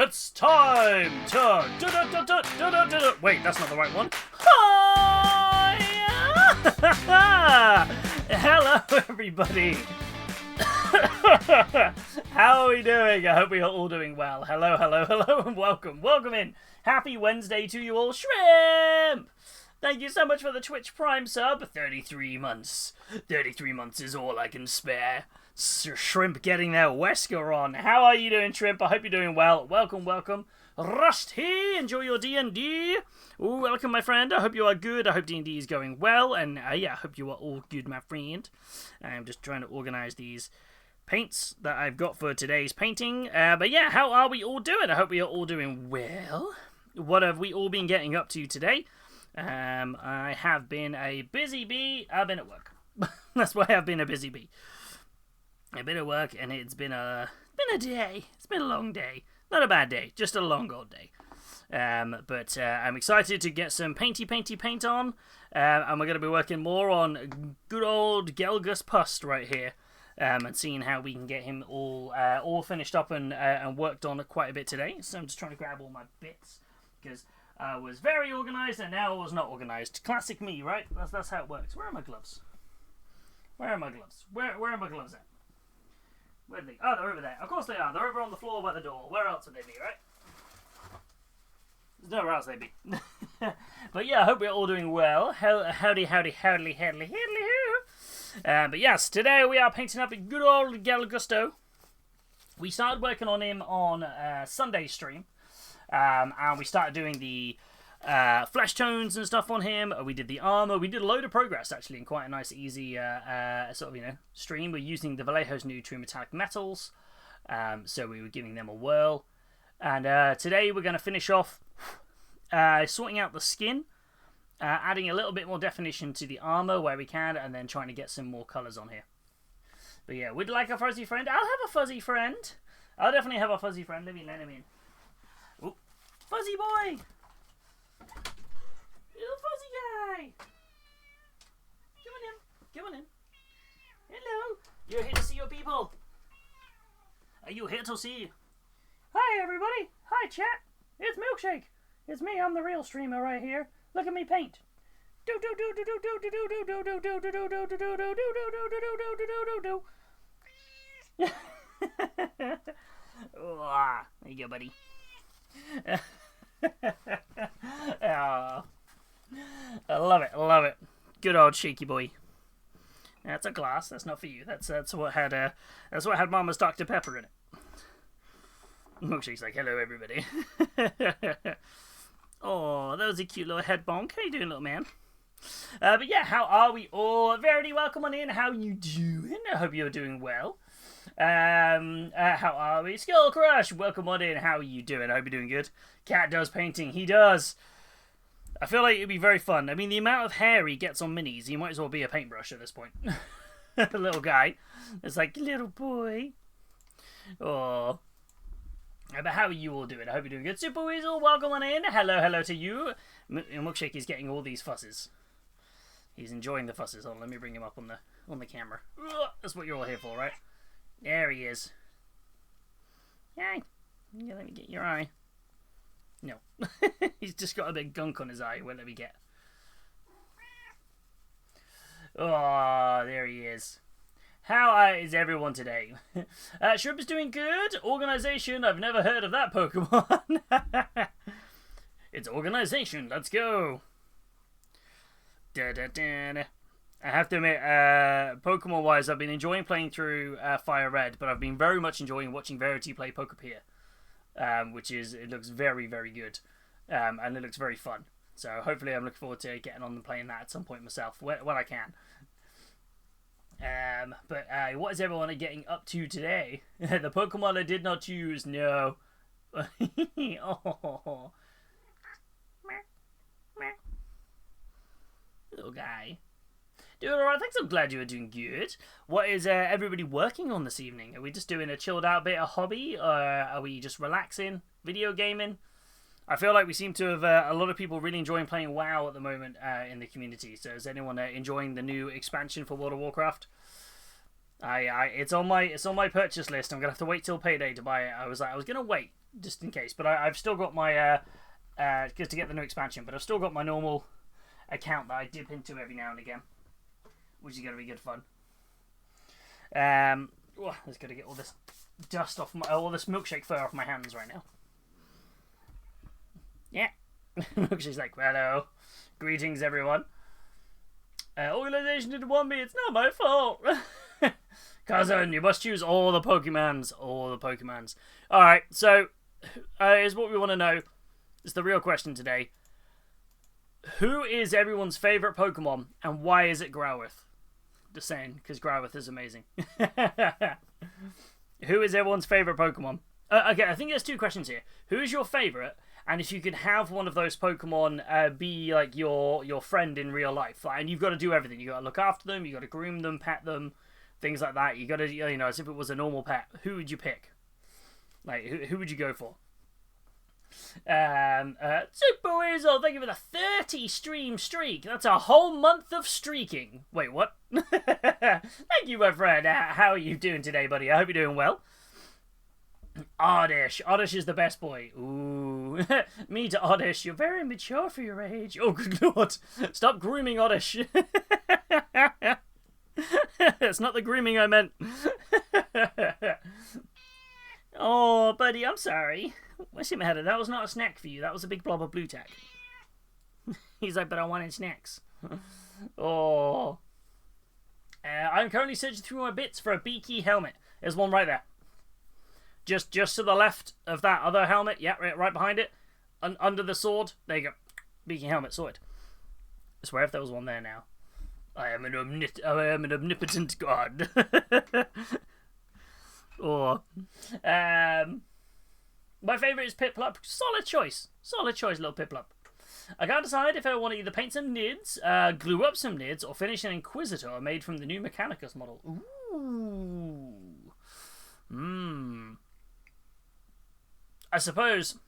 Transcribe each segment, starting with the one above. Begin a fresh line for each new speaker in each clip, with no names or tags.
It's time to wait, that's not the right one. Hi! Hello, everybody. How are we doing? I hope we are all doing well. Hello, and welcome. Welcome in. Happy Wednesday to you all. Shrimp! Thank you so much for the Twitch Prime sub. 33 months. 33 months is all I can spare. Shrimp getting their Wesker on. How are you doing, Shrimp? I hope you're doing well. Welcome. Rusty, enjoy your D&D. Ooh, welcome, my friend. I hope you are good. I hope D&D is going well. And yeah, I hope you are all good, my friend. I'm just trying to organize these paints that I've got for today's painting. But yeah, how are we all doing? I hope we are all doing well. What have we all been getting up to today? I have been a busy bee. I've been at work. That's why I've been a busy bee. I've been at work, and it's been a day. It's been a long day. Not a bad day, just a long old day. But I'm excited to get some paint on. And we're going to be working more on good old Gelgus Pust right here. And seeing how we can get him all finished up and worked on quite a bit today. So I'm just trying to grab all my bits, because I was very organised and now I was not organised. Classic me, right? That's how it works. Where are my gloves? Where are my gloves? Where are my gloves at? Where are they? Oh, they're over there. Of course they are. They're over on the floor by the door. Where else would they be, right? There's nowhere else they'd be. But yeah, I hope we're all doing well. Howdy hoo. But yes, today we are painting up a good old Gelgusto. We started working on him on Sunday's stream. And we started doing the flesh tones and stuff on him. We did the armor. We did a load of progress, actually, in quite a nice, easy sort of, stream. We're using the Vallejo's new True Metallic Metals. So we were giving them a whirl. And today we're going to finish off sorting out the skin, adding a little bit more definition to the armor where we can, and then trying to get some more colors on here. But yeah, would like a fuzzy friend? I'll have a fuzzy friend. I'll definitely have a fuzzy friend. Let him in. Ooh. Fuzzy boy! Little fuzzy guy! Come on in. Hello! You're here to see your people. Are you here to see? Hi, everybody. Hi, chat. It's Milkshake. It's me. I'm the real streamer right here. Look at me paint. There you go, buddy. Oh, I love it. Good old shaky boy. That's a glass. That's not for you. That's what had Mama's Dr. Pepper in it. Milkshake's like, hello, everybody. Oh, that was a cute little head bonk. How you doing, little man? But yeah, how are we all? Verity, welcome on in. How you doing? I hope you're doing well. How are we? Skull Crush, welcome on in. How are you doing? I hope you're doing good. Cat does painting. He does. I feel like it'd be very fun. I mean, the amount of hair he gets on minis, he might as well be a paintbrush at this point. The little guy. It's like, little boy. Oh. But how are you all doing? I hope you're doing good. Super Weasel, welcome on in. Hello to you. Milkshake is getting all these fusses. He's enjoying the fusses. Hold on, let me bring him up on the camera. That's what you're all here for, right? There he is. Yay. Yeah, let me get your eye. No. He's just got a big gunk on his eye. Won't let me get. Oh, there he is. How is everyone today? Shrimp is doing good. Organization. I've never heard of that Pokemon. It's organization. Let's go. I have to admit, Pokemon-wise, I've been enjoying playing through Fire Red, but I've been very much enjoying watching Verity play Pokepier, it looks very, very good, and it looks very fun. So hopefully I'm looking forward to getting on and playing that at some point myself, when I can. But what is everyone getting up to today? The Pokemon I did not choose, no. Oh. Little guy. Doing alright, thanks. I'm glad you are doing good. What is everybody working on this evening? Are we just doing a chilled out bit of hobby? Or are we just relaxing? Video gaming? I feel like we seem to have a lot of people really enjoying playing WoW at the moment in the community. So is anyone enjoying the new expansion for World of Warcraft? It's on my purchase list. I'm gonna have to wait till payday to buy it. I was gonna wait. just in case. But I've still got my just to get the new expansion. But I've still got my normal account that I dip into every now and again, which is going to be good fun. Just got to get all this dust off all this milkshake fur off my hands right now. Yeah, milkshake's like, hello, greetings everyone. Organization didn't want me. It's not my fault. Cousin, you must choose all the Pokemons. All the Pokemons. Alright, so here's what we want to know. It's the real question today. Who is everyone's favourite Pokemon, and why is it Growlithe? Just saying, because Growlithe is amazing. Who is everyone's favourite Pokemon? Okay, I think there's two questions here. Who is your favourite? And if you could have one of those Pokemon be like your friend in real life, like, and you've got to do everything. You got to look after them. You got to groom them, pet them, things like that. You got to, as if it was a normal pet. Who would you pick? Like, who would you go for? Super Weasel, thank you for the 30 stream streak. That's a whole month of streaking. Wait, what? Thank you, my friend. How are you doing today, buddy? I hope you're doing well. Oddish. Oddish is the best boy. Ooh. Meet Oddish. You're very mature for your age. Oh, good lord. Stop grooming Oddish. That's not the grooming I meant. Oh, buddy, I'm sorry. What's in my head? That was not a snack for you. That was a big blob of blue tack. He's like, but I wanted snacks. Oh. I'm currently searching through my bits for a beaky helmet. There's one right there. Just to the left of that other helmet. Yeah, right behind it. Under the sword. There you go. Beaky helmet, sorted. I swear if there was one there now. I am an omnipotent god. Or, my favourite is Piplup. Solid choice, little Piplup. I can't decide if I want to either paint some nids, glue up some nids, or finish an Inquisitor made from the new Mechanicus model. Ooh. I suppose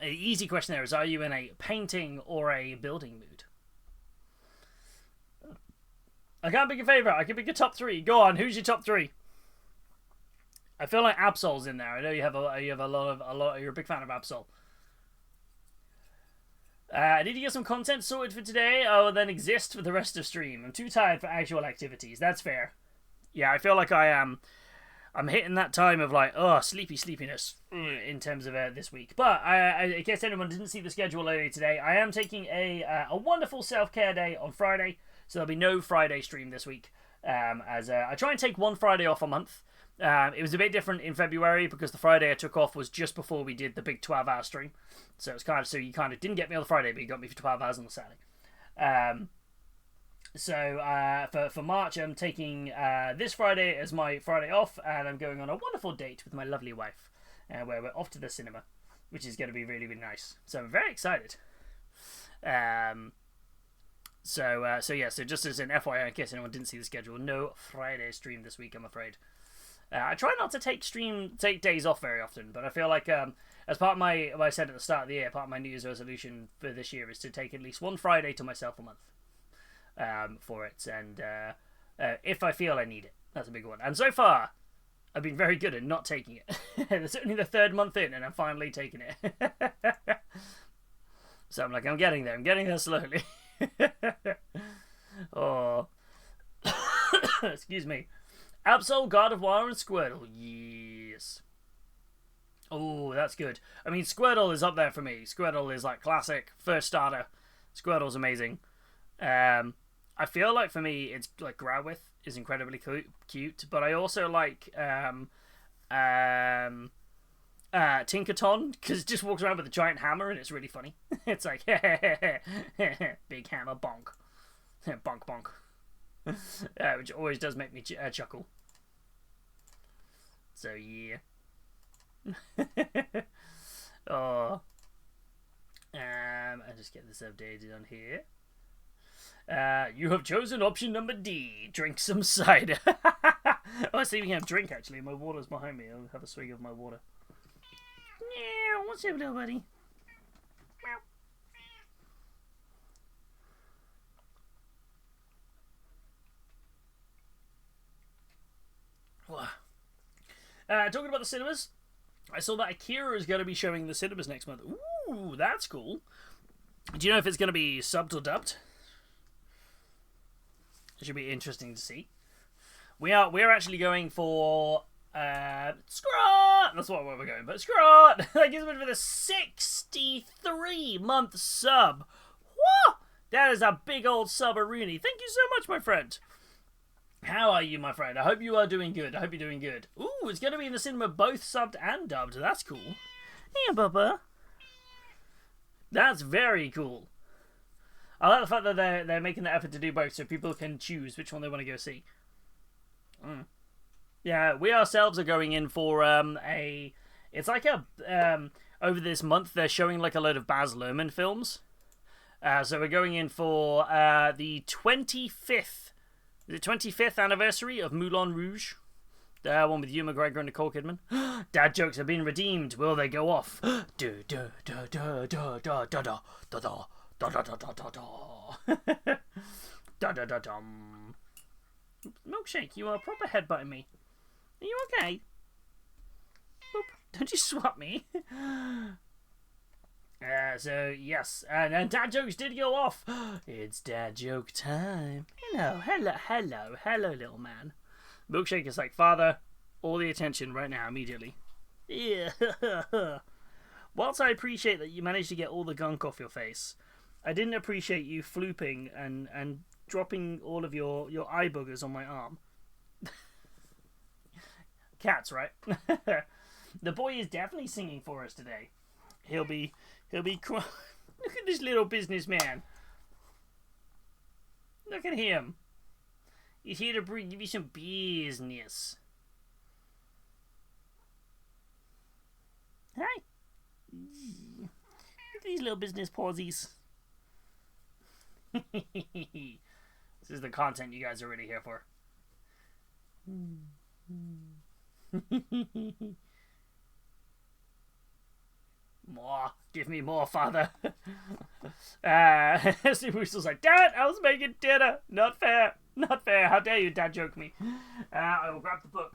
an easy question there is, are you in a painting or a building mood? I can't pick a favourite. I can pick a top three. Go on, who's your top three? I feel like Absol's in there. I know you have a lot. You're a big fan of Absol. Did you get some content sorted for today? Oh, then exist for the rest of stream. I'm too tired for actual activities. That's fair. Yeah, I feel like I am. I'm hitting that time of like, sleepiness in terms of this week. But in case anyone didn't see the schedule earlier today, I am taking a wonderful self-care day on Friday, so there'll be no Friday stream this week. As I try and take one Friday off a month. It was a bit different in February because the Friday I took off was just before we did the big 12-hour stream. So it's you kind of didn't get me on the Friday, but you got me for 12 hours on the Saturday. For March, I'm taking this Friday as my Friday off, and I'm going on a wonderful date with my lovely wife, where we're off to the cinema, which is going to be really, really nice. So I'm very excited. So just as an FYI, in case anyone didn't see the schedule, no Friday stream this week, I'm afraid. I try not to take days off very often, but I feel like as part of what I said at the start of the year, part of my New Year's resolution for this year is to take at least one Friday to myself a month for it, and if I feel I need it, that's a big one. And so far, I've been very good at not taking it. It's only the third month in, and I'm finally taking it. So I'm getting there. I'm getting there slowly. Oh, excuse me. Absol, God of War, and Squirtle. Yes. Oh, that's good. I mean, Squirtle is up there for me. Squirtle is like classic, first starter. Squirtle's amazing. I feel like for me, it's like Growlithe is incredibly cute, but I also like Tinkaton, because it just walks around with a giant hammer and it's really funny. It's like, big hammer, bonk. Bonk, bonk. Which always does make me chuckle. So, yeah. Oh. I'll just get this updated on here. You have chosen option number D. Drink some cider. Oh, I see we can have drink, actually. My water's behind me. I'll have a swig of my water. Yeah, what's up, little buddy? Talking about the cinemas, I saw that Akira is going to be showing in the cinemas next month. Ooh, that's cool. Do you know if it's going to be subbed or dubbed? It should be interesting to see. We're actually going for Scrot. That's what we're going. But Scrot, that gives me for the 63-month sub. Whoa! That is a big old sub-a-rooney. Thank you so much, my friend. How are you, my friend? I hope you are doing good. I hope you're doing good. Ooh, it's going to be in the cinema both subbed and dubbed. That's cool. Yeah, Bubba. That's very cool. I like the fact that they're making the effort to do both so people can choose which one they want to go see. Yeah, we ourselves are going in for it's like a over this month they're showing like a load of Baz Luhrmann films. So we're going in for the 25th anniversary of Moulin Rouge. The one with Hugh McGregor and Nicole Kidman. Dad jokes have been redeemed. Will they go off? Milkshake, you are proper headbutting me. Are you okay? Boop. Don't you swat me. So, yes. And dad jokes did go off. It's dad joke time. Hello, little man. Milkshake is like, Father, all the attention right now, immediately. Yeah. Whilst I appreciate that you managed to get all the gunk off your face, I didn't appreciate you flooping and dropping all of your eye boogers on my arm. Cats, right? The boy is definitely singing for us today. He'll be Look at this little businessman. Look at him. He's here to give you some business. Hi. Look at these little business pausies. This is the content you guys are really here for. More. Give me more, Father. Steve Whistle's like, Dad, I was making dinner. Not fair. Not fair. How dare you dad joke me. I will grab the book.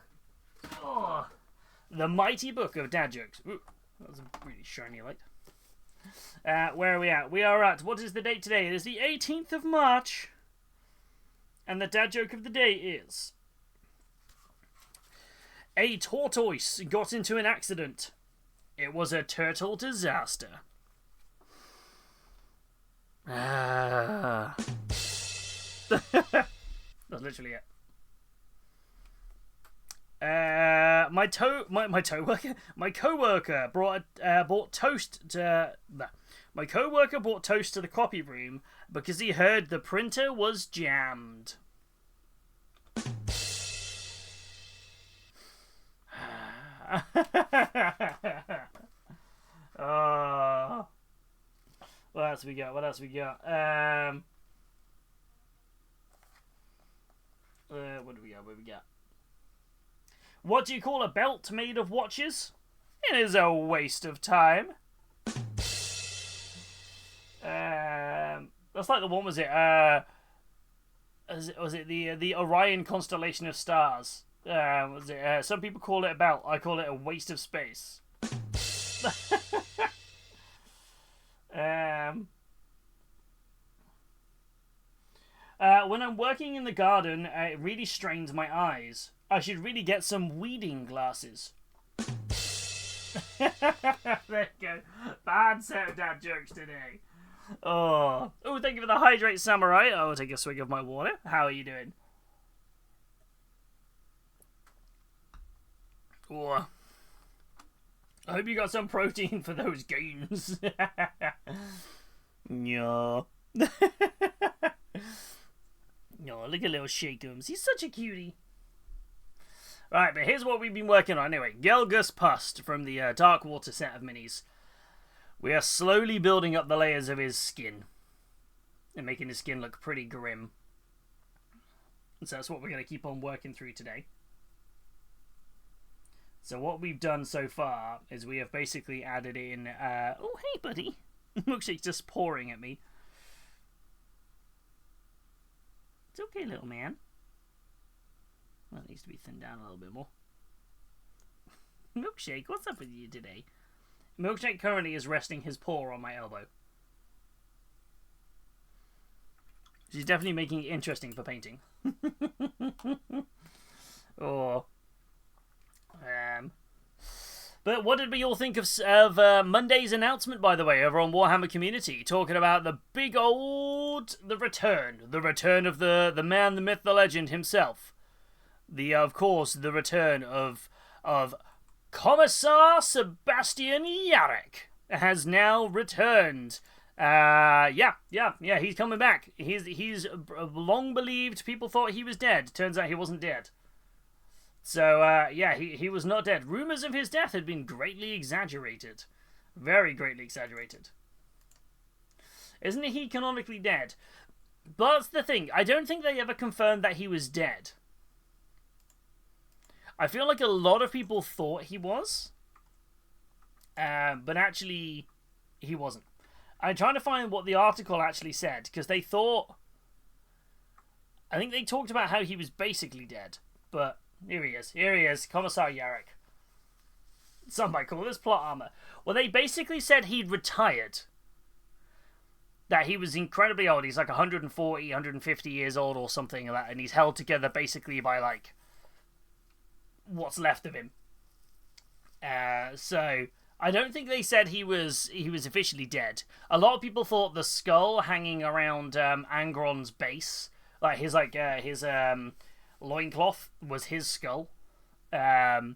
Oh, the mighty book of dad jokes. Ooh, that was a really shiny light. Where are we at? We are at, what is the date today? It is the 18th of March. And the dad joke of the day is... A tortoise got into an accident. It was a turtle disaster. That's literally it. My coworker brought toast to my coworker brought toast to the copy room because he heard the printer was jammed. What else we got? What else we got? What do we got? What do we got? What do you call a belt made of watches? It is a waste of time. That's like the one, was it the Orion constellation of stars? Was it some people call it a belt, I call it a waste of space. When I'm working in the garden, it really strains my eyes. I should really get some weeding glasses. There you go. Bad set of dad jokes today. Oh, thank you for the hydrate, samurai. I'll take a swig of my water. How are you doing? Oh, I hope you got some protein for those gains. No. No, look at little Shakeums. He's such a cutie. Right, but here's what we've been working on anyway. Gelgus Pust from the Darkwater set of minis. We are slowly building up the layers of his skin. And making his skin look pretty grim. And so that's what we're going to keep on working through today. So what we've done so far is we have basically added in... oh, hey, buddy. Milkshake's just pouring at me. It's okay, little man. Well, it needs to be thinned down a little bit more. Milkshake, what's up with you today? Milkshake currently is resting his paw on my elbow. She's definitely making it interesting for painting. Oh. But what did we all think of Monday's announcement, by the way, over on Warhammer Community, talking about the big old... the return of the man, the myth, the legend himself. Of course, the return of Commissar Sebastian Yarrick has now returned. He's coming back. He's long believed. People thought he was dead. Turns out he wasn't dead. So, he was not dead. Rumors of his death had been greatly exaggerated. Very greatly exaggerated. Isn't he canonically dead? But that's the thing. I don't think they ever confirmed that he was dead. I feel like a lot of people thought he was. But actually, he wasn't. I'm trying to find what the article actually said, because they thought... I think they talked about how he was basically dead, but here he is, Commissar Yarrick. Some might call this plot armor. Well, they basically said he'd retired. That he was incredibly old, he's like 140, 150 years old or something like that, and he's held together basically by, like, what's left of him. So... I don't think they said he was officially dead. A lot of people thought the skull hanging around Angron's base, like his loincloth, was his skull. But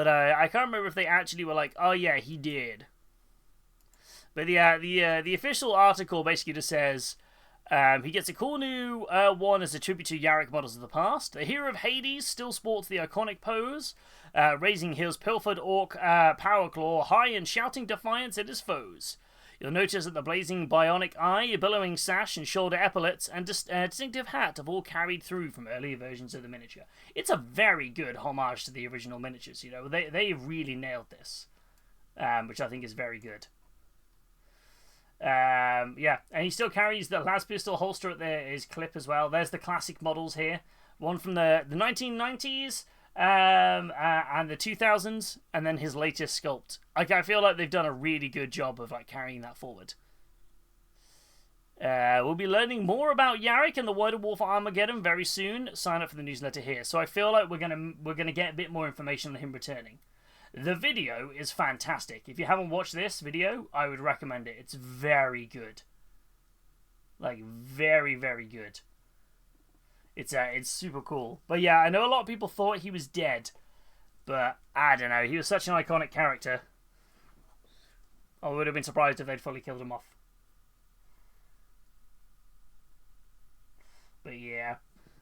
I can't remember if they actually were like, oh yeah, he did. But the official article basically just says he gets a cool new one as a tribute to Yarrick models of the past. The hero of Hades still sports the iconic pose, raising his pilfered orc power claw high and shouting defiance at his foes. You'll notice that the blazing bionic eye, billowing sash and shoulder epaulets, and distinctive hat have all carried through from earlier versions of the miniature. It's a very good homage to the original miniatures, you know. They really nailed this, which I think is very good. And he still carries the las pistol holster at his clip as well. There's the classic models here. One from the 1990s, and the 2000s, and then his latest sculpt. I feel like they've done a really good job of like carrying that forward. We'll be learning more about Yarrick and the wider war for Armageddon very soon. Sign up for the newsletter here. So I feel like we're gonna get a bit more information on him returning. The video is fantastic. If you haven't watched this video, I would recommend it. It's very good. Like, very, very good. It's super cool. But yeah, I know a lot of people thought he was dead. But, I don't know. He was such an iconic character. I would have been surprised if they'd fully killed him off. But yeah.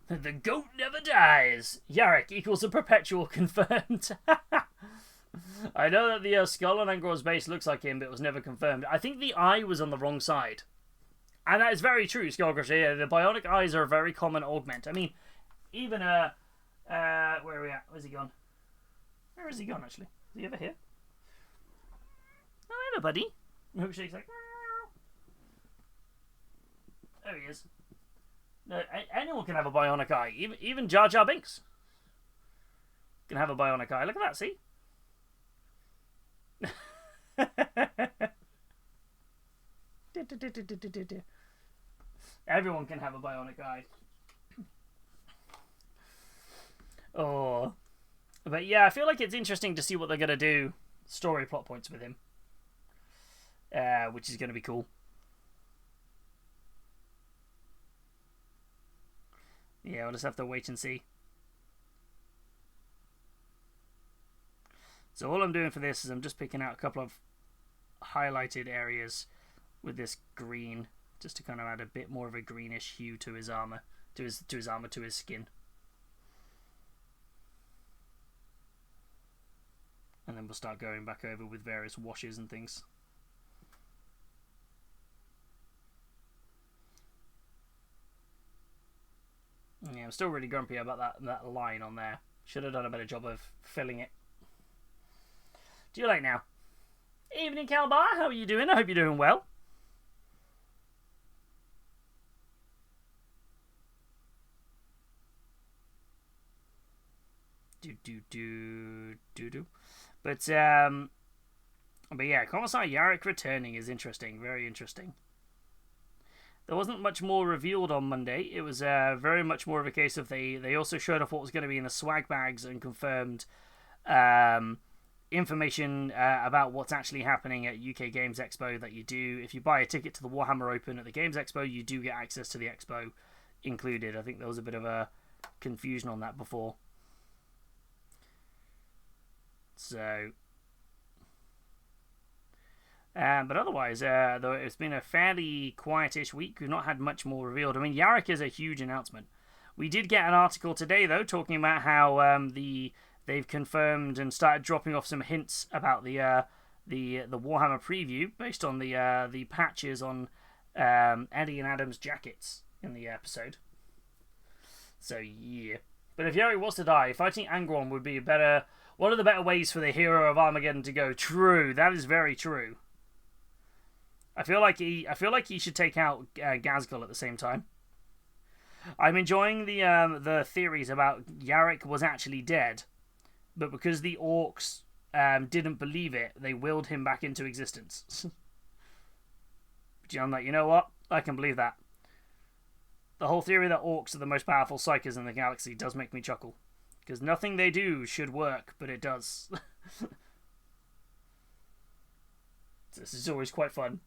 The goat never dies. Yarrick equals a perpetual confirmed. I know that the skull on Angor's base looks like him, but it was never confirmed. I think the eye was on the wrong side. And that is very true, Skullcrusher. Yeah, the bionic eyes are a very common augment. I mean, even, where are we at? Where's he gone? Where is he gone, actually? Is he over here? Oh, hello, buddy. Milkshake's like, there he is. No, anyone can have a bionic eye. Even Jar Jar Binks can have a bionic eye. Look at that, see? Everyone can have a bionic eye. Oh. But yeah, I feel like it's interesting to see what they're going to do. Story plot points with him. Which is going to be cool. Yeah, we'll just have to wait and see. So all I'm doing for this is I'm just picking out a couple of highlighted areas with this green, just to kind of add a bit more of a greenish hue to his armor, to his skin. And then we'll start going back over with various washes and things. Yeah, I'm still really grumpy about that line on there. Should have done a better job of filling it. Do you like now? Evening, Calbar. How are you doing? I hope you're doing well. But yeah, Commissar Yarrick returning is interesting, very interesting. There wasn't much more revealed on Monday. It was very much more of a case of they also showed off what was going to be in the swag bags and confirmed information about what's actually happening at UK Games Expo. That you do, if you buy a ticket to the Warhammer Open at the Games Expo, you do get access to the expo included. I think there was a bit of a confusion on that before. So... but otherwise, though it's been a fairly quietish week. We've not had much more revealed. I mean, Yarrick is a huge announcement. We did get an article today, though, talking about how they've confirmed and started dropping off some hints about the Warhammer preview based on the patches on Eddie and Adam's jackets in the episode. So yeah. But if Yarrick was to die, fighting Angron would be one of the better ways for the hero of Armageddon to go. True, that is very true. I feel like he should take out Gazgul at the same time. I'm enjoying the theories about Yarrick was actually dead, but because the orcs didn't believe it, they willed him back into existence. But I'm like, you know what? I can believe that. The whole theory that orcs are the most powerful psykers in the galaxy does make me chuckle, because nothing they do should work, but it does. This is always quite fun.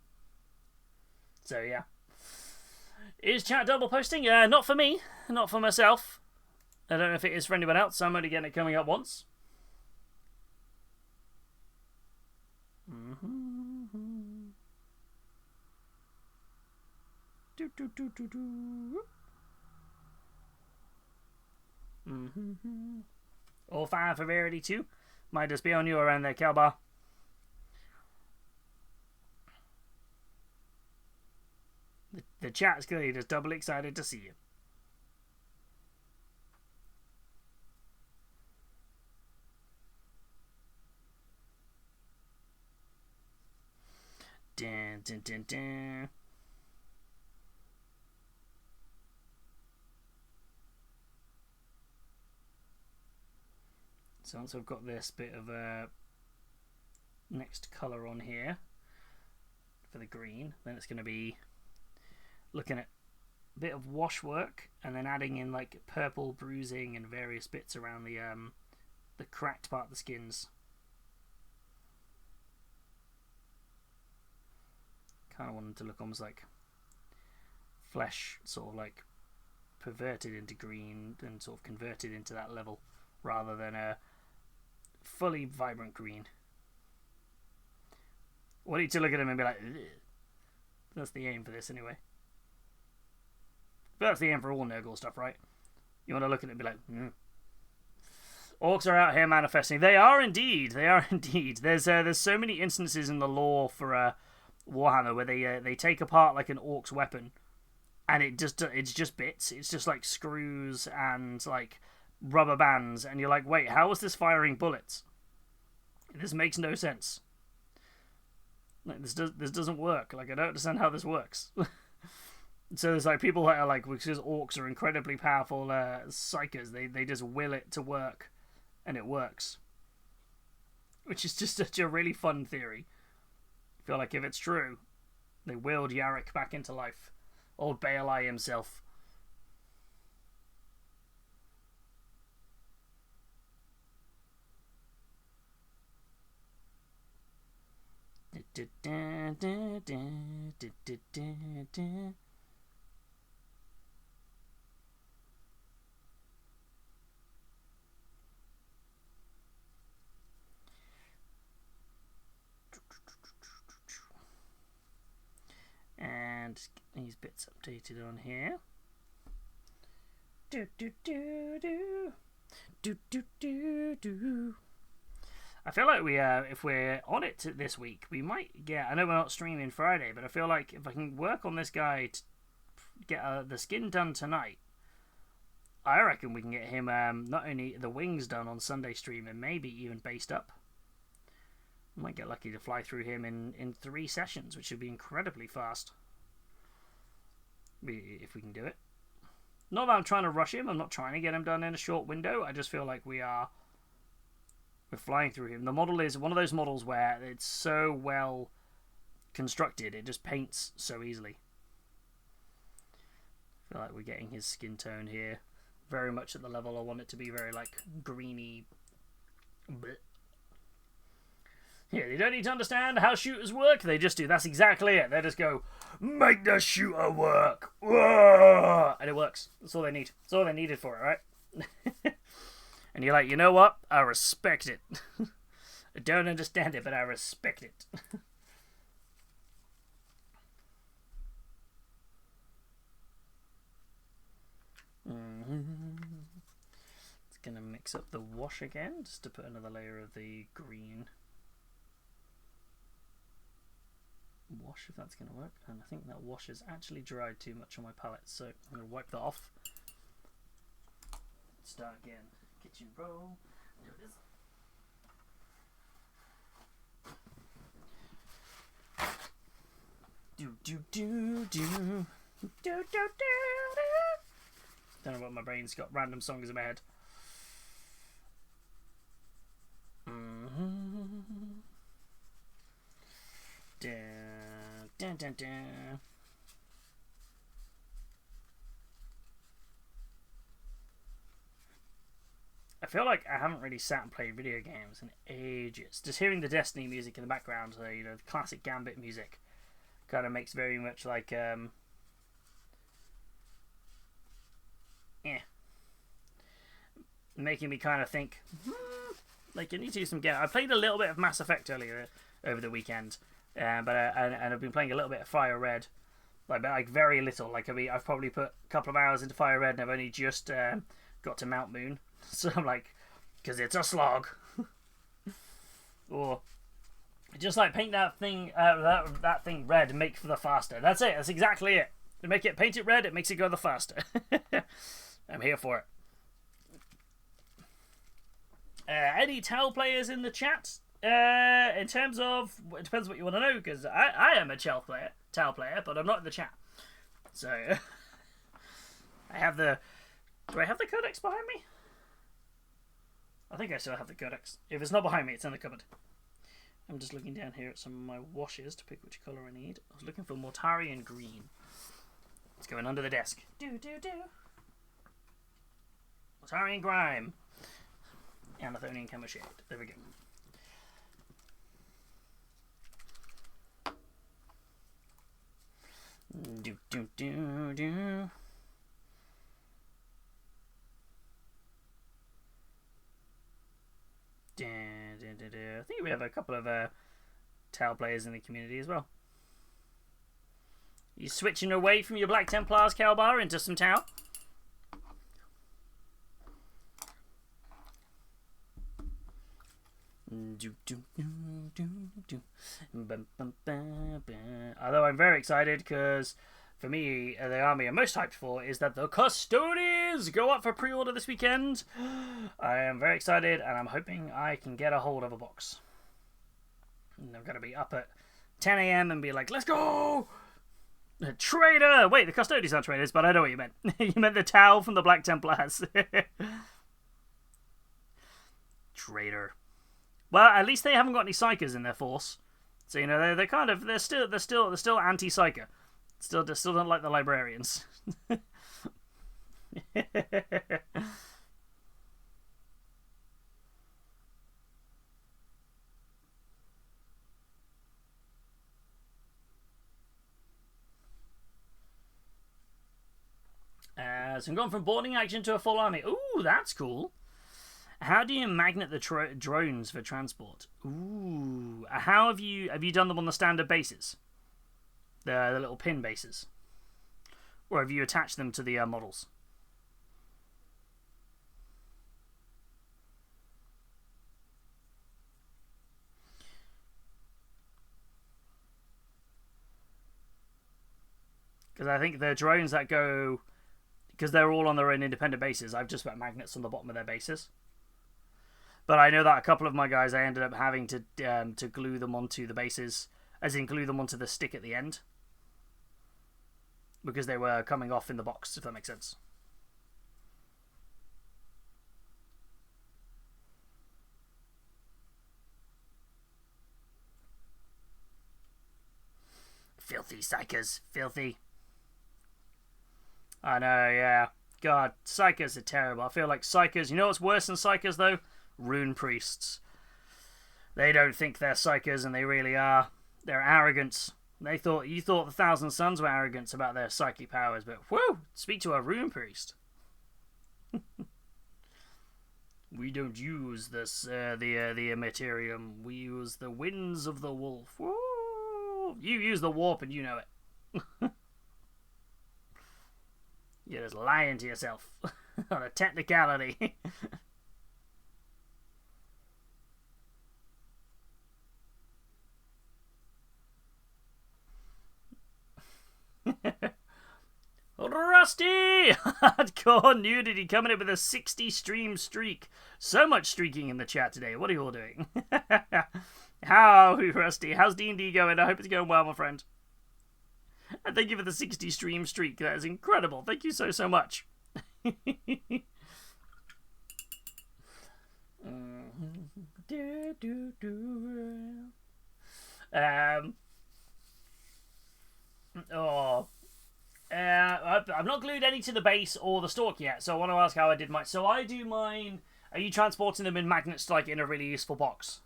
So yeah. Is chat double posting? Not for me. Not for myself. I don't know if it is for anyone else. I'm only getting it coming up once. All fine for Verity too. Might just be on you around there, Kelbar. The chat's clearly just double excited to see you. Dun, dun, dun, dun. So once I've got this bit of next colour on here for the green, then it's going to be looking at a bit of wash work and then adding in like purple bruising and various bits around the cracked part of the skins. Kind of wanted to look almost like flesh, sort of like perverted into green and sort of converted into that level rather than a fully vibrant green. I want you to look at him and be like, ugh. That's the aim for this anyway. But that's the aim for all Nurgle stuff, right? You want to look at it and be like, Orcs are out here manifesting. They are indeed. They are indeed. There's so many instances in the lore for Warhammer where they take apart like an orc's weapon, and it's just bits. It's just like screws and like rubber bands, and you're like, wait, how is this firing bullets? This makes no sense. Like this doesn't work. Like I don't understand how this works. So there's like people that are like, because orcs are incredibly powerful psychers, they just will it to work, and it works. Which is just such a really fun theory. I feel like if it's true, they willed Yarrick back into life. Old Baali himself. And get these bits updated on here. I feel like if we're on it this week, we might get. I know we're not streaming Friday, but I feel like if I can work on this guy to get the skin done tonight, I reckon we can get him not only the wings done on Sunday stream and maybe even based up. I might get lucky to fly through him in 3 sessions, which would be incredibly fast. If we can do it. Not that I'm trying to rush him. I'm not trying to get him done in a short window. I just feel like we are We're flying through him. The model is one of those models where it's so well constructed, it just paints so easily. I feel like we're getting his skin tone here very much at the level I want it to be, very like greeny. Blech. Yeah, they don't need to understand how shooters work, they just do. That's exactly it. They just go, make the shooter work! Whoa! And it works. That's all they need. That's all they needed for it, right? And you're like, you know what? I respect it. I don't understand it, but I respect it. It's going to mix up the wash again, just to put another layer of the green wash, if that's going to work. And I think that wash has actually dried too much on my palette, so I'm going to wipe that off. Start again. Kitchen roll. There it is. Do. Don't know what my brain's got. Random songs in my head. Dun. I feel like I haven't really sat and played video games in ages. Just hearing the Destiny music in the background, so, you know, the classic Gambit music, kind of makes very much like making me kind of think, like, I need to do some game. I played a little bit of Mass Effect earlier over the weekend, and I've been playing a little bit of Fire Red, like very little. Like, I've probably put a couple of hours into Fire Red, and I've only just got to Mount Moon. So I'm like, because it's a slog. Or just like paint that thing that thing red and make for the faster. That's it. That's exactly it. Paint it red, it makes it go the faster. I'm here for it. Any Tell players in the chat? In terms of, it depends what you want to know, because I am a Tell player, but I'm not in the chat. So I have the. Do I have the codex behind me? I think I still have the codex. If it's not behind me, it's in the cupboard. I'm just looking down here at some of my washes to pick which colour I need. I was looking for Mortarian green. It's going under the desk. Mortarian grime. And Athonian Camo Shade. There we go. I think we have a couple of Tau players in the community as well. You switching away from your Black Templars, Calbar, into some Tau? Although I'm very excited because for me, the army I'm most hyped for is that the Custodians go up for pre-order this weekend. I am very excited and I'm hoping I can get a hold of a box. And I'm going to be up at 10 AM and be like, let's go! Traitor! Wait, the Custodians aren't traitors, but I know what you meant. You meant the Tau from the Black Templars. Traitor. Well, at least they haven't got any Psychers in their force. So, you know, they're kind of, they're still anti-Psyker. Still don't like the Librarians. So I'm going from boarding action to a full army. Ooh, that's cool. How do you magnet the drones for transport? Ooh, how have you done them on the standard bases? The little pin bases, or have you attached them to the models? Because I think the drones that go, because they're all on their own independent bases, I've just put magnets on the bottom of their bases. But I know that a couple of my guys, I ended up having to glue them onto the bases, as in glue them onto the stick at the end, because they were coming off in the box, if that makes sense. Filthy psychers. Filthy. I know, yeah. God, psychers are terrible. I feel like psychers... You know what's worse than psychers, though? Rune priests. They don't think they're psychers, and they really are. They're arrogant. You thought the Thousand Suns were arrogant about their psychic powers, but whoa! Speak to a rune priest. We don't use this the materium. We use the winds of the wolf. Woo! You use the warp, and you know it. You're just lying to yourself on a technicality. Rusty! Hardcore nudity coming in with a 60 stream streak. So much streaking in the chat today. What are you all doing? How, Rusty? How's D&D going? I hope it's going well, my friend. And thank you for the 60 stream streak. That is incredible. Thank you so much. I've not glued any to the base or the stalk yet, so I want to ask how I did mine. So I do mine... Are you transporting them in magnets, like, in a really useful box?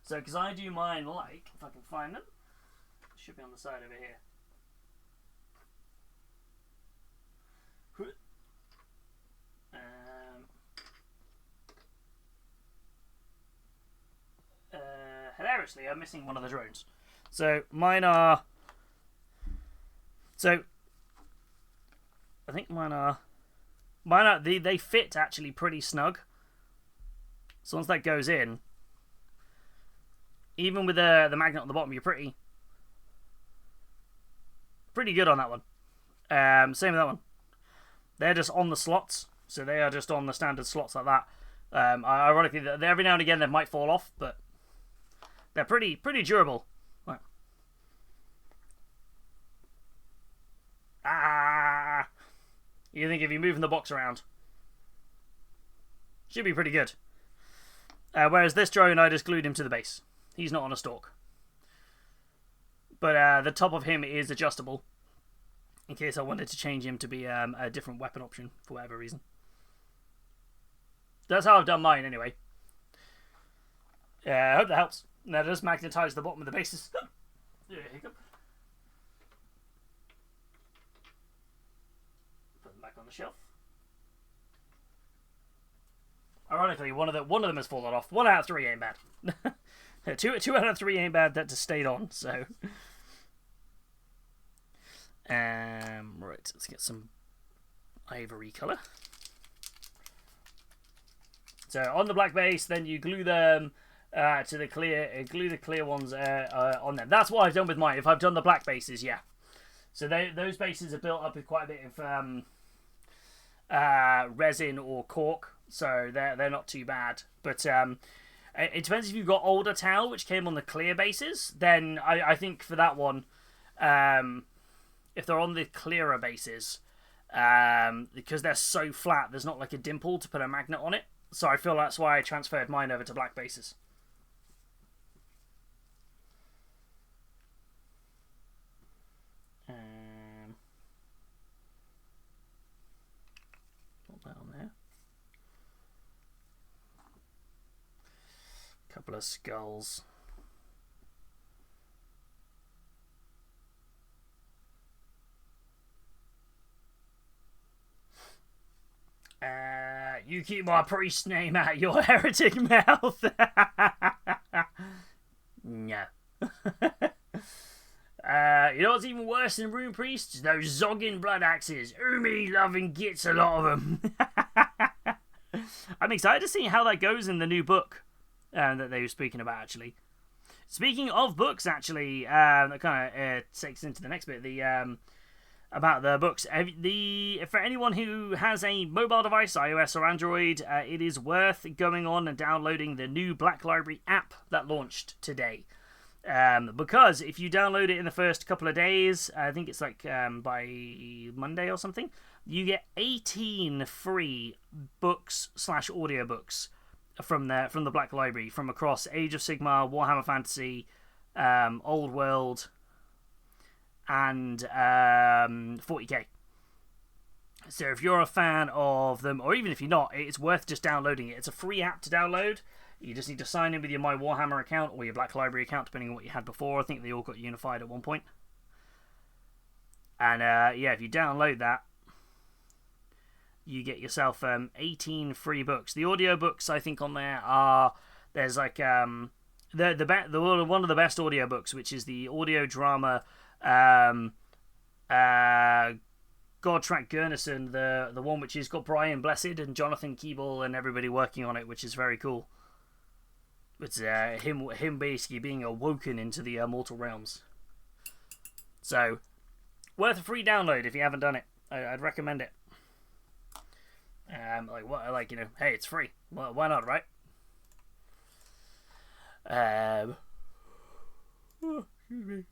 So, because I do mine, like... If I can find them. Should be on the side over here. Hilariously, I'm missing one of the drones. So, mine are... So... I think mine are... They fit, actually, pretty snug. So once that goes in... Even with the magnet on the bottom, you're pretty good on that one. Same with that one. They're just on the slots. So they are just on the standard slots like that. Ironically, every now and again they might fall off, but they're pretty durable. Right. You think if you're moving the box around, should be pretty good. Whereas this drone, I just glued him to the base. He's not on a stalk. But the top of him is adjustable, in case I wanted to change him to be a different weapon option for whatever reason. That's how I've done mine, anyway. I hope that helps. Now just magnetize the bottom of the bases. Hiccup. Put them back on the shelf. Ironically, one of them has fallen off. 1 out of 3 ain't bad. two out of 3 ain't bad. That just stayed on. So, right, let's get some ivory color. So on the black base, then you glue them to the clear. Glue the clear ones on them. That's what I've done with mine. If I've done the black bases, yeah. So those bases are built up with quite a bit of resin or cork. So they're not too bad. But it depends if you've got older towel, which came on the clear bases. Then I think for that one, if they're on the clearer bases, because they're so flat, there's not like a dimple to put a magnet on it. So I feel that's why I transferred mine over to black bases. Put that on there. Couple of skulls. You keep my priest's name out of your heretic mouth. No. You know what's even worse than rune priests? Those zogging blood axes. Umi loving gets a lot of them. I'm excited to see how that goes in the new book that they were speaking about, actually. Speaking of books, actually, that kind of takes into the next bit. About the books. For anyone who has a mobile device, iOS or Android, it is worth going on and downloading the new Black Library app that launched today. Because if you download it in the first couple of days, I think it's like by Monday or something, you get 18 free books / audiobooks from the Black Library from across Age of Sigmar, Warhammer Fantasy, Old World, and 40k. So if you're a fan of them, or even if you're not, it's worth just downloading it. It's a free app to download. You just need to sign in with your My Warhammer account or your Black Library account, depending on what you had before. I think they all got unified at one point. And yeah, if you download that, you get yourself 18 free books. The audiobooks, I think, on there are... There's like... one of the best audiobooks, which is the audio drama... Godtrack Gurnison, the one which has got Brian Blessed and Jonathan Keeble and everybody working on it, which is very cool. It's him basically being awoken into the mortal realms. So, worth a free download if you haven't done it. I'd recommend it. Hey, it's free. Well, why not, right? Excuse me.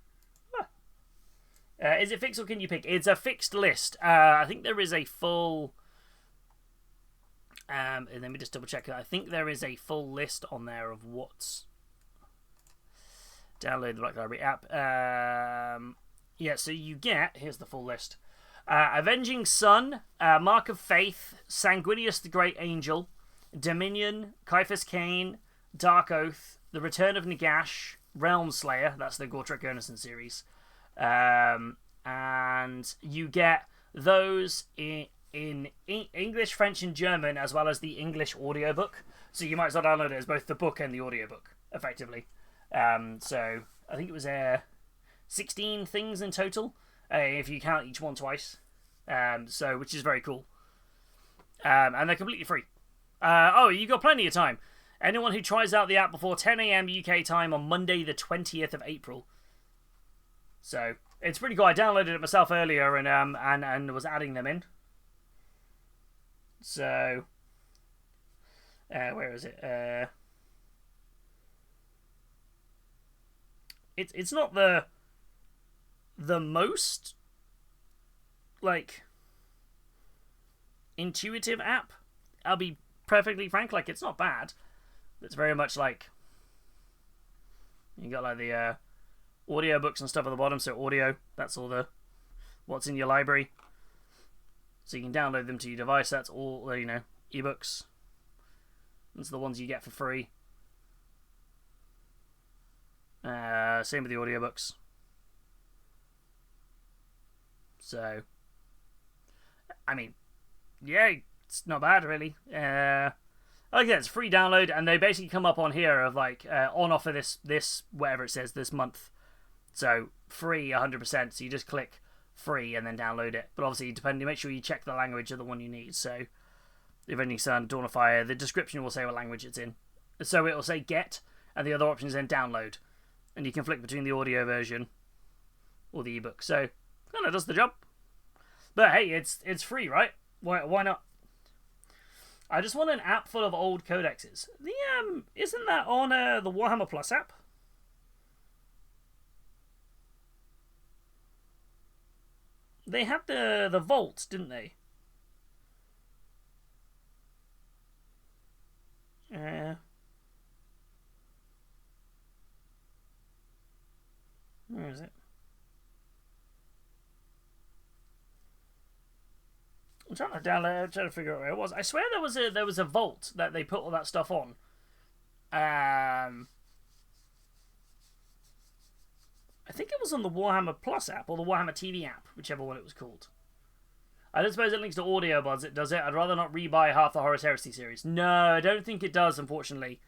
Is it fixed or can you pick? It's a fixed list. I think there is a full... and let me just double check. I think there is a full list on there of what's... Download the Black Library app. Yeah, so you get... Here's the full list. Avenging Sun, Mark of Faith, Sanguinius the Great Angel, Dominion, Caiaphas Cain, Dark Oath, The Return of Nagash, Realm Slayer, that's the Gortrek Gurnison series. And you get those in English, French, and German, as well as the English audiobook. So you might as well download it as both the book and the audiobook, effectively. So I think it was 16 things in total, if you count each one twice. Which is very cool. And they're completely free. You got plenty of time. Anyone who tries out the app before 10 a.m. UK time on Monday the 20th of April. So it's pretty cool. I downloaded it myself earlier and was adding them in. So where is it? It's not the most like intuitive app. I'll be perfectly frank. Like, it's not bad. It's very much like you got like the audiobooks and stuff at the bottom. So audio, that's all the what's in your library. So you can download them to your device. That's all, ebooks. That's the ones you get for free. Same with the audiobooks. So, I mean, yeah, it's not bad, really. Like I said, it's free download, and they basically come up on here of like on offer this whatever it says this month. So free 100%. So you just click free and then download it. But obviously, make sure you check the language of the one you need. So Avenging Sun, Dawn of Fire, the description will say what language it's in. So it will say get, and the other option is then download, and you can flick between the audio version or the ebook. So kind of does the job. But hey, it's free, right? Why not? I just want an app full of old codexes. Isn't that on the Warhammer Plus app? They had the vault, didn't they? Where is it? I'm trying to download. I'm trying to figure out where it was. I swear there was a vault that they put all that stuff on. I think it was on the Warhammer Plus app or the Warhammer TV app, whichever one it was called. I don't suppose it links to audio buds. It does it. I'd rather not rebuy half the Horus Heresy series. No, I don't think it does, unfortunately.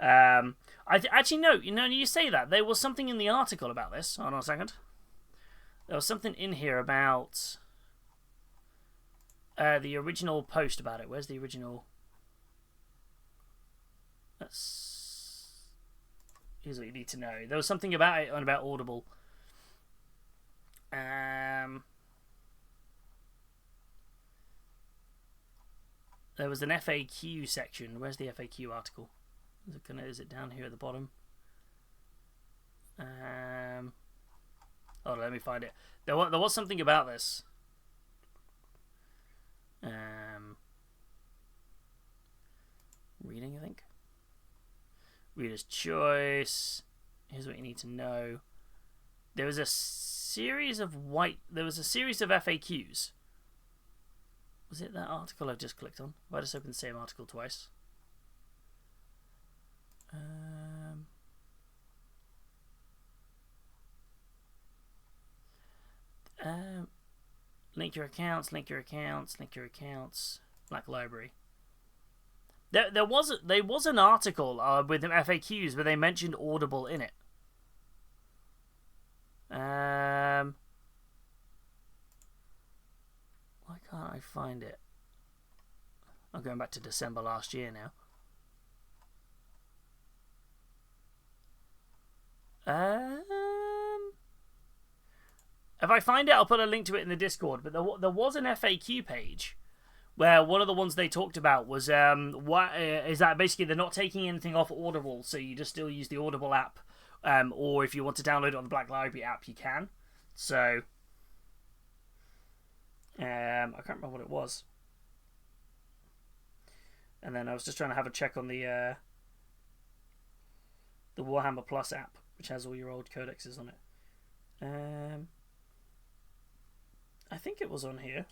Actually, no. You say that. There was something in the article about this. Hold on a second. There was something in here about the original post about it. Where's the original? Here's what you need to know. There was something about it and about Audible. There was an FAQ section. Where's the FAQ article? Is it down here at the bottom? Hold on, let me find it. There was something about this. Reading, I think. Reader's choice. Here's what you need to know. There was a series of FAQs. Was it that article I've just clicked on? Why just open the same article twice? Link your accounts, link your accounts, link your accounts. Black Library. There was an article with FAQs where they mentioned Audible in it. Why can't I find it? I'm going back to December last year now. If I find it, I'll put a link to it in the Discord. But there was an FAQ page where one of the ones they talked about was is that basically they're not taking anything off Audible, so you just still use the Audible app, or if you want to download it on the Black Library app, you can. So I can't remember what it was. And then I was just trying to have a check on the Warhammer Plus app, which has all your old codexes on it. I think it was on here.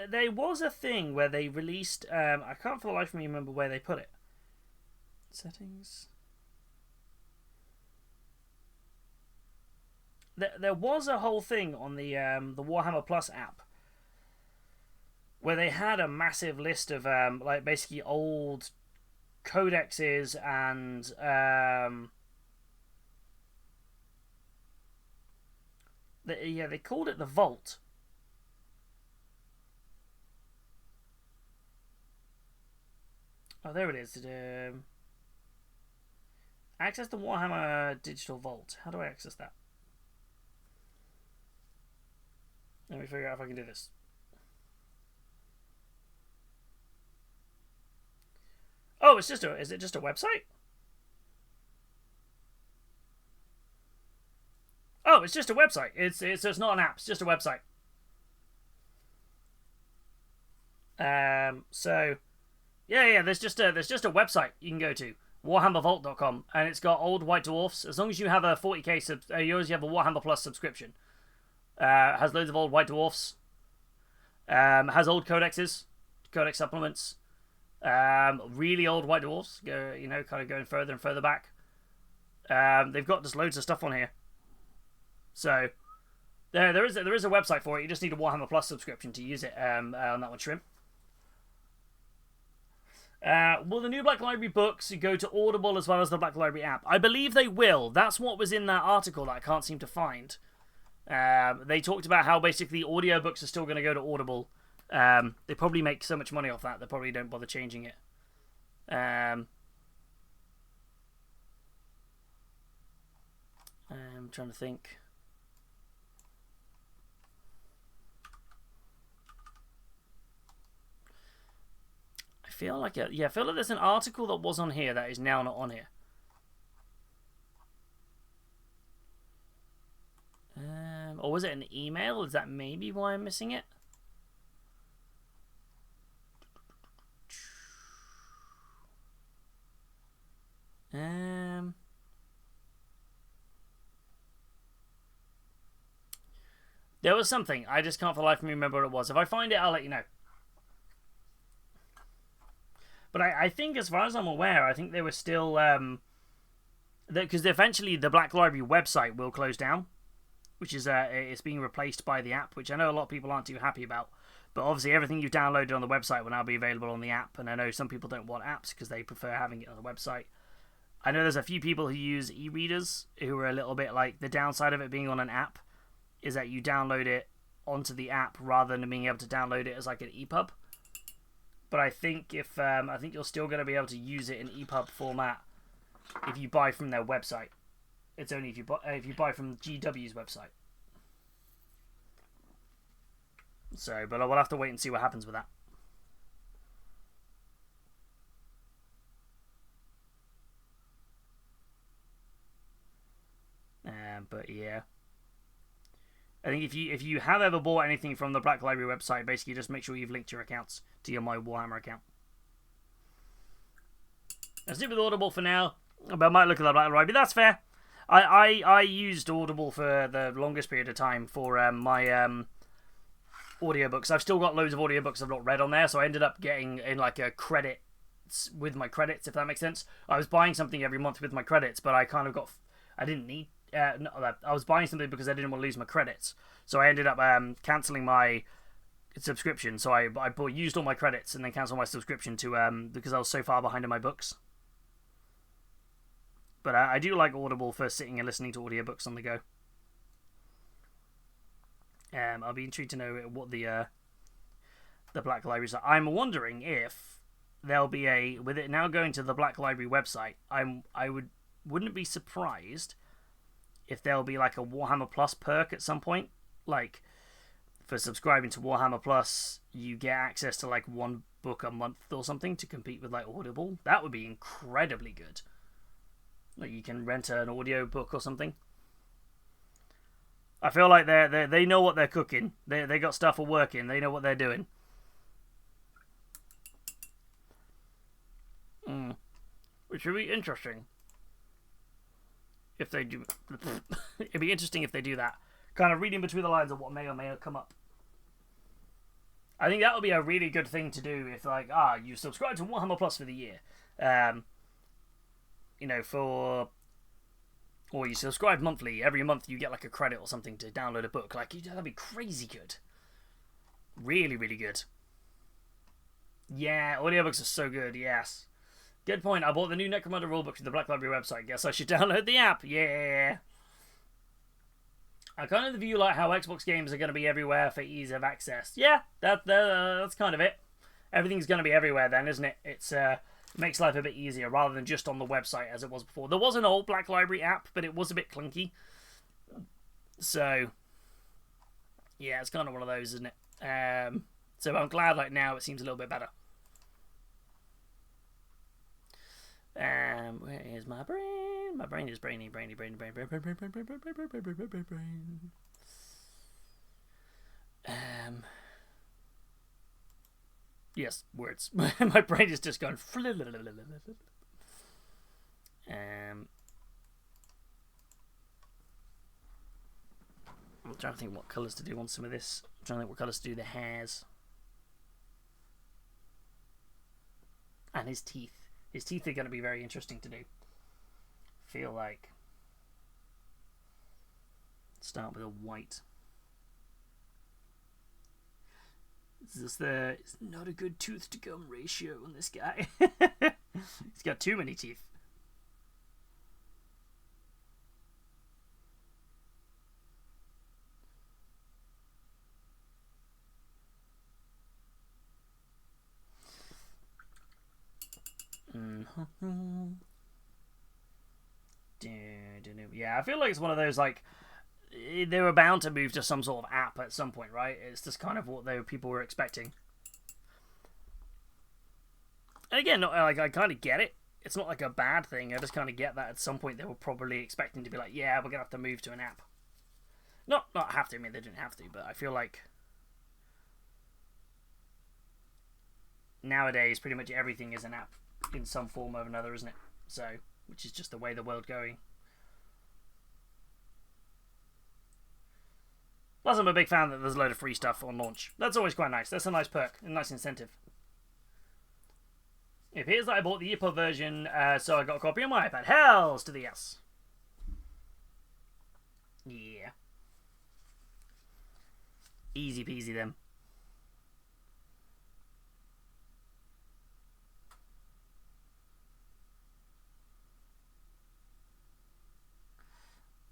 There was a thing where they released... I can't for the life of me remember where they put it. Settings. There was a whole thing on the Warhammer Plus app where they had a massive list of like basically old codexes and they called it the Vault. Oh, there it is. Access the Warhammer Digital Vault. How do I access that? Let me figure out if I can do this. Oh, is it just a website? Oh, it's just a website. It's not an app. It's just a website. So yeah. There's just a website you can go to, warhammervault.com, and it's got old white dwarfs. As long as you have a 40k you have a Warhammer Plus subscription. Has loads of old white dwarfs. Has old codexes, codex supplements. Really old white dwarfs. Kind of going further and further back. They've got just loads of stuff on here. So there is a website for it. You just need a Warhammer Plus subscription to use it. On that one, Shrimp. Will the new Black Library books go to Audible as well as the Black Library app? I believe they will. That's what was in that article that I can't seem to find. They talked about how basically audiobooks are still going to go to Audible. They probably make so much money off that they probably don't bother changing it. I'm trying to think. I feel like there's an article that was on here that is now not on here. Or was it an email? Is that maybe why I'm missing it? There was something. I just can't for the life of me remember what it was. If I find it, I'll let you know. But I think, as far as I'm aware, I think they were still... because eventually the Black Library website will close down. Which is it's being replaced by the app, which I know a lot of people aren't too happy about. But obviously everything you've downloaded on the website will now be available on the app, and I know some people don't want apps because they prefer having it on the website. I know there's a few people who use e-readers who are a little bit like, the downside of it being on an app is that you download it onto the app rather than being able to download it as like an EPUB. But I think I think you're still going to be able to use it in EPUB format if you buy from their website. It's only if you buy from GW's website. So, but we'll have to wait and see what happens with that. But yeah. I think if you have ever bought anything from the Black Library website, basically just make sure you've linked your accounts to your My Warhammer account. Let's do with Audible for now, but I might look at the Black Library. That's fair. I used Audible for the longest period of time for my audiobooks. I've still got loads of audiobooks I've not read on there, so I ended up getting in like a credit with my credits, if that makes sense. I was buying something every month with my credits, but I kind of got... I didn't need... no, I was buying something because I didn't want to lose my credits. So I ended up cancelling my subscription. So I used all my credits and then cancelled my subscription to because I was so far behind in my books. But I do like Audible for sitting and listening to audiobooks on the go. I'll be intrigued to know what the Black Libraries are. I'm wondering if there'll be a... With it now going to the Black Library website, wouldn't be surprised if there'll be like a Warhammer Plus perk at some point. Like, for subscribing to Warhammer Plus, you get access to like one book a month or something to compete with like Audible. That would be incredibly good. Like, you can rent an audio book or something. I feel like they know what they're cooking. They got stuff working. They know what they're doing. Which would be interesting if they do. It'd be interesting if they do that. Kind of reading between the lines of what may or may not come up. I think that would be a really good thing to do if, like, you subscribe to Warhammer Plus for the year. Or you subscribe monthly. Every month you get like a credit or something to download a book. Like, that'd be crazy good. Really, really good. Yeah, audiobooks are so good, yes. Good point. I bought the new Necromunda rulebook from the Black Library website. Guess I should download the app. Yeah. I kind of view like how Xbox games are going to be everywhere for ease of access. Yeah, that's kind of it. Everything's going to be everywhere then, isn't it? It's makes life a bit easier rather than just on the website as it was before. There was an old Black Library app, but it was a bit clunky. So, yeah, it's kind of one of those, isn't it? So I'm glad like now it seems a little bit better. Where is my brain? My brain is brainy. Yes, words. My brain is just going. I'm trying to think what colours to do on some of this. I'm trying to think what colours to do the hairs. And his teeth. His teeth are going to be very interesting to do. Feel like. Start with a white. It's not a good tooth to gum ratio on this guy. He's got too many teeth. Yeah, I feel like it's one of those, like, they were bound to move to some sort of app at some point, right? It's just kind of what people were expecting. And again, like, I kind of get it. It's not like a bad thing. I just kind of get that at some point they were probably expecting to be like, yeah, we're going to have to move to an app. Not have to. I mean, they didn't have to, but I feel like nowadays pretty much everything is an app in some form or another, isn't it? So, which is just the way the world's going. Plus, I'm a big fan that there's a load of free stuff on launch. That's always quite nice. That's a nice perk, a nice incentive. It appears that I bought the EPUB version, so I got a copy on my iPad. Hells to the yes. Yeah. Easy peasy then.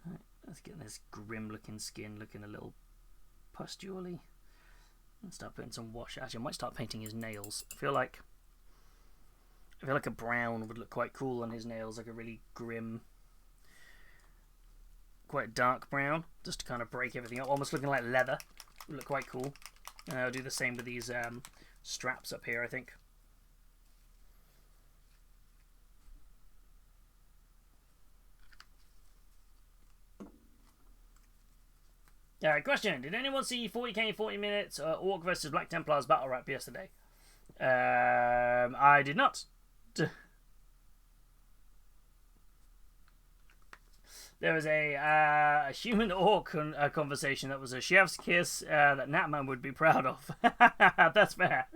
Right, let's get this grim looking skin looking a little pustulely. And start putting some wash. Actually, I might start painting his nails. I feel like a brown would look quite cool on his nails, like a really grim, quite dark brown, just to kind of break everything up, almost looking like leather. Would look quite cool. And I'll do the same with these straps up here, I think. Question: did anyone see 40k 40 minutes Orc versus Black Templars battle rap yesterday? I did not. There was a human orc conversation that was a chef's kiss that Natman would be proud of. That's fair.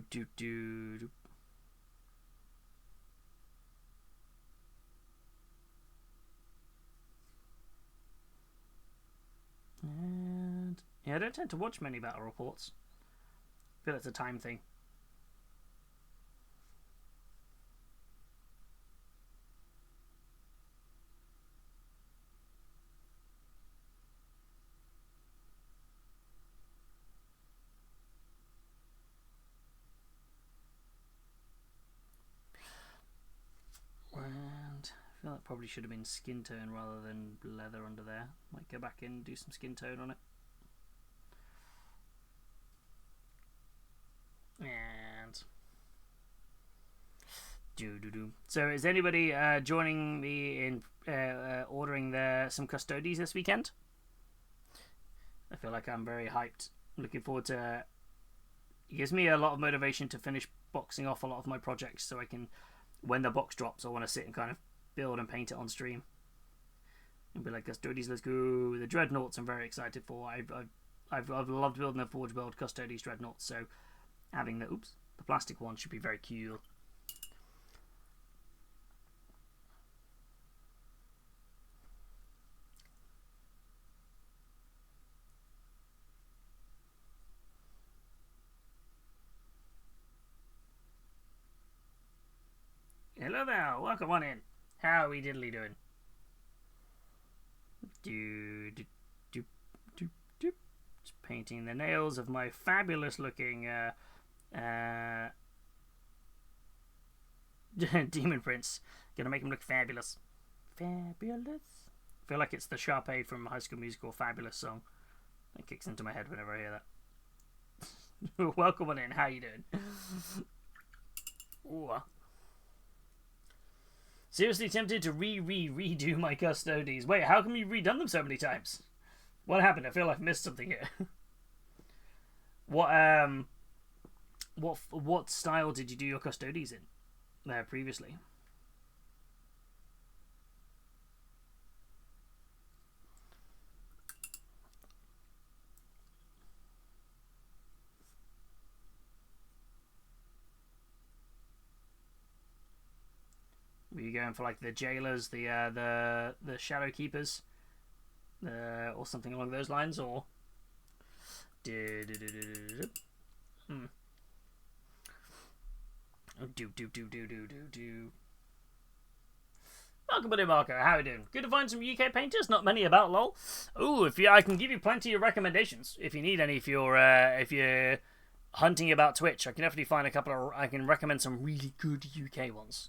Do. And yeah, I don't tend to watch many battle reports. I feel it's a time thing. I feel that probably should have been skin tone rather than leather under there. Might go back in and do some skin tone on it. And so is anybody joining me in ordering some custodies this weekend? I feel like I'm very hyped. Looking forward to it. Gives me a lot of motivation to finish boxing off a lot of my projects so I can, when the box drops, I want to sit and kind of build and paint it on stream and be like, custodies, let's go. The dreadnoughts I'm very excited for. I've loved building the Forge World custodies dreadnoughts, so having the plastic one should be very cool. Hello there, welcome on in. How are we diddly doing? Just painting the nails of my fabulous looking Demon Prince. Gonna make him look fabulous. Fabulous? I feel like it's the Sharpay from High School Musical Fabulous song. It kicks into my head whenever I hear that. Welcome on in, how you doing? Ooh. Seriously tempted to redo my custodies. Wait, how come you've redone them so many times? What happened? I feel I've missed something here. What style did you do your custodies in there previously? Were you going for like the jailers, the shadow keepers, or something along those lines, or? Welcome, buddy Marco. How are you doing? Good to find some UK painters. Not many about, lol. Ooh, I can give you plenty of recommendations if you need any. If you're hunting about Twitch, I can definitely find a couple. I can recommend some really good UK ones.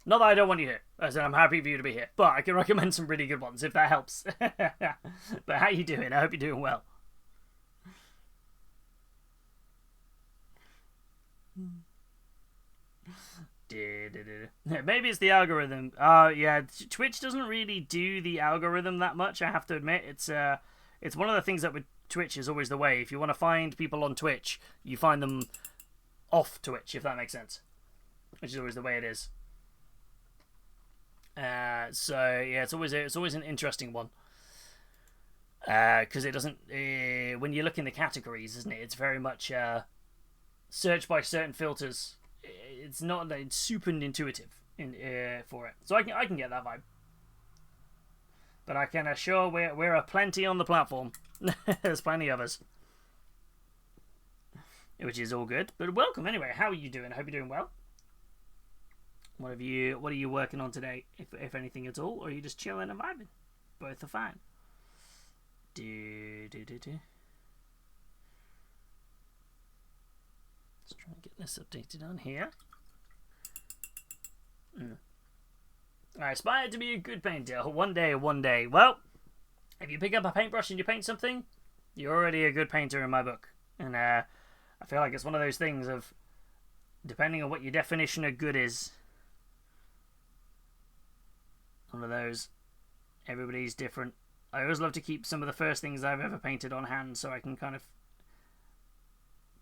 Not that I don't want you here. I said I'm happy for you to be here, but I can recommend some really good ones if that helps. But how you doing? I hope you're doing well. Maybe it's the algorithm. Yeah, Twitch doesn't really do the algorithm that much, I have to admit. It's one of the things that with Twitch is always the way. If you want to find people on Twitch, you find them off Twitch, if that makes sense. Which is always the way it is. So yeah, it's always an interesting one. Because it doesn't when you look in the categories, isn't it? It's very much search by certain filters. It's not super intuitive for it, so I can get that vibe. But I can assure we're a plenty on the platform. There's plenty of us, which is all good. But welcome anyway. How are you doing? I hope you're doing well. What are you working on today, if anything at all, or are you just chilling and vibing? Both are fine. Let's try and get this updated on here. I aspire to be a good painter. One day, one day. Well, if you pick up a paintbrush and you paint something, you're already a good painter in my book. And I feel like it's one of those things of, depending on what your definition of good is, one of those, everybody's different. I always love to keep some of the first things I've ever painted on hand so I can kind of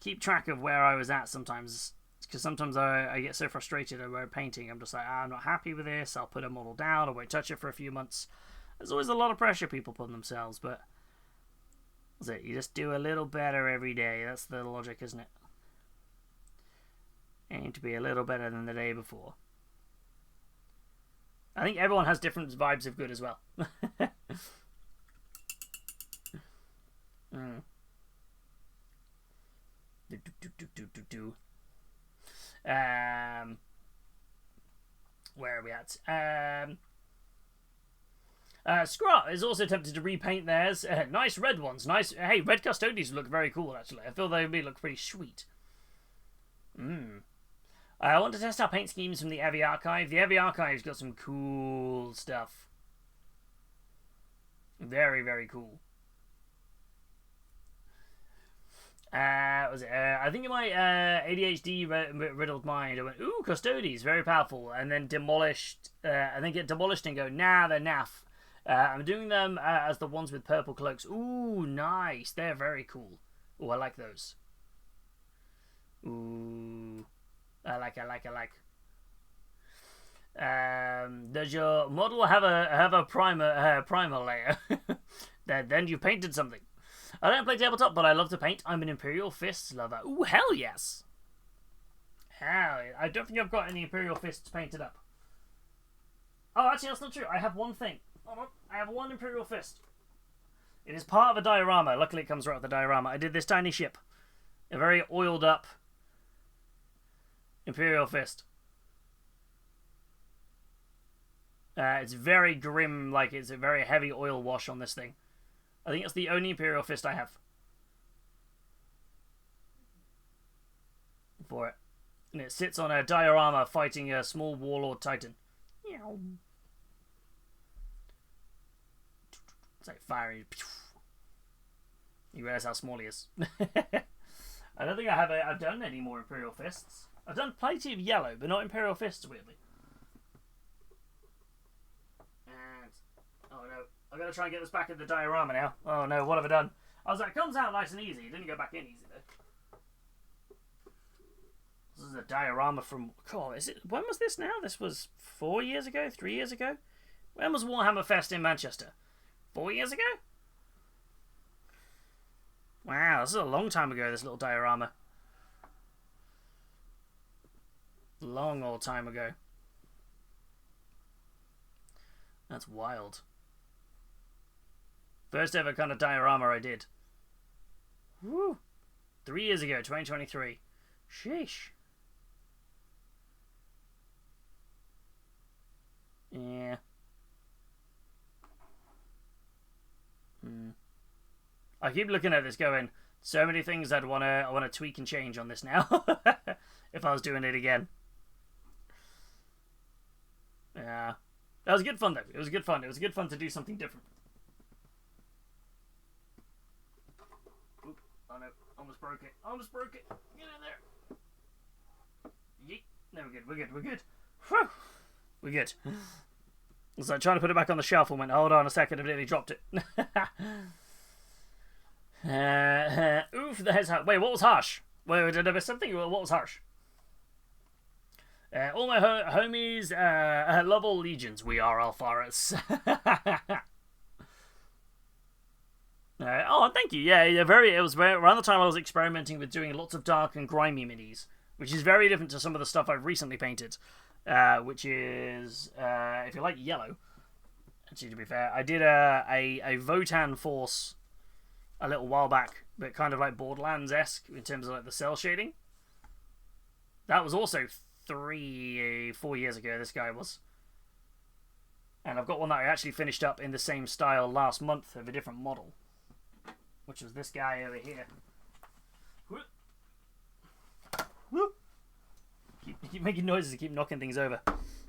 keep track of where I was at sometimes. Because sometimes I get so frustrated over painting. I'm just like, I'm not happy with this. I'll put a model down. I won't touch it for a few months. There's always a lot of pressure people put on themselves, but that's it. You just do a little better every day. That's the logic, isn't it? Aim to be a little better than the day before. I think everyone has different vibes of good as well. Where are we at? Scrot is also tempted to repaint theirs. Nice red ones. Nice. Hey, red custodians look very cool, actually. I feel they look pretty sweet. I want to test out paint schemes from the Evi Archive. The Evi Archive's got some cool stuff. Very, very cool. I think in my ADHD riddled mind, I went, ooh, custodies, very powerful, and then demolished, and then get demolished and go, nah, they're naff. I'm doing them as the ones with purple cloaks. Ooh, nice, they're very cool. Ooh, I like those. Ooh, I like. Does your model have a primer layer? Then you painted something. I don't play tabletop, but I love to paint. I'm an Imperial Fists lover. Ooh, hell yes! Hell, I don't think I've got any Imperial Fists painted up. Oh, actually, that's not true. I have one thing. Hold on. I have one Imperial Fist. It is part of a diorama. Luckily, it comes right with the diorama. I did this tiny ship. A very oiled up Imperial Fist. It's very grim, like it's a very heavy oil wash on this thing. I think it's the only Imperial Fist I have for it. And it sits on a diorama fighting a small warlord titan. It's like fiery. You realize how small he is. I don't think I've done any more Imperial Fists. I've done plenty of yellow, but not Imperial Fists, weirdly. And, oh no. I've got to try and get this back in the diorama now. Oh no, what have I done? I was like, it comes out nice and easy. It didn't go back in easy though. This is a diorama from... God, is it? When was this now? This was 4 years ago? 3 years ago? When was Warhammer Fest in Manchester? 4 years ago? Wow, this is a long time ago, this little diorama. Long old time ago. That's wild. First ever kind of diorama I did. Woo! 3 years ago, 2023. Sheesh. Yeah. I keep looking at this going, so many things I wanna tweak and change on this now. If I was doing it again. Yeah. That was good fun though. It was good fun. It was good fun to do something different. Oop. Oh no. Almost broke it. Almost broke it. Get in there. Yeet. No, we're good. We're good. We're good. Whew. We're good. I was like trying to put it back on the shelf and went, hold on a second, I nearly dropped it. Oof, there's... Wait, what was harsh? Wait, did I miss something? What was harsh? All my homies, love all legions. We are Alfaris. Oh, thank you. Yeah, it was around the time I was experimenting with doing lots of dark and grimy minis, which is very different to some of the stuff I've recently painted, which is, if you like yellow, actually to be fair, I did a Votan Force a little while back, but kind of like Borderlands-esque in terms of like the cell shading. That was also 3-4 years ago, this guy was. And I've got one that I actually finished up in the same style last month of a different model, which was this guy over here. Keep making noises and keep knocking things over.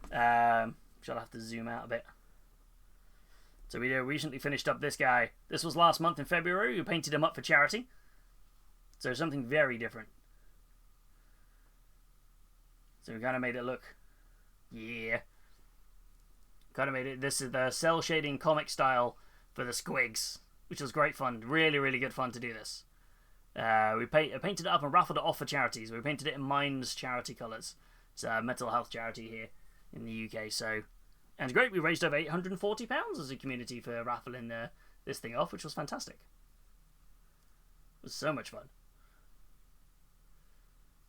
Which I'll have to zoom out a bit. So we recently finished up this guy. This was last month in February. We painted him up for charity. So something very different. So we kind of made it look... Yeah. Kind of made it... This is the cell shading comic style for the squigs, which was great fun. Really, really good fun to do this. We painted it up and raffled it off for charities. We painted it in Minds charity colours. It's a mental health charity here in the UK. So, and it's great. We raised over £840 as a community for raffling this thing off, which was fantastic. It was so much fun.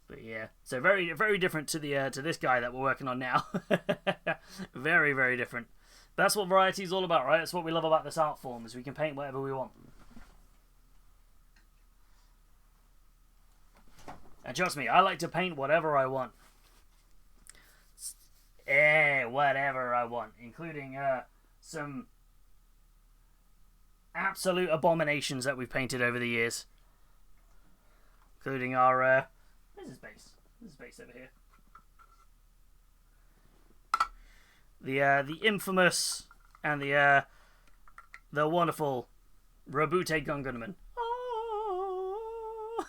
But yeah, so very, very different to the to this guy that we're working on now. Very, very different. That's what variety is all about, right? That's what we love about this art form, is we can paint whatever we want. And trust me, I like to paint whatever I want. Whatever I want, including some absolute abominations that we've painted over the years, including our where's his base? This is base over here. The infamous and the wonderful Robute Gungunman. Oh.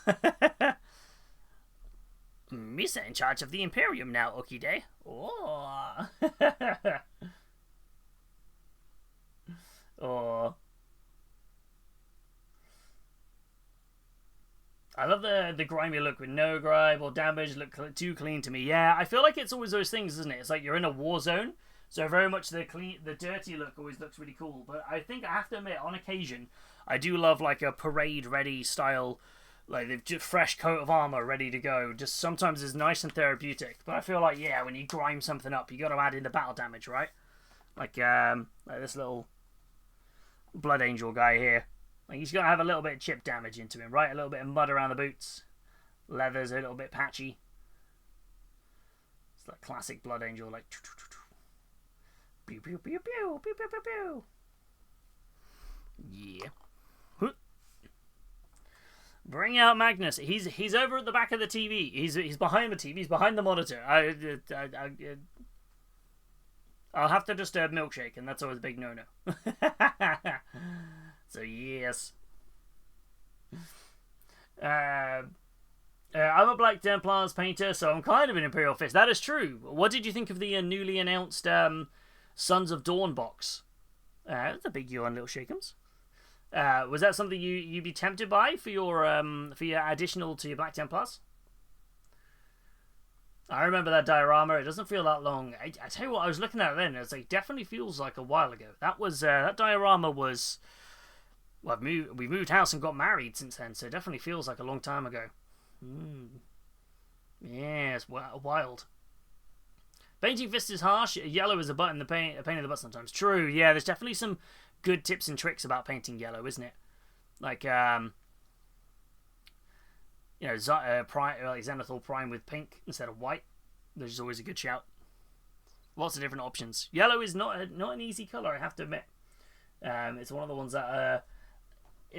Misa in charge of the Imperium now, Okide. Oh. Oh. I love the grimy look with no grime or damage, look too clean to me. Yeah, I feel like it's always those things, isn't it? It's like you're in a war zone, so very much the dirty look always looks really cool. But I think I have to admit, on occasion, I do love like a parade-ready style, like they've just fresh coat of armor ready to go. Just sometimes it's nice and therapeutic. But I feel like, yeah, when you grime something up, you got to add in the battle damage, right? Like this little Blood Angel guy here. Like he's got to have a little bit of chip damage into him, right? A little bit of mud around the boots. Leather's a little bit patchy. It's like classic Blood Angel, like pew pew pew pew pew pew pew pew. Yeah. Bring out Magnus. He's over at the back of the TV. He's behind the TV. He's behind the monitor. I'll have to just milkshake, and that's always a big no-no. So yes. I'm a Black Templars painter, so I'm kind of an Imperial Fist. That is true. What did you think of the newly announced Sons of Dawn box? That's a big yawn, little Shakeums. Was that something you'd be tempted by for your additional to your Black Templars? I remember that diorama. It doesn't feel that long. I tell you what, I was looking at it then. It's like definitely feels like a while ago. That was that diorama was. Well, we moved house and got married since then, so it definitely feels like a long time ago. Yeah, it's wild. Painting Fist is harsh. Yellow is a pain in the butt sometimes. True. Yeah, there's definitely some good tips and tricks about painting yellow, isn't it? Like Zenithal Prime with pink instead of white. There's always a good shout. Lots of different options. Yellow is not an easy color, I have to admit. It's one of the ones that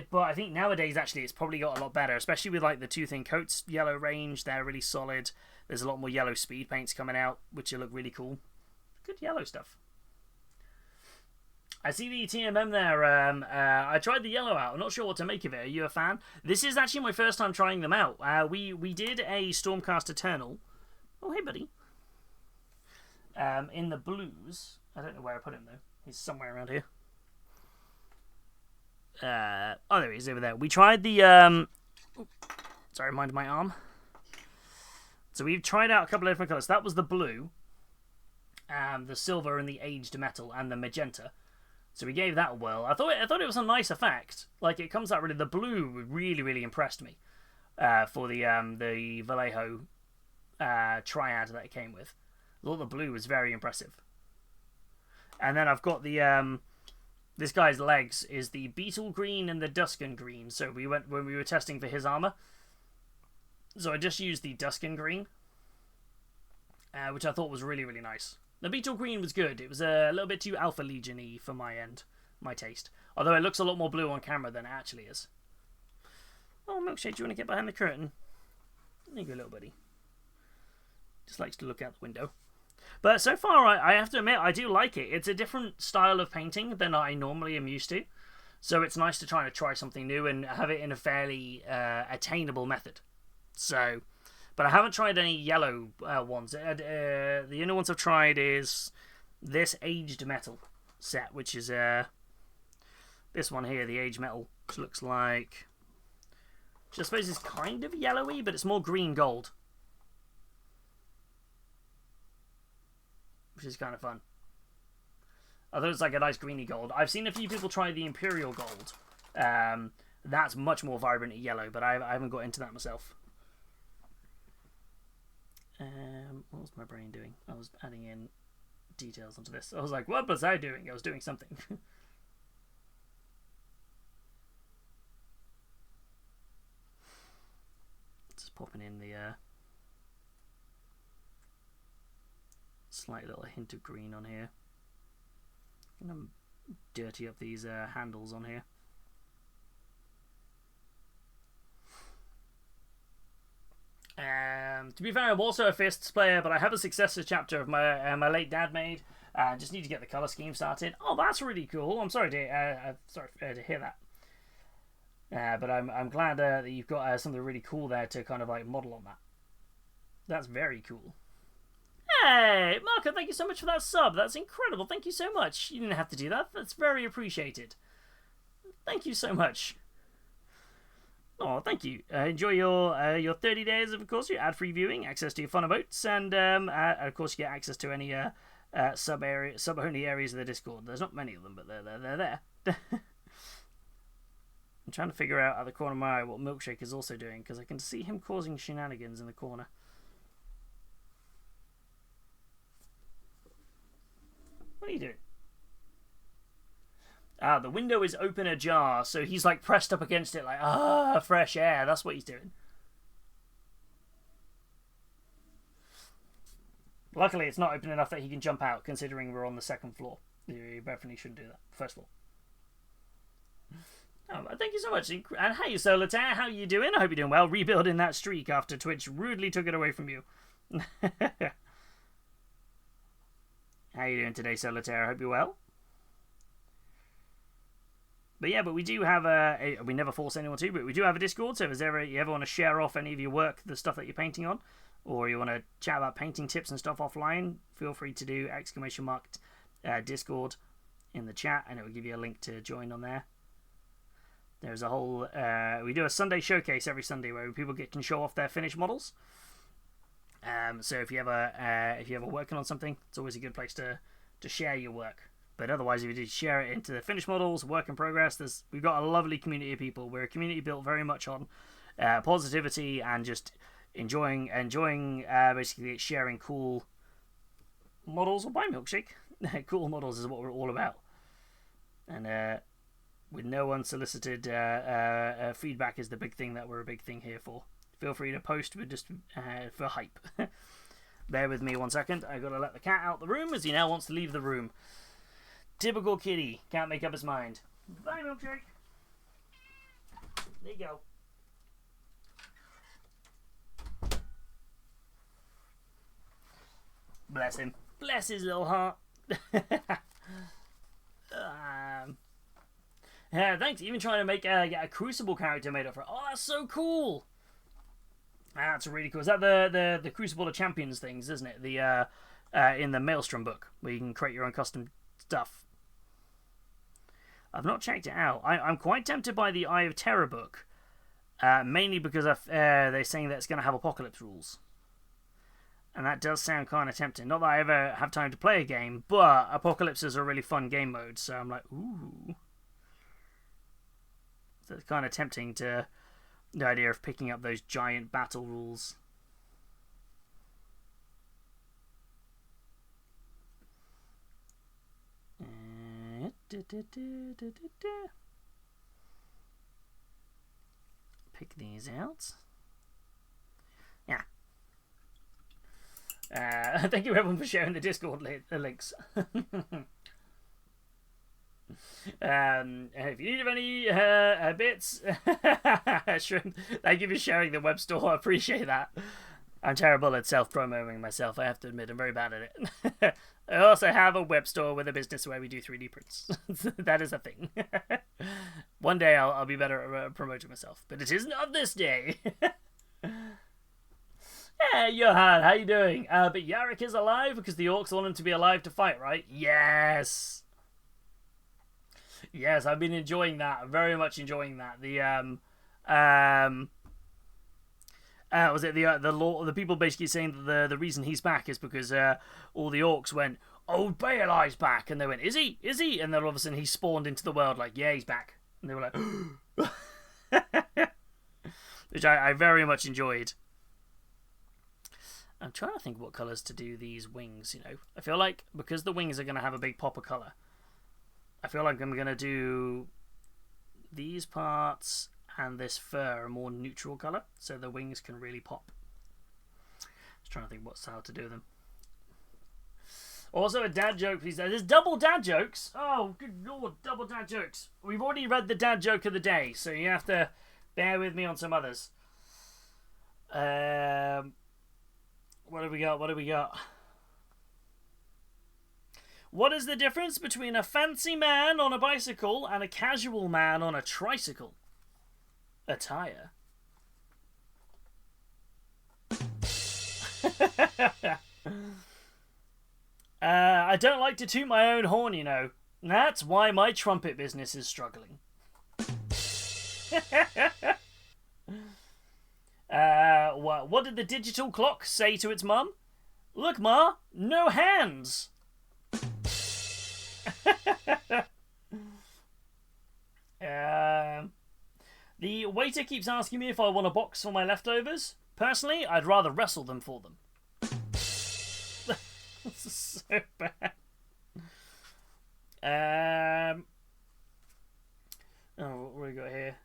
but I think nowadays actually it's probably got a lot better, especially with like the Two Thin Coats yellow range. They're really solid. There's a lot more yellow speed paints coming out, which will look really cool. Good yellow stuff. I see the TMM there. I tried the yellow out. I'm not sure what to make of it. Are you a fan? This is actually my first time trying them out. We did a Stormcast Eternal. Oh, hey, buddy. In the blues. I don't know where I put him, though. He's somewhere around here. Oh, there he is, over there. We tried the... Sorry, mind my arm. So we've tried out a couple of different colours. That was the blue, the silver and the aged metal, and the magenta. So we gave that a whirl. I thought it was a nice effect. Like, it comes out really... The blue really, really impressed me for the Vallejo triad that it came with. I thought the blue was very impressive. And then I've got the... this guy's legs is the Beetle Green and the Duskin Green. So we went when we were testing for his armor. So I just used the Duskin Green, which I thought was really, really nice. The Beetle Green was good. It was a little bit too Alpha Legion-y for my taste. Although it looks a lot more blue on camera than it actually is. Oh, Milkshake, do you want to get behind the curtain? There you go, little buddy. Just likes to look out the window. But so far, I have to admit, I do like it. It's a different style of painting than I normally am used to. So it's nice to try something new and have it in a fairly attainable method. So, but I haven't tried any yellow ones. The only ones I've tried is this aged metal set, which is this one here, the aged metal, which looks like, which I suppose is kind of yellowy, but it's more green gold, which is kind of fun. Although it's like a nice greeny gold. I've seen a few people try the Imperial Gold. That's much more vibrant yellow, but I haven't got into that myself. What was my brain doing? I was adding in details onto this. I was like, what was I doing? I was doing something. Just popping in the slight little hint of green on here. I'm gonna dirty up these handles on here. To be fair, I'm also a Fists player, but I have a successor chapter of my late dad made. Just need to get the color scheme started. Oh, that's really cool. I'm sorry to hear that. But I'm glad that you've got something really cool there to kind of like model on that. That's very cool. Hey, Marco, thank you so much for that sub. That's incredible. Thank you so much. You didn't have to do that. That's very appreciated. Thank you so much. Oh, thank you. Enjoy your 30 days of course, your ad-free viewing, access to your fun emotes, and of course you get access to any sub-only areas of the Discord. There's not many of them, but they're there. I'm trying to figure out at the corner of my eye what Milkshake is also doing, because I can see him causing shenanigans in the corner. What are you doing? The window is open ajar, so he's like pressed up against it like, fresh air. That's what he's doing. Luckily, it's not open enough that he can jump out, considering we're on the second floor. You definitely shouldn't do that. First floor. Thank you so much. And hey, Solitaire, how you doing? I hope you're doing well. Rebuilding that streak after Twitch rudely took it away from you. How you doing today, Solitaire? I hope you're well. But yeah, but we do have we never force anyone to, but we do have a Discord, so if you ever want to share off any of your work, the stuff that you're painting on, or you want to chat about painting tips and stuff offline, feel free to do !Discord in the chat, and it will give you a link to join on there. There's a whole, we do a Sunday showcase every Sunday where people can show off their finished models. So if you're ever working on something, it's always a good place to share your work. But otherwise, if you did share it into the finished models, work in progress, we've got a lovely community of people. We're a community built very much on positivity and just enjoying basically sharing cool models. Or buy Milkshake. Cool models is what we're all about. And with no unsolicited feedback is the big thing that we're a big thing here for. Feel free to post with just for hype. Bear with me 1 second. I've got to let the cat out the room as he now wants to leave the room. Typical kitty. Can't make up his mind. Bye, Milkshake. There you go. Bless him. Bless his little heart. Yeah, thanks. Even trying to make get a Crucible character made up for it. Oh, that's so cool. That's really cool. Is that the Crucible of Champions things, isn't it? The in the Maelstrom book, where you can create your own custom stuff. I've not checked it out. I'm quite tempted by the Eye of Terror book, mainly because they're saying that it's going to have apocalypse rules. And that does sound kind of tempting. Not that I ever have time to play a game, but apocalypse is a really fun game mode, so I'm like, ooh. So it's kind of tempting to the idea of picking up those giant battle rules. Pick these out. Yeah. Thank you everyone for sharing the Discord links. If you need any bits, Shrimp, thank you for sharing the web store. I appreciate that. I'm terrible at self-promoting myself, I have to admit. I'm very bad at it. I also have a web store with a business where we do 3D prints. That is a thing. One day I'll be better at promoting myself, but it is not this day. Hey, Johan, how you doing? But Yarrick is alive because the orcs want him to be alive to fight, right? Yes! Yes, I've been enjoying that. Very much enjoying that. Was it the people basically saying that the reason he's back is because all the orcs went, "Oh, Baeli's back," and they went, "Is he? Is he?" And then all of a sudden he spawned into the world like, "Yeah, he's back," and they were like, which I very much enjoyed. I'm trying to think what colours to do these wings. You know, I feel like because the wings are going to have a big pop of colour, I feel like I'm going to do these parts and this fur a more neutral colour, so the wings can really pop. Just trying to think what style to do them. Also, a dad joke, please. There's double dad jokes. Oh, good lord, double dad jokes. We've already read the dad joke of the day, so you have to bear with me on some others. What have we got? What have we got? What is the difference between a fancy man on a bicycle and a casual man on a tricycle? Attire. I don't like to toot my own horn, you know. That's why my trumpet business is struggling. What did the digital clock say to its mum? Look, Ma, no hands. The waiter keeps asking me if I want a box for my leftovers. Personally, I'd rather wrestle them for them. This is so bad. Oh, what do we got here?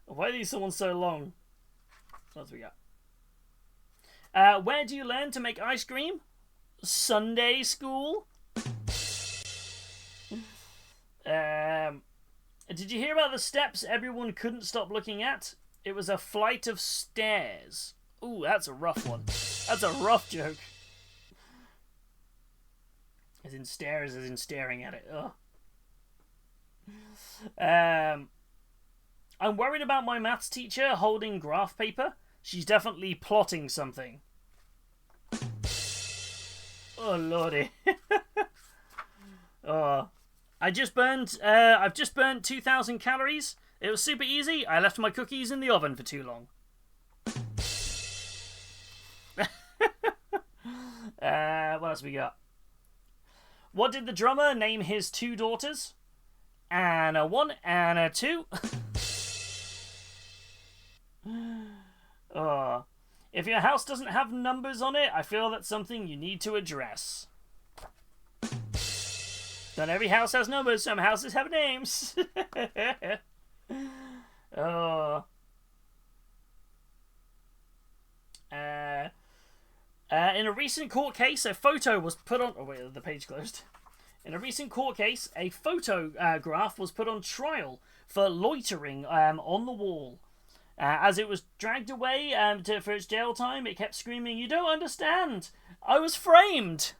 Why are these someone so long? What do we got? Where do you learn to make ice cream? Sunday school? Did you hear about the steps everyone couldn't stop looking at? It was a flight of stairs. Ooh, that's a rough one. That's a rough joke. As in stairs, as in staring at it. Ugh. I'm worried about my maths teacher holding graph paper. She's definitely plotting something. Oh lordy. Oh, I've just burnt 2,000 calories. It was super easy. I left my cookies in the oven for too long. What else we got? What did the drummer name his two daughters? Anna 1, Anna 2. Oh. If your house doesn't have numbers on it, I feel that's something you need to address. Not every house has numbers, some houses have names. Oh. In a recent court case, a photo was put on... Oh, wait, the page closed. In a recent court case, a photograph was put on trial for loitering on the wall. As it was dragged away for its jail time, it kept screaming, "You don't understand! I was framed!"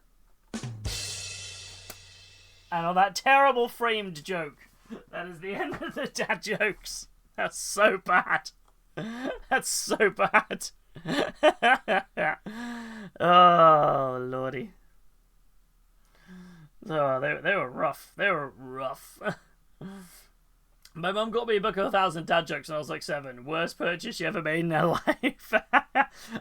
And on that terrible framed joke, that is the end of the dad jokes. That's so bad. That's so bad. Oh, lordy. Oh, they were rough. They were rough. My mum got me a book of 1,000 dad jokes when I was like 7. Worst purchase she ever made in her life.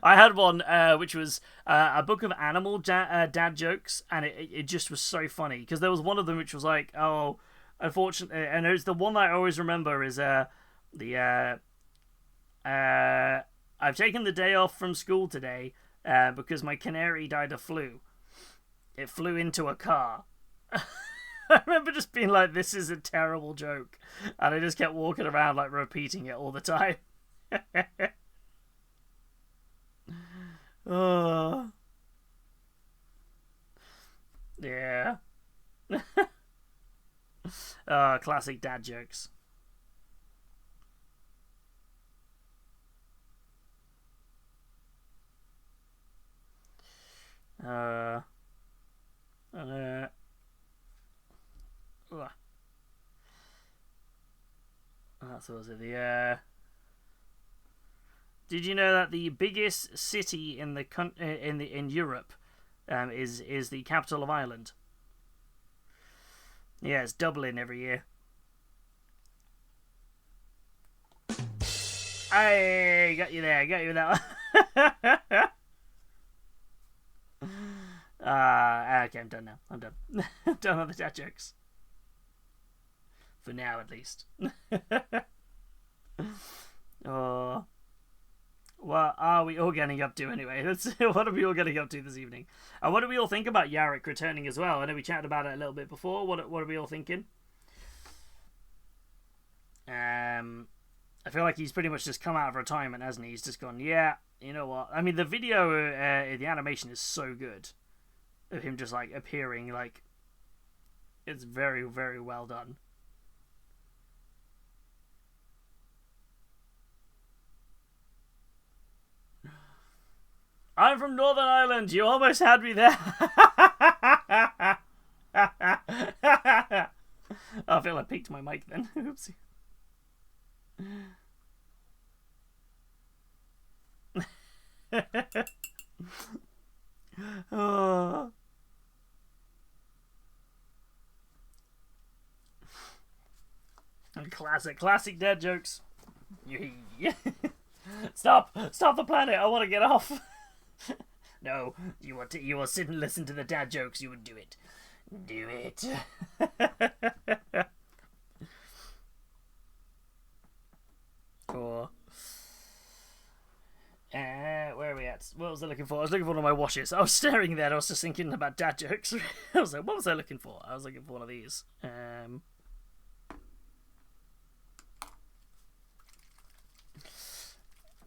I had one which was a book of animal dad jokes, and it just was so funny because there was one of them which was like, oh, unfortunately, and it's the one that I always remember is I've taken the day off from school today because my canary died of flu. It flew into a car. I remember just being like, this is a terrible joke. And I just kept walking around like repeating it all the time. Oh. Yeah. Oh, classic dad jokes. Uh, that's what was it. Did you know that the biggest city in the in Europe is the capital of Ireland? Yeah, it's Dublin every year. I got you there. I got you with that one. Okay, I'm done now. I'm done. I'm done with the dad jokes. For now, at least. Oh. What are we all getting up to anyway? What are we all getting up to this evening? And what do we all think about Yarrick returning as well? I know we chatted about it a little bit before. What are we all thinking? I feel like he's pretty much just come out of retirement, hasn't he? He's just gone, yeah, you know what? I mean, the video, the animation is so good of him just like appearing. Like, it's very, very well done. I'm from Northern Ireland. You almost had me there. I feel I peaked my mic then. Oopsie. Oh. Classic dad jokes. Stop the planet. I want to get off. No, you will sit and listen to the dad jokes. You would do it. Do it. Cool. Where are we at? What was I looking for? I was looking for one of my washes. I was staring there. I was just thinking about dad jokes. I was like, what was I looking for? I was looking for one of these.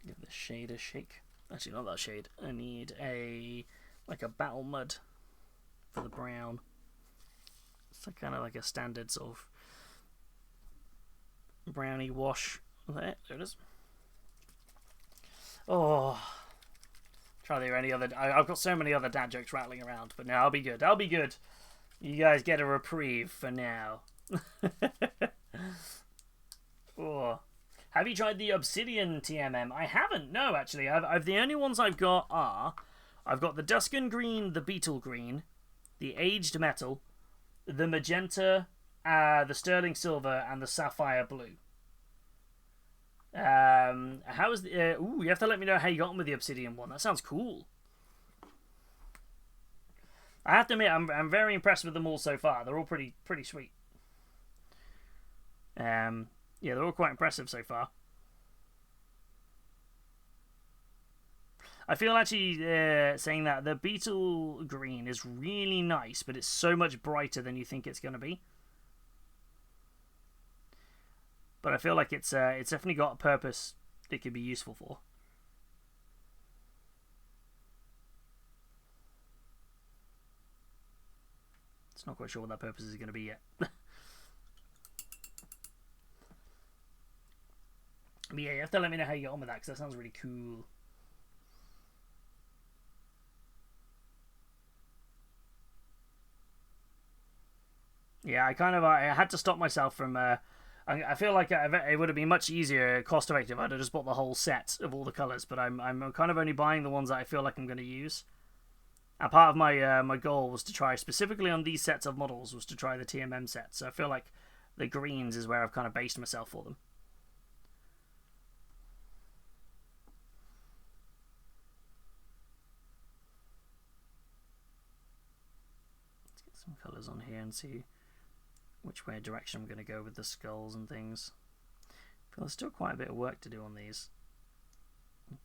Give the shade a shake. Actually, not that shade. I need a battle mud for the brown. It's kind of like a standard sort of brownie wash. There it is. Oh, try there any other. I've got so many other dad jokes rattling around, but no, I'll be good. I'll be good. You guys get a reprieve for now. Oh. Have you tried the Obsidian TMM? I haven't. No, actually, I've the only ones I've got are I've got the Duskin Green, the Beetle Green, the Aged Metal, the Magenta, the Sterling Silver, and the Sapphire Blue. How is the? You have to let me know how you got on with the Obsidian one. That sounds cool. I have to admit, I'm very impressed with them all so far. They're all pretty sweet. Yeah, they're all quite impressive so far. I feel actually saying that the Beetle Green is really nice, but it's so much brighter than you think it's going to be. But I feel like it's definitely got a purpose it could be useful for. It's not quite sure what that purpose is going to be yet. But yeah, you have to let me know how you get on with that, because that sounds really cool. Yeah, I had to stop myself from. I feel like it would have been much easier, cost effective. I'd have just bought the whole set of all the colors, but I'm kind of only buying the ones that I feel like I'm going to use. And part of my my goal was to try specifically on these sets of models was to try the TMM set. So I feel like the greens is where I've kind of based myself for them. Some colours on here and see which direction I'm going to go with the skulls and things. I feel there's still quite a bit of work to do on these.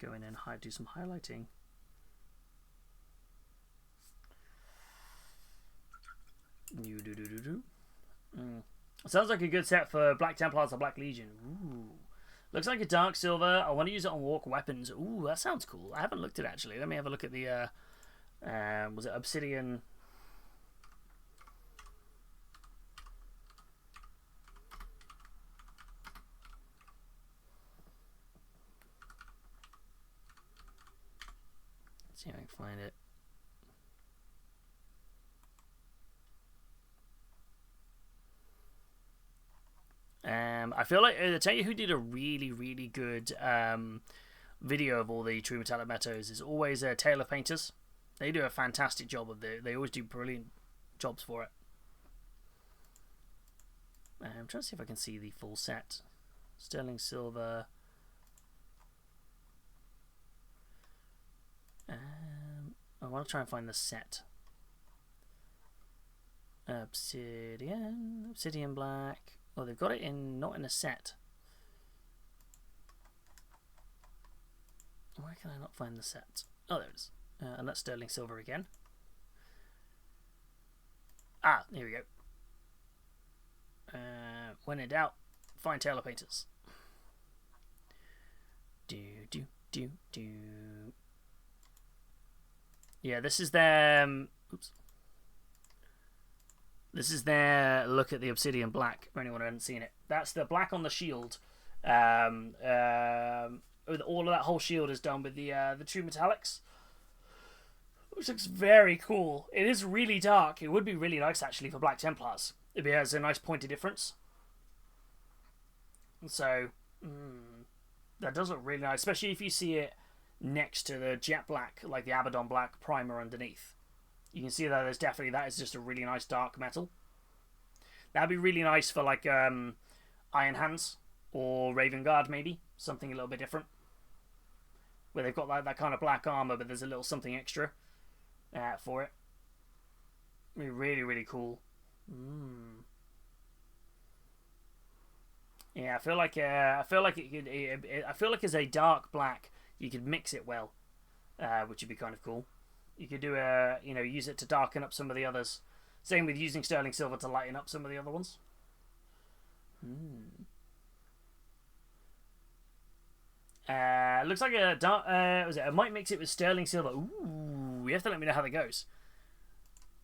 Go in and do some highlighting. Sounds like a good set for Black Templars or Black Legion. Ooh. Looks like a dark silver. I want to use it on walk weapons. Ooh, that sounds cool. I haven't looked at it actually. Let me have a look at the was it Obsidian? See if I can find it. I feel like I'll tell you who did a really, really good video of all the true metallic metos is always Tale of Painters. They do a fantastic job of it. They always do brilliant jobs for it. I'm trying to see if I can see the full set. Sterling silver. I want to try and find the set. Obsidian black. Oh, they've got it in, not in a set. Why can I not find the set? Oh, there it is. And that's sterling silver again. Ah, here we go. When in doubt, find Tale of Painters. Yeah, this is their. Oops. This is their look at the obsidian black. For anyone who hasn't seen it, that's the black on the shield. All of that whole shield is done with the true metallics, which looks very cool. It is really dark. It would be really nice actually for Black Templars. It has a nice pointy difference. So that does look really nice, especially if you see it next to the jet black, like the Abaddon black primer underneath. You can see that there's definitely, that is just a really nice dark metal. That'd be really nice for like Iron Hands or Raven Guard, maybe something a little bit different, where they've got like that kind of black armor, but there's a little something extra for it. It'd be really, really cool. Yeah, I feel like it could. I feel like as a dark black, you could mix it well, which would be kind of cool. You could do use it to darken up some of the others. Same with using sterling silver to lighten up some of the other ones. Looks like a dark. I might mix it with sterling silver. Ooh, you have to let me know how that goes.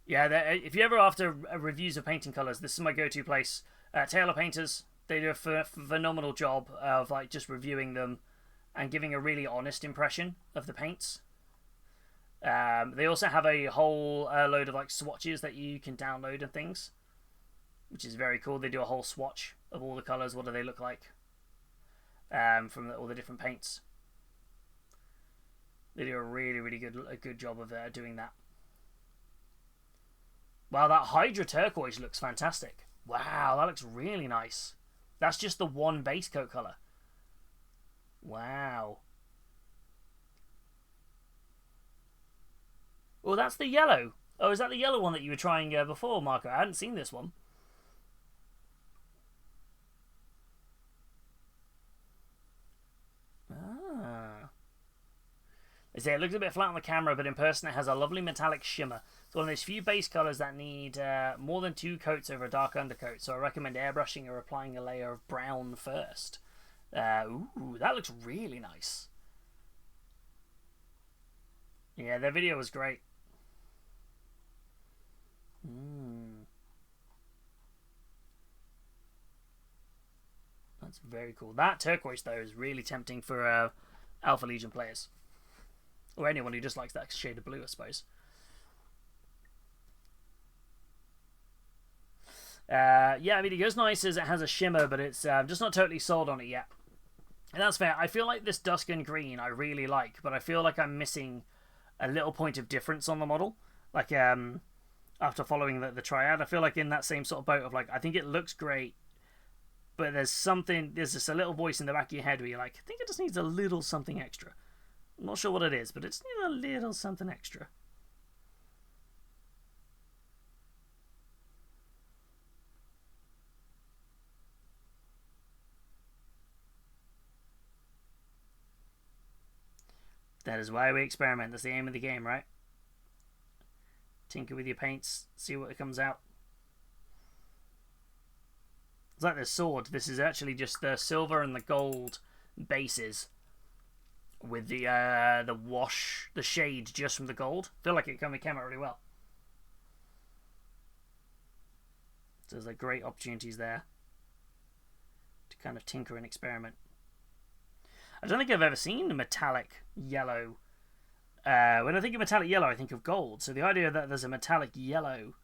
Yeah, if you ever after reviews of painting colors, this is my go-to place. Tale of Painters. They do a phenomenal job of like just reviewing them and giving a really honest impression of the paints. They also have a whole load of like swatches that you can download and things, which is very cool. They do a whole swatch of all the colors. What do they look like from all the different paints? They do a really, really good job of doing that. Wow, that Hydra turquoise looks fantastic. Wow, that looks really nice. That's just the one base coat color. Wow. Well, that's the yellow. Oh, is that the yellow one that you were trying before, Marco? I hadn't seen this one. Ah. They say it looks a bit flat on the camera, but in person it has a lovely metallic shimmer. It's one of those few base colours that need more than 2 coats over a dark undercoat, so I recommend airbrushing or applying a layer of brown first. Ooh, that looks really nice. Yeah, their video was great. That's very cool. That turquoise, though, is really tempting for Alpha Legion players. Or anyone who just likes that shade of blue, I suppose. Yeah, I mean, it goes nice as it has a shimmer, but it's just not totally sold on it yet. And that's fair. I feel like this dusk and green I really like, but I feel like I'm missing a little point of difference on the model. Like, after following the triad, I feel like in that same sort of boat of like, I think it looks great, but there's just a little voice in the back of your head where you're like, I think it just needs a little something extra. I'm not sure what it is, but it's a little something extra. That is why we experiment. That's the aim of the game, right? Tinker with your paints, see what comes out. It's like the sword. This is actually just the silver and the gold bases with the wash, the shade just from the gold. I feel like it came out really well. So there's like great opportunities there to kind of tinker and experiment. I don't think I've ever seen a metallic yellow. When I think of metallic yellow, I think of gold. So the idea that there's a metallic yellow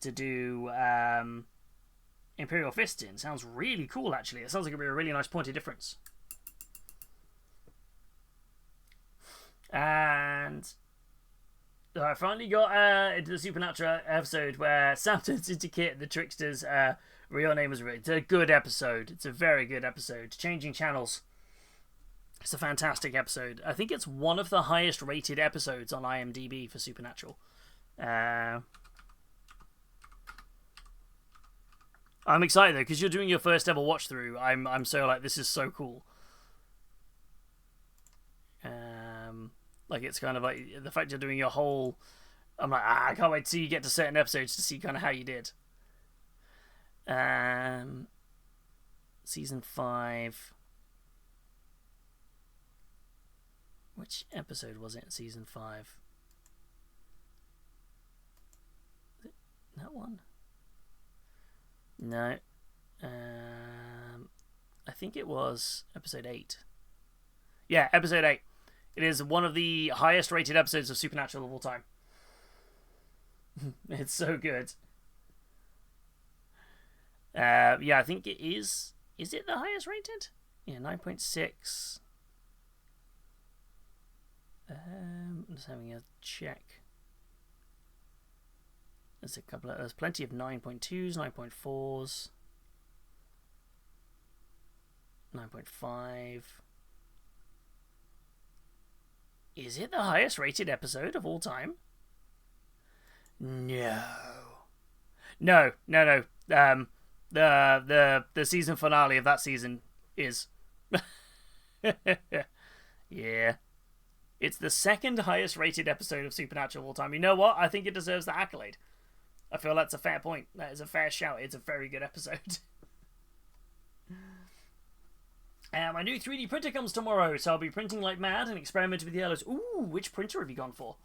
to do Imperial Fist in. Sounds really cool, actually. It sounds like it'd be a really nice point of difference. And I finally got into the Supernatural episode where Sam turns into Kit, the Trickster's real name is. It's a good episode. It's a very good episode. Changing channels. It's a fantastic episode. I think it's one of the highest rated episodes on IMDb for Supernatural. I'm excited though because you're doing your first ever watch through. I'm so like, this is so cool. Like, it's kind of like the fact you're doing your whole. I'm like, I can't wait till you get to certain episodes to see kind of how you did. Season 5. Which episode was it in season 5? That one? No. I think it was episode 8. Yeah, episode 8. It is one of the highest rated episodes of Supernatural of all time. It's so good. Yeah, I think it is. Is it the highest rated? Yeah, 9.6. I'm just having a check. There's plenty of 9.2s, 9.4s, 9.5. Is it the highest rated episode of all time? No. No. The season finale of that season is. Yeah. It's the second highest rated episode of Supernatural of all time. You know what? I think it deserves the accolade. I feel that's a fair point. That is a fair shout. It's a very good episode. My new 3D printer comes tomorrow, so I'll be printing like mad and experimenting with the Healys. Ooh, which printer have you gone for?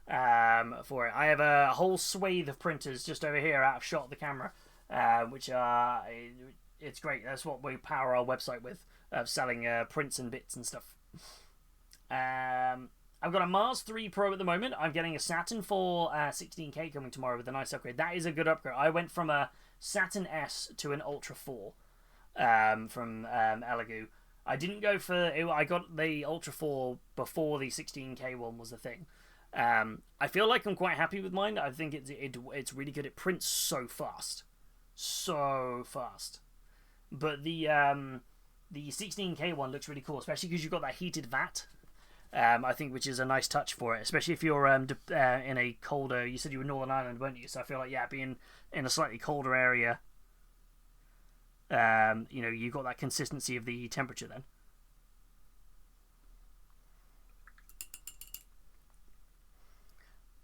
For it, I have a whole swathe of printers just over here out of shot of the camera, which are it's great. That's what we power our website with, selling prints and bits and stuff. I've got a Mars 3 Pro at the moment. I'm getting a Saturn 4 16K coming tomorrow with a nice upgrade. That is a good upgrade. I went from a Saturn S to an Ultra 4 from Elegoo. I didn't go for. I got the Ultra 4 before the 16K one was the thing. I feel like I'm quite happy with mine. I think it's really good. It prints so fast. But the 16K one looks really cool, especially because you've got that heated vat. I think, which is a nice touch for it, especially if you're in a colder. You said you were Northern Ireland, weren't you? So I feel like, yeah, being in a slightly colder area, you've got that consistency of the temperature then.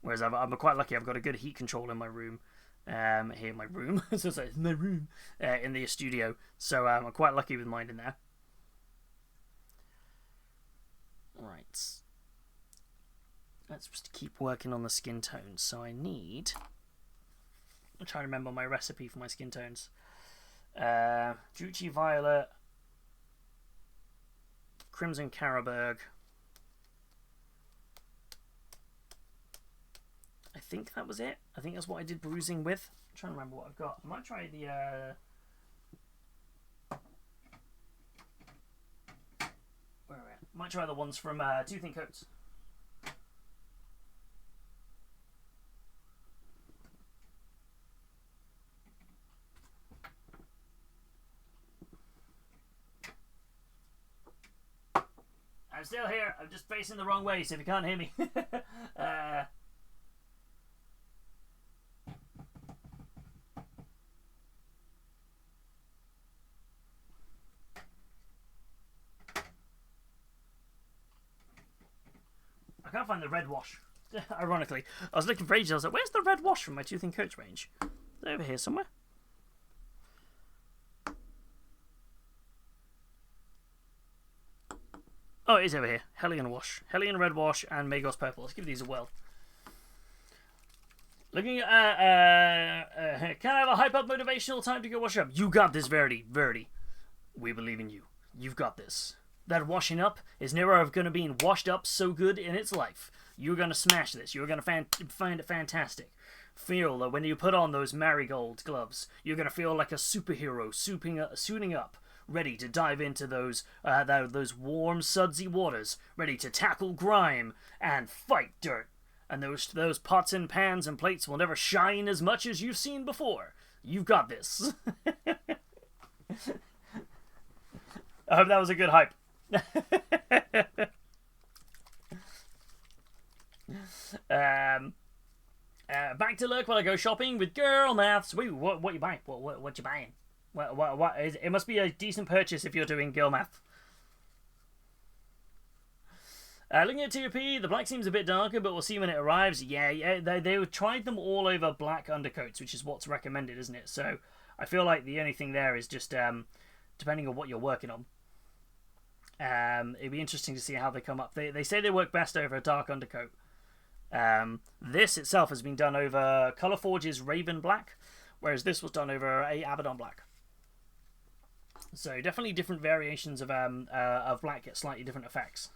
Whereas I'm quite lucky. I've got a good heat control in my room. Here in my room, so it's my room in the studio. So I'm quite lucky with mine in there. Right. Let's just keep working on the skin tones. So I'm trying to remember my recipe for my skin tones. Juchi Violet, Crimson Caraberg. I think that was it. I think that's what I did bruising with. I'm trying to remember what I've got. I might try the where are we at? Might try the ones from Tooth and Coats. I'm still here. I'm just facing the wrong way, so if you can't hear me. I can't find the red wash. Ironically, I was looking for ages. I was like, "Where's the red wash from my Tooth and Coats range?" It's over here somewhere. Oh, it is over here. Hellion wash, Hellion red wash, and Magos purple. Let's give these a whirl. Looking at can I have a hype up motivational time to go wash up? You got this, Verdi. Verdi, we believe in you. You've got this. That washing up is never going to be washed up so good in its life. You're going to smash this. You're going to find it fantastic. feel that when you put on those marigold gloves, you're going to feel like a superhero suiting up, ready to dive into those warm, sudsy waters, ready to tackle grime and fight dirt. And those pots and pans and plates will never shine as much as you've seen before. You've got this. I hope that was a good hype. Back to lurk while I go shopping with girl maths. Wait, what you buying? What you buying? What is it? Must be a decent purchase if you're doing girl math. Looking at TOP, the black seems a bit darker, but we'll see when it arrives. Yeah, they tried them all over black undercoats, which is what's recommended, isn't it? So I feel like the only thing there is just depending on what you're working on. It'd be interesting to see how they come up. They say they work best over a dark undercoat. This itself has been done over Colourforge's Raven Black, whereas this was done over a Abaddon Black. So definitely different variations of black get slightly different effects.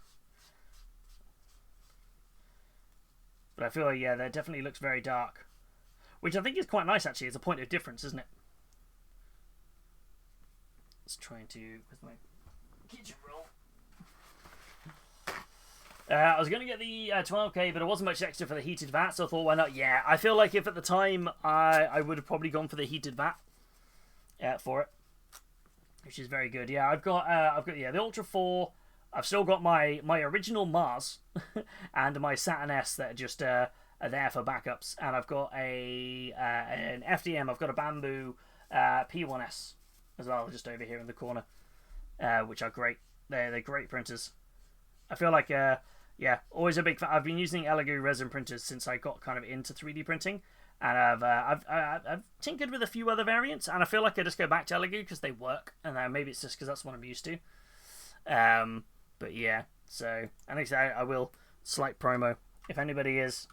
But I feel like, yeah, that definitely looks very dark. Which I think is quite nice, actually. It's a point of difference, isn't it? Let's try to... with my kitchen roll. I was going to get the 12k, but it wasn't much extra for the heated vat, so I thought, why not? Yeah, I feel like if at the time I would have probably gone for the heated vat for it. Which is very good. Yeah, I've got the Ultra 4... I've still got my original Mars and my Saturn S that are just are there for backups, and I've got an FDM. I've got a Bamboo P1S as well, just over here in the corner, which are great. They're great printers. I feel like yeah, always a big fan. I've been using Elegoo resin printers since I got kind of into 3D printing, and I've tinkered with a few other variants, and I feel like I just go back to Elegoo because they work, and maybe it's just because that's what I'm used to. But yeah, so and I will slight promo if anybody is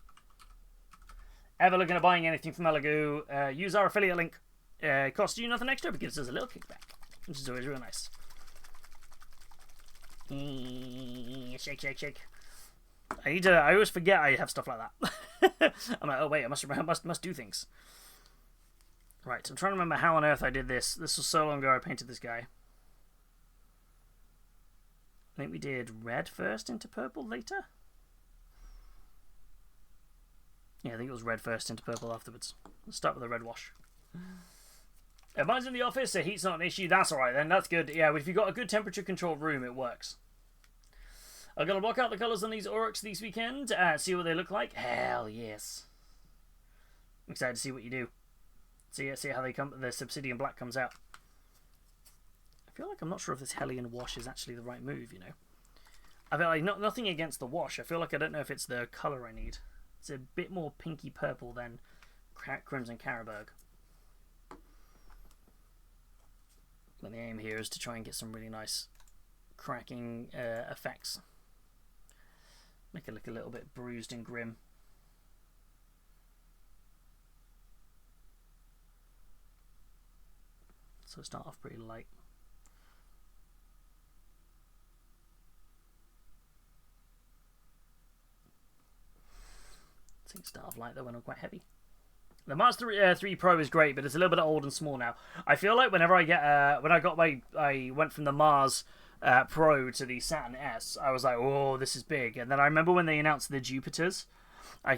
ever looking at buying anything from Elegoo, use our affiliate link. It costs you nothing extra, but gives us a little kickback, which is always real nice. Shake, shake, shake. I always forget I have stuff like that. I'm like, oh wait, I must do things. Right, I'm trying to remember how on earth I did this. This was so long ago I painted this guy. I think we did red first into purple later. Yeah, I think it was red first into purple afterwards. Let's start with the red wash. Mine's in the office, so heat's not an issue. That's alright then, that's good. Yeah, if you've got a good temperature controlled room, it works. I'm going to block out the colours on these Aurochs this weekend, see what they look like. Hell yes. I'm excited to see what you do. See how they come. The Obsidian Black comes out. I feel like I'm not sure if this Hellion wash is actually the right move, you know. I feel like nothing against the wash. I feel like I don't know if it's the colour I need. It's a bit more pinky purple than Crimson Carroburg. But the aim here is to try and get some really nice cracking effects. Make it look a little bit bruised and grim. So start off pretty light. I think start off light though when I'm quite heavy. The Mars 3 Pro is great, but it's a little bit old and small now. I feel like whenever I get I went from the Mars Pro to the Saturn S, I was like, oh, this is big. And then I remember when they announced the Jupiters,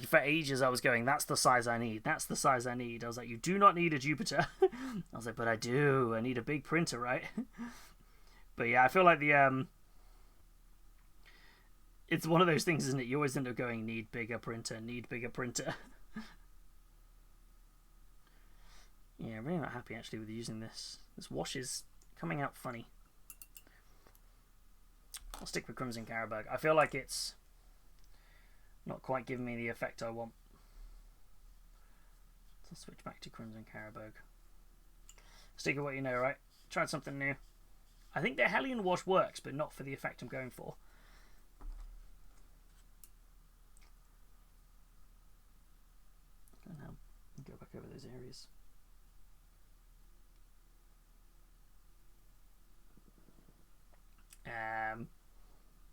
for ages I was going, that's the size I need. That's the size I need. I was like, you do not need a Jupiter. I was like, but I do. I need a big printer, right? But yeah, I feel like the it's one of those things, isn't it? You always end up going, need bigger printer, need bigger printer. Yeah, I'm really not happy actually with using this. This wash is coming out funny. I'll stick with Crimson Carroburg. I feel like it's not quite giving me the effect I want. So I'll switch back to Crimson Carroburg. Stick with what you know, right? Tried something new. I think the Hellion wash works, but not for the effect I'm going for. And now go back over those areas.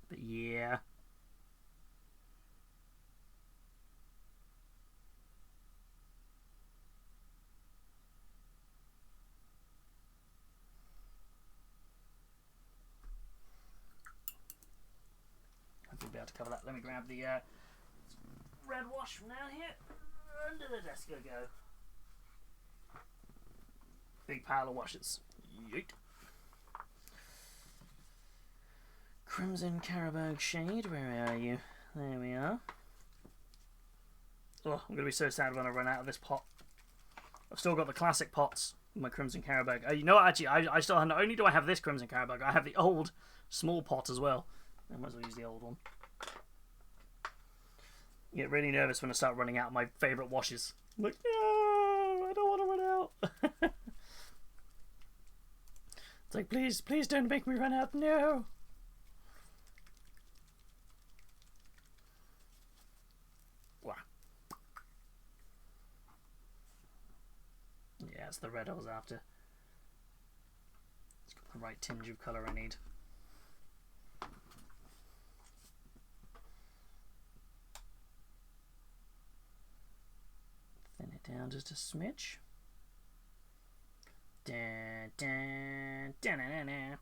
But yeah. able to cover that. Let me grab the red wash from down here. Under the desk we go. Big pile of washes. Yeet. Crimson Carabog shade, where are you? There we are. Oh, I'm going to be so sad when I run out of this pot. I've still got the classic pots with my Crimson Carabog. You know what, actually, I still have, not only do I have this Crimson Carabog, I have the old small pot as well. I might as well use the old one. I get really nervous when I start running out of my favourite washes. I'm like, no, I don't want to run out. It's like, please don't make me run out, no. Wow. Yeah, it's the red I was after. It's got the right tinge of colour I need. Thin it down just a smidge. Dun, dun, dun, dun, dun, dun.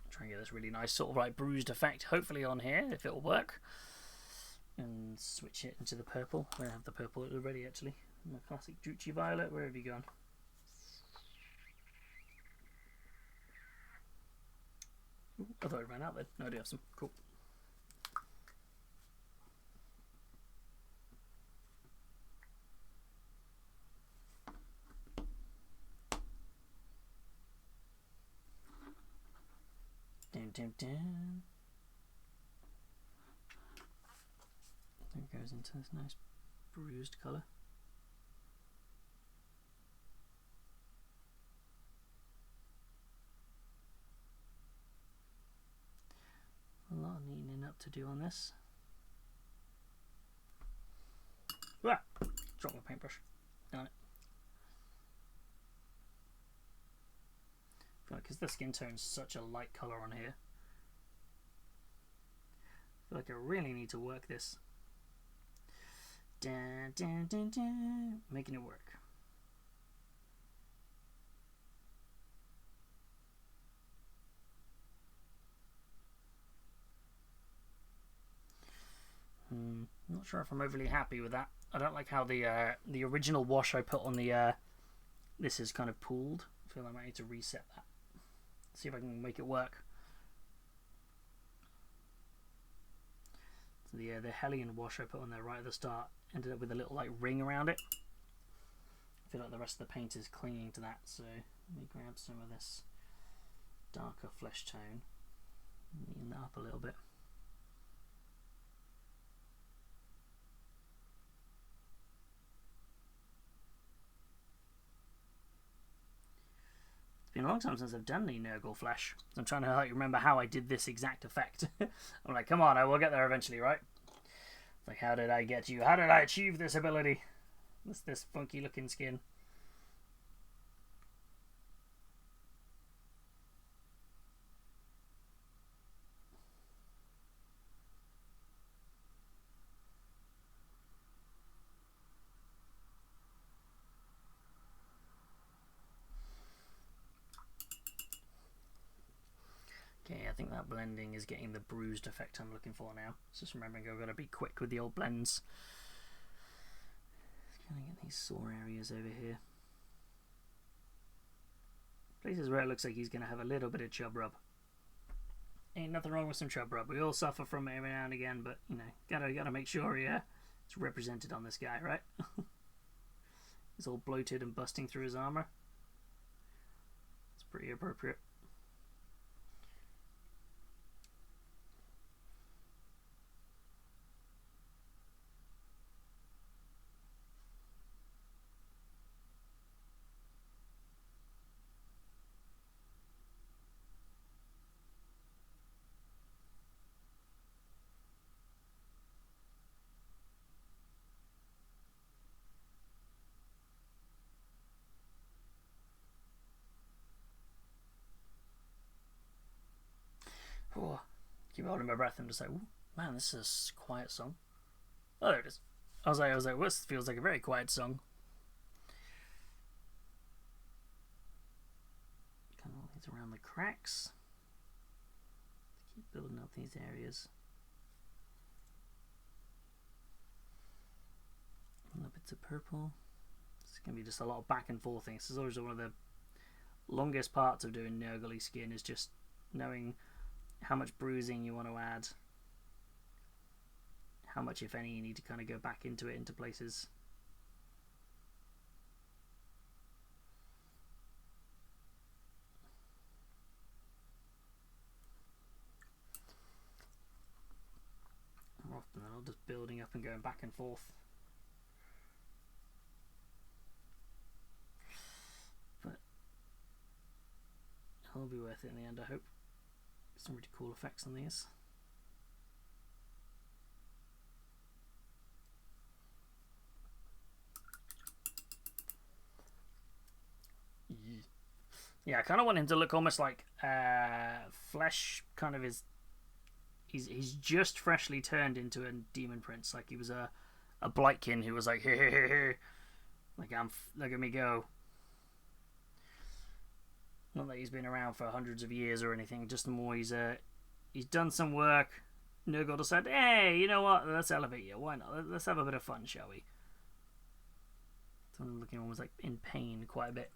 Try and get this really nice sort of like bruised effect hopefully on here, if it'll work. And switch it into the purple. I have the purple already actually. My classic Drucci Violet. Where have you gone? Ooh, I thought it ran out then. No, I do have some. Cool. Dun, dun, dun. There it goes into this nice bruised colour. A lot of neatening up to do on this. Ah! Drop my paintbrush. Darn it. Because the skin tone's such a light colour on here. I feel like I really need to work this. Dun, dun, dun, dun. Making it work. Not sure if I'm overly happy with that. I don't like how the original wash I put on the this is kind of pooled. I feel like I might need to reset that. See if I can make it work. So the Hellion wash I put on there right at the start ended up with a little like ring around it. I feel like the rest of the paint is clinging to that, so let me grab some of this darker flesh tone and neaten that up a little bit. It's been a long time since I've done the Nurgle flesh. I'm trying to like remember how I did this exact effect. I'm like, come on, I will get there eventually, right? It's like, how did I get you? How did I achieve this ability? This funky looking skin. Okay, I think that blending is getting the bruised effect I'm looking for now. Just remembering I've got to be quick with the old blends. Just gonna get these sore areas over here. Places where it looks like he's gonna have a little bit of chub rub. Ain't nothing wrong with some chub rub. We all suffer from it every now and again, but you know, gotta make sure it's represented on this guy, right? He's all bloated and busting through his armor. It's pretty appropriate. holding my breath and just like, ooh, man, this is a quiet song. Oh, there it is. I was like, well, this feels like a very quiet song. Kind of all these around the cracks. Keep building up these areas. Little bits of purple. It's going to be just a lot of back and forth things. This is always one of the longest parts of doing Nergly skin, is just knowing how much bruising you want to add, how much, if any, you need to kind of go back into it, into places. More often than not, just building up and going back and forth. It'll be worth it in the end, I hope. Some really cool effects on these. Yeah, I kind of want him to look almost like Flesh. Kind of is. He's just freshly turned into a demon prince, like he was a Blightkin who was like, hey, like look at me go. Not that he's been around for hundreds of years or anything, just more he's done some work. Nurgle decided, hey, you know what? Let's elevate you. Why not? Let's have a bit of fun, shall we? Someone looking almost like in pain quite a bit.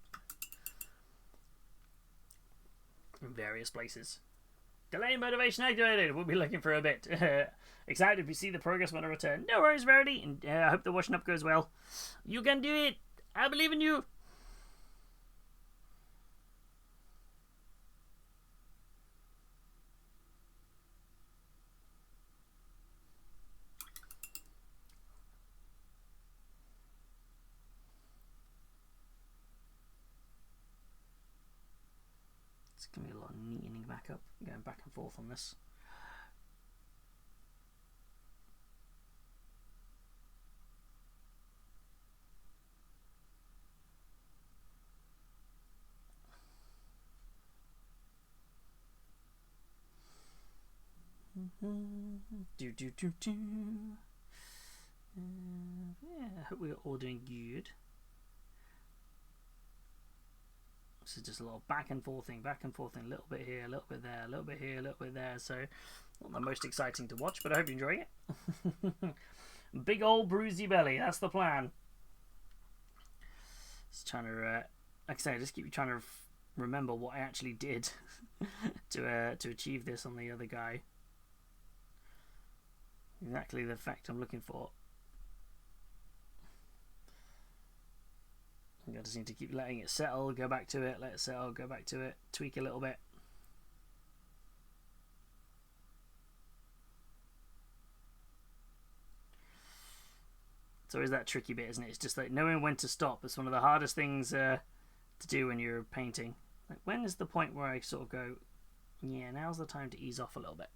In various places. Delay motivation activated. We'll be looking for a bit. Excited to see the progress when I return. No worries, Verity. And I hope the washing up goes well. You can do it. I believe in you. It's going to be a lot of neatening back up, going back and forth on this. Yeah, I hope we're all doing good. This is just a little back and forth thing, a little bit here, a little bit there, a little bit here, a little bit there. So, not the most exciting to watch, but I hope you're enjoying it. Big old bruisey belly, that's the plan. Just trying to, like I say, I just keep trying to remember what I actually did to achieve this on the other guy. Exactly the effect I'm looking for. I just need to keep letting it settle, go back to it, let it settle, go back to it, tweak a little bit. It's always that tricky bit, isn't it? It's just like knowing when to stop. It's one of the hardest things to do when you're painting. Like, when is the point where I sort of go, yeah, now's the time to ease off a little bit.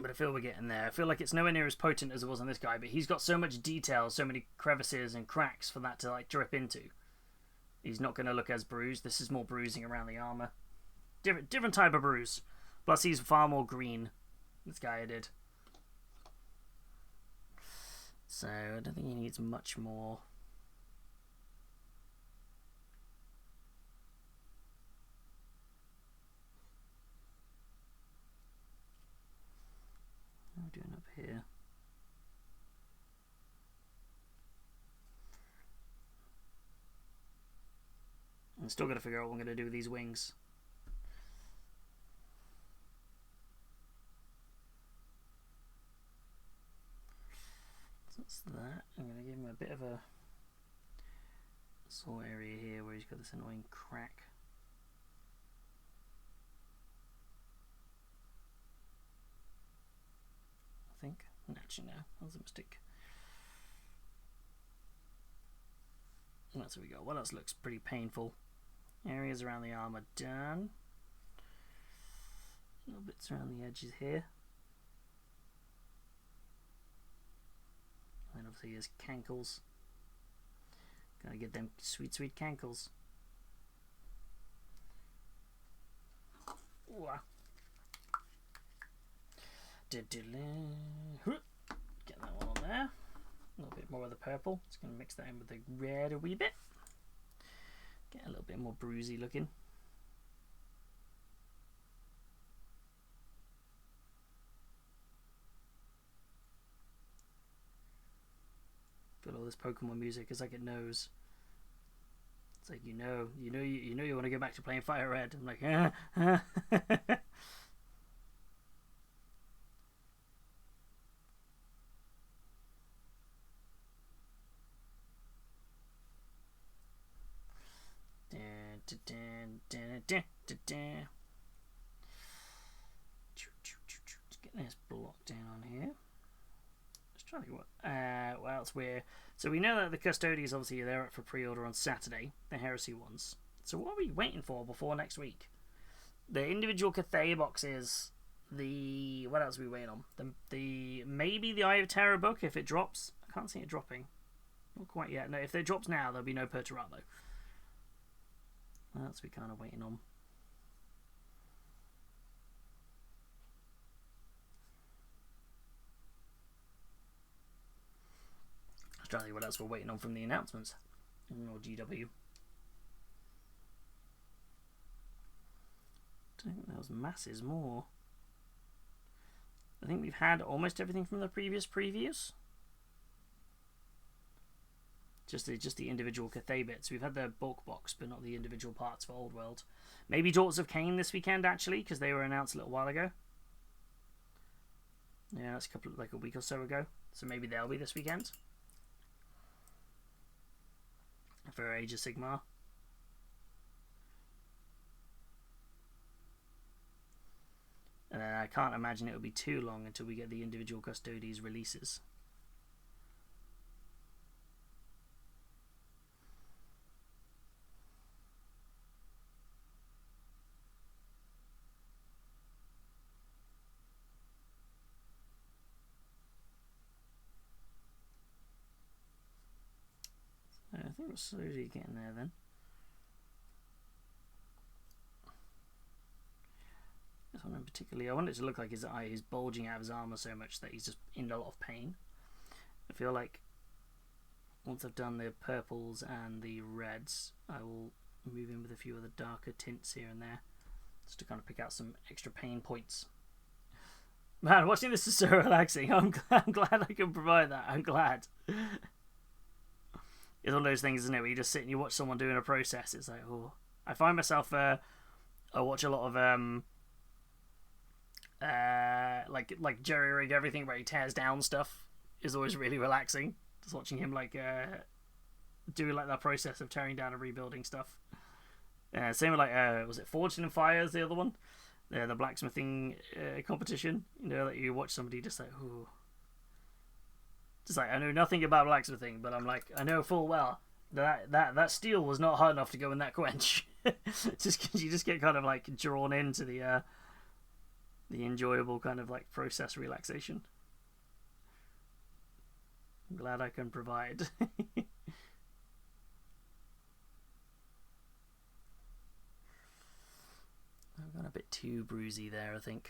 But I feel we're getting there. I feel like it's nowhere near as potent as it was on this guy, but he's got so much detail, so many crevices and cracks for that to like drip into. He's not going to look as bruised. This is more bruising around the armor. Different type of bruise. Plus he's far more green. This guy I did. So I don't think he needs much more. What are we doing up here? I'm still got to figure out what I'm going to do with these wings. So that's that. I'm going to give him a bit of a sore area here where he's got this annoying crack. I think. Actually, no, that was a mistake. And that's what we got. What else looks pretty painful? Areas around the arm are done. Little bits around the edges here. And then obviously his cankles. Gotta get them sweet, sweet cankles. Get that one on there. A little bit more of the purple. Just going to mix that in with the red a wee bit. Get a little bit more bruisey looking. Feel all this Pokemon music is like it knows. It's like you know you want to go back to playing Fire Red. I'm like, Get this blocked in on here. Just trying to think what else so we know that the Custodians obviously they're up for pre-order on Saturday, the Heresy ones. So what are we waiting for before next week? The individual Cathay boxes. What else are we waiting on? Maybe the Eye of Terror book if it drops. I can't see it dropping. Not quite yet. No, if it drops now, there'll be no Perturabo. That's what we're kind of waiting on. I was trying to think what else we're waiting on from the announcements. Or GW. I don't think there was masses more. I think we've had almost everything from the previous previews. Just the individual Cathay bits. We've had the bulk box, but not the individual parts for Old World. Maybe Daughters of Cain this weekend, actually, because they were announced a little while ago. Yeah, that's a week or so ago. So maybe they'll be this weekend. For Age of Sigmar. And then I can't imagine it will be too long until we get the individual Custodies releases. I think we're slowly getting there then. This one in particular, I want it to look like his eye is bulging out of his armor so much that he's just in a lot of pain. I feel like once I've done the purples and the reds, I will move in with a few of the darker tints here and there, just to kind of pick out some extra pain points. Man, watching this is so relaxing. I'm glad I can provide that. I'm glad. It's one of those things, isn't it, where you just sit and you watch someone doing a process. It's like, oh, I find myself, I watch a lot of like jerry rig everything where he tears down stuff is always really relaxing. Just watching him doing like that process of tearing down and rebuilding stuff. Same with was it Forged in Fire is the other one? The blacksmithing competition. You know, that you watch somebody just like, ooh. Just like, I know nothing about blacksmithing, but I'm like, I know full well that steel was not hard enough to go in that quench. Just because you just get kind of like drawn into the enjoyable kind of like process relaxation. I'm glad I can provide. I've gone a bit too bruisey there, I think.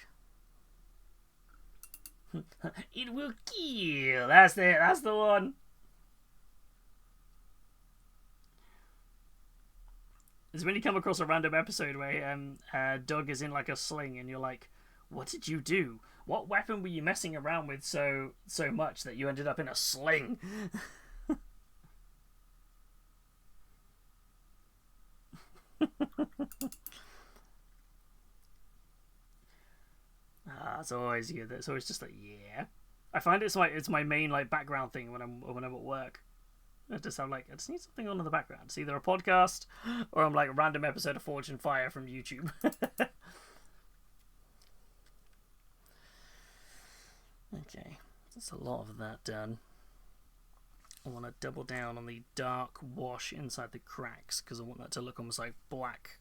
It will kill. That's it. That's the one. It's when you come across a random episode where Doug is in like a sling, and you're like, "What did you do? What weapon were you messing around with so much that you ended up in a sling?" It's always good. It's always just like, yeah. I find it's my main like background thing when I'm at work. I just need something on in the background. It's either a podcast or I'm like a random episode of Forge and Fire from YouTube. Okay, that's a lot of that done. I want to double down on the dark wash inside the cracks because I want that to look almost like black,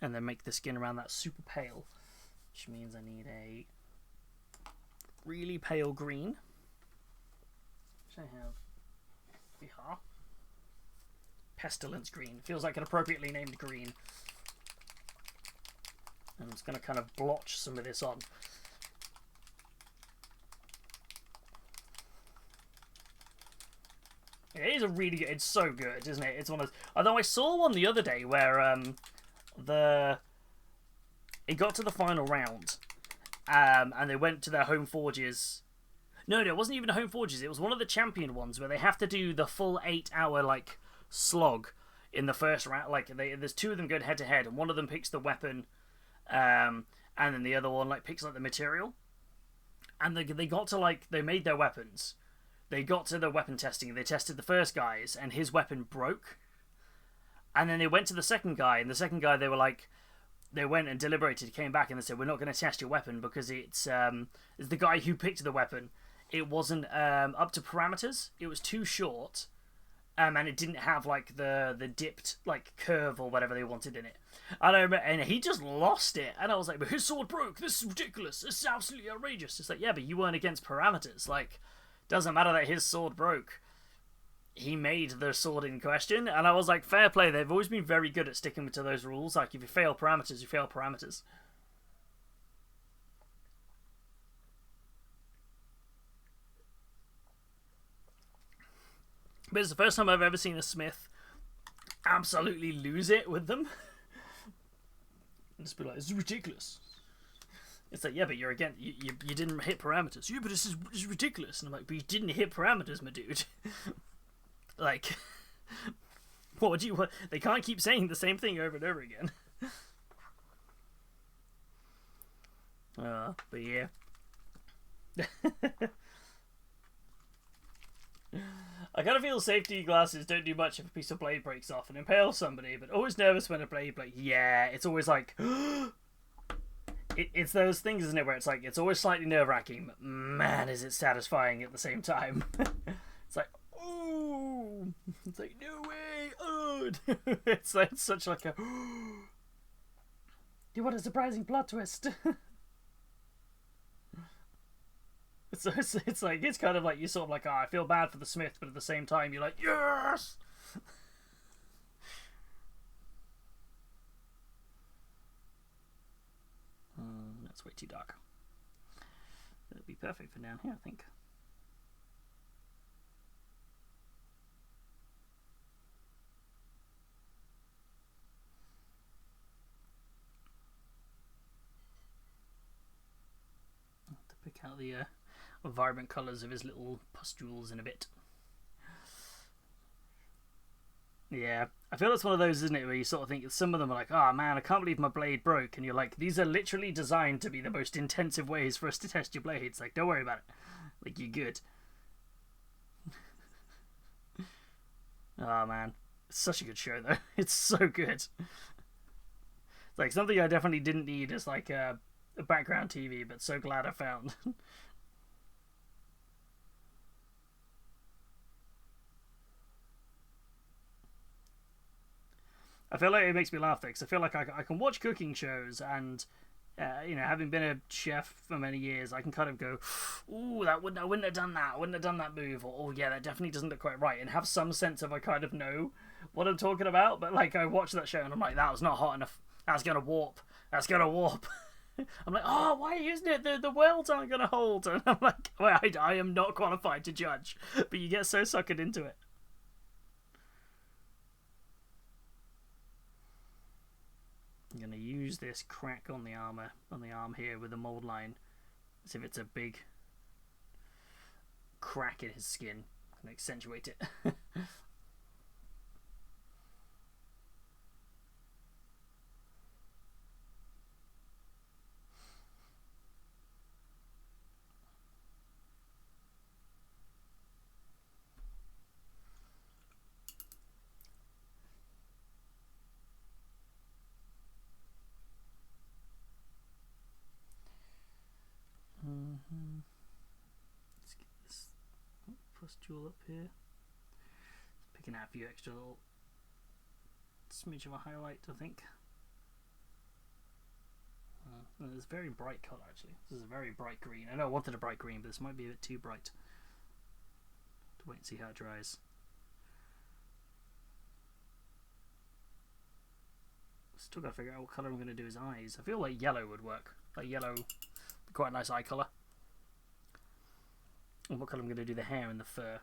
and then make the skin around that super pale. Which means I need a really pale green, which I have here. Pestilence green. Feels like an appropriately named green. I'm just going to kind of blotch some of this on. It is a really good. It's so good, isn't it? It's one of those. Although I saw one the other day where it got to the final round, and they went to their home forges. No, it wasn't even home forges. It was one of the champion ones where they have to do the full 8-hour like slog in the first round. Like there's two of them going head to head, and one of them picks the weapon, and then the other one like picks like the material. And they got to like they made their weapons. They got to the weapon testing. They tested the first guy's, and his weapon broke. And then they went to the second guy, and the second guy, they were like, they went and deliberated, came back, and they said, we're not going to test your weapon because it's the guy who picked the weapon. It wasn't up to parameters. It was too short, and it didn't have like the dipped like curve or whatever they wanted in it. And he just lost it. And I was like, but his sword broke. This is ridiculous. This is absolutely outrageous. It's like, yeah, but you weren't against parameters. Like, doesn't matter that his sword broke. He made the sword in question, and I was like, fair play. They've always been very good at sticking to those rules. Like, if you fail parameters, you fail parameters. But it's the first time I've ever seen a smith absolutely lose it with them. And just be like, this is ridiculous. It's like, yeah, but you're again, you didn't hit parameters. Yeah, but this is ridiculous. And I'm like, but you didn't hit parameters, my dude. Like, what would you want? They can't keep saying the same thing over and over again. But yeah. I kind of feel safety glasses don't do much if a piece of blade breaks off and impales somebody, but always nervous when a blade breaks. Yeah, it's always like... It's those things, isn't it, where it's like, it's always slightly nerve-wracking, but man, is it satisfying at the same time. It's like, ooh! It's like, no way! Oh! It's like such like a... What a surprising plot twist! It's like, it's kind of like, you're sort of like, oh, I feel bad for the smith, but at the same time, you're like, yes! That's way too dark. That'd be perfect for down here, I think. I'll have to pick out the vibrant colours of his little pustules in a bit. Yeah, I feel it's one of those, isn't it, where you sort of think some of them are like, oh man, I can't believe my blade broke, and you're like, these are literally designed to be the most intensive ways for us to test your blades. Like, don't worry about it. Like, you're good. Oh man, it's such a good show though. It's so good. It's like something I definitely didn't need as like a background TV, but so glad I found. I feel like it makes me laugh, because I feel like I can watch cooking shows, and you know, having been a chef for many years, I can kind of go, ooh, I wouldn't have done that. I wouldn't have done that move, or oh yeah, that definitely doesn't look quite right, and have some sense of I kind of know what I'm talking about. But like, I watch that show and I'm like, that was not hot enough. That's gonna warp. That's gonna warp. I'm like, oh, why isn't it? The welds aren't gonna hold. And I'm like, well, I am not qualified to judge. But you get so suckered into it. I'm going to use this crack on the arm here with the mold line, as if it's a big crack in his skin, and accentuate it. Let's get this pustule up here. Picking out a few extra little smidge of a highlight, I think. It's a very bright colour, actually. This is a very bright green. I know I wanted a bright green, but this might be a bit too bright. To wait and see how it dries. Still gotta figure out what colour I'm gonna do his eyes. I feel like yellow would work. Like yellow, quite a nice eye colour. And what colour I'm gonna do the hair and the fur.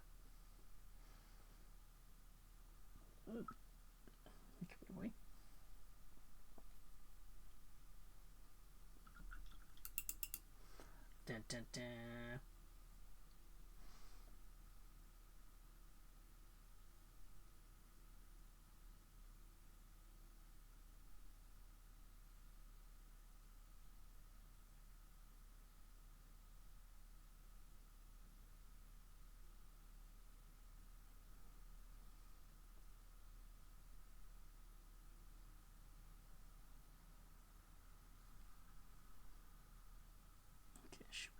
Away. Dun, dun, dun.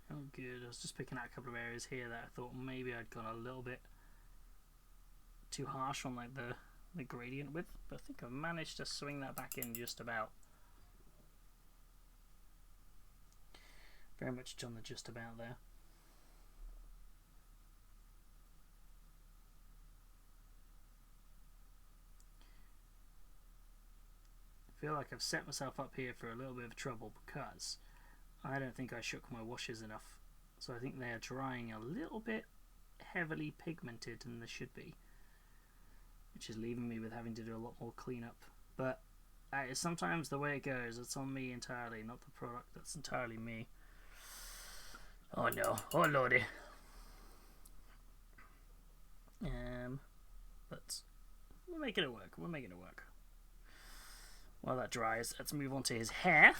Oh, good. I was just picking out a couple of areas here that I thought maybe I'd gone a little bit too harsh on like the gradient width, but I think I've managed to swing that back in just about. Very much on the just about there. I feel like I've set myself up here for a little bit of trouble because I don't think I shook my washes enough, so I think they are drying a little bit heavily pigmented than they should be, which is leaving me with having to do a lot more cleanup. But that is sometimes the way it goes. It's on me entirely, not the product. That's entirely me. Oh no, oh lordy. But we're making it work. We're making it work. While that dries, let's move on to his hair.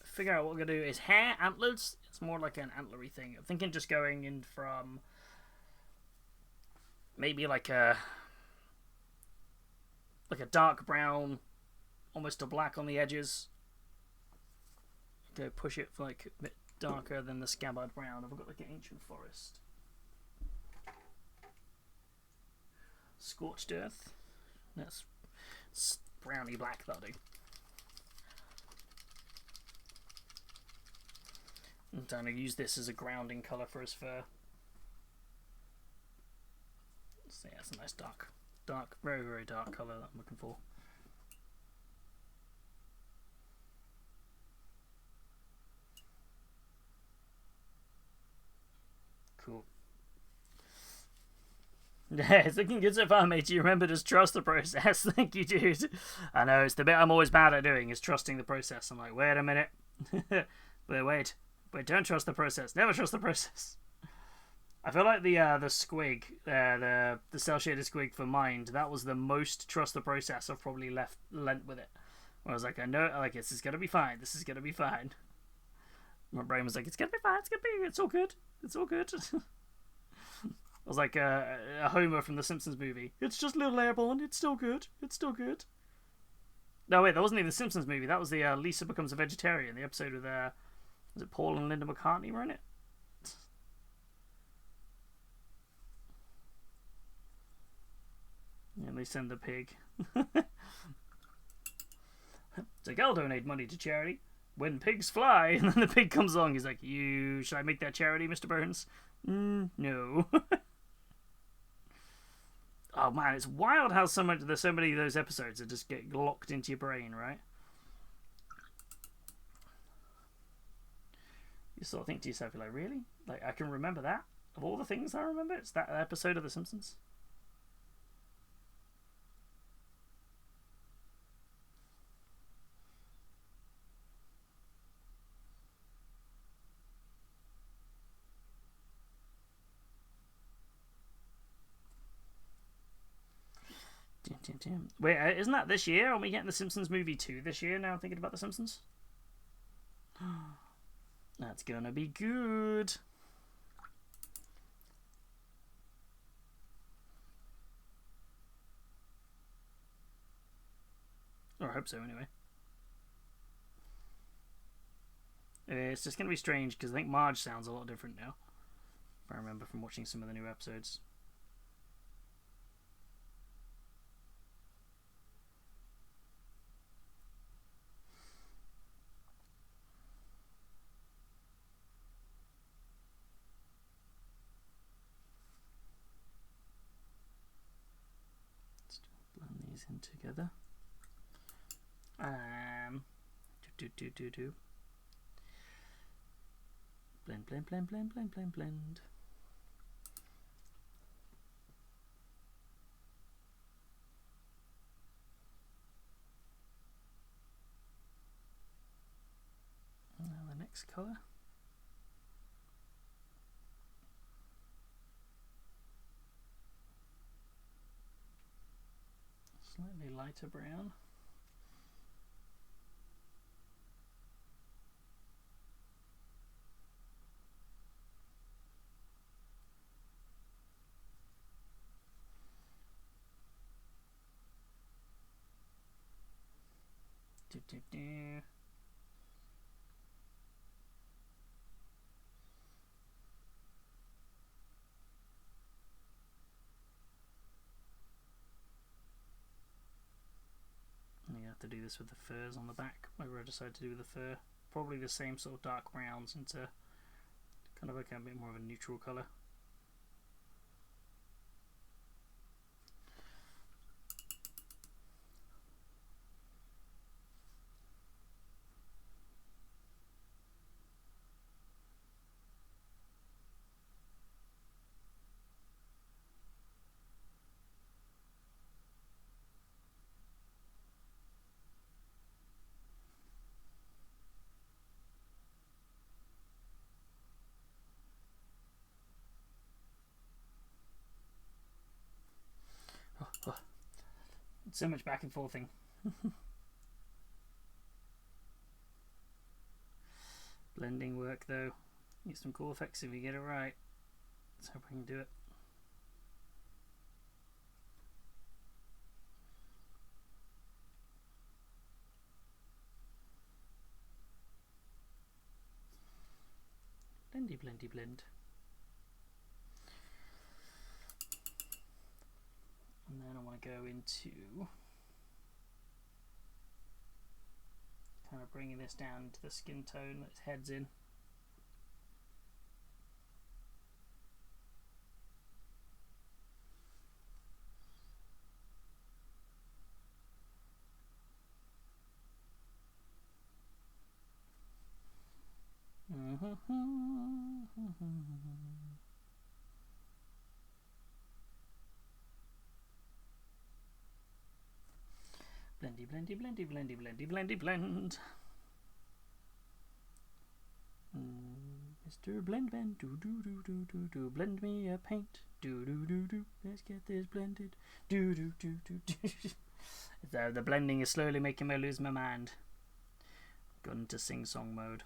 Figure out what we're gonna do. His hair, antlers. It's more like an antlery thing. I'm thinking just going in from maybe like a dark brown, almost a black on the edges. Go push it for like a bit darker than the scabbard brown. I've got like an ancient forest. Scorched earth. That's browny black, that'll do. I'm trying to use this as a grounding colour for his fur. So yeah, it's a nice dark, very, very dark colour that I'm looking for. Cool. Yeah, it's looking good so far, mate. You remember to trust the process. Thank you, dude. I know, it's the bit I'm always bad at doing, is trusting the process. I'm like, wait a minute. wait, don't trust the process. Never trust the process. I feel like the squig, the cell shaded squig for Mind, that was the most trust the process I've probably lent with it. Where I was like, I know, like, this is gonna be fine. This is gonna be fine. My brain was like, it's gonna be fine. It's all good. It's all good. I was like a Homer from the Simpsons movie. It's just a little airborne. It's still good. It's still good. No, wait, that wasn't even the Simpsons movie. That was the Lisa Becomes a Vegetarian. The episode with was it Paul and Linda McCartney were in it? And they send the pig. It's like, I'll donate money to charity. When pigs fly, and then the pig comes along. He's like, should I make that charity, Mr. Burns? No. Oh man, it's wild how there's so many of those episodes that just get locked into your brain, right? You sort of think to yourself, you're like, really? Like, I can remember that? Of all the things I remember, it's that episode of The Simpsons? Wait, isn't that this year? Are we getting the Simpsons movie 2 this year now, thinking about the Simpsons? That's gonna be good. Or I hope so, anyway. It's just gonna be strange, because I think Marge sounds a lot different now. If I remember from watching some of the new episodes. In together. Do. Blend, blend, blend, blend, blend, blend, blend. Now the next colour. Slightly lighter brown. Do. You have to do this with the furs on the back. Whatever I decide to do with the fur, probably the same sort of dark browns into kind of like a bit more of a neutral colour. So much back and forthing. Blending work though. Get some cool effects if you get it right. Let's hope I can do it. Blendy, blendy, blend. And then I want to go into kind of bringing this down to the skin tone that its head's in. Blendy, blendy, blendy, blendy, blendy, blendy, blend. Mr. Blendman, do, blend me a paint, do. Let's get this blended, do. The blending is slowly making me lose my mind. Got into sing-song mode.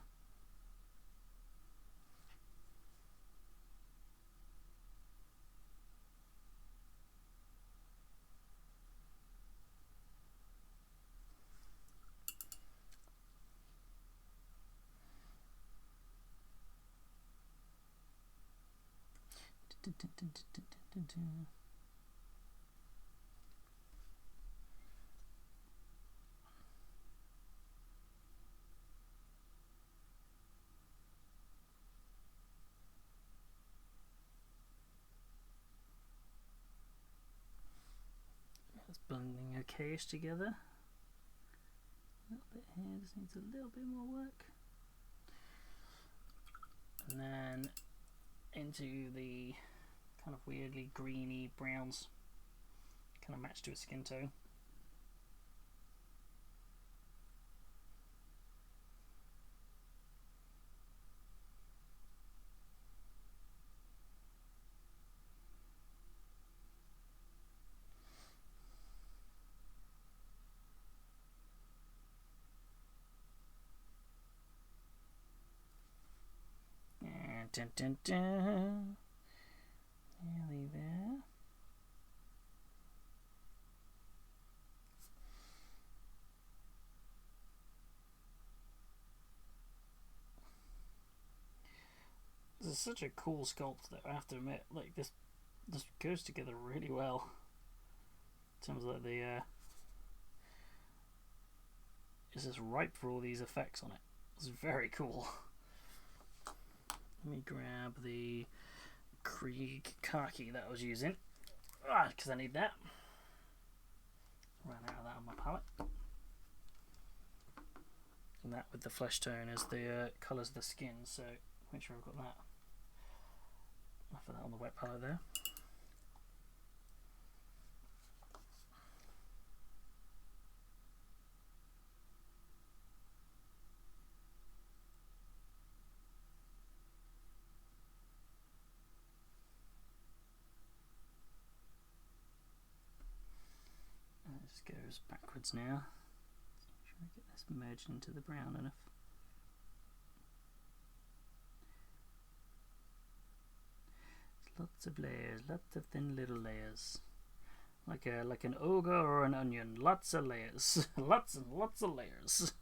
It's blending okayish together. A little bit here, just needs a little bit more work. And then into the kind of weirdly greeny browns, kind of match to its skin tone. Dun. Nearly there. This is such a cool sculpt though, I have to admit. Like this goes together really well. In terms of like the it's just ripe for all these effects on it. It's very cool. Let me grab the Krieg khaki that I was using, because I need that. Ran out of that on my palette. And that with the flesh tone is the colours of the skin, so make sure I've got that. I'll put that on the wet palette there. And it just goes backwards now. Make sure I get this merged into the brown enough. Lots of layers, lots of thin little layers, like an ogre or an onion. Lots of layers, lots and lots of layers.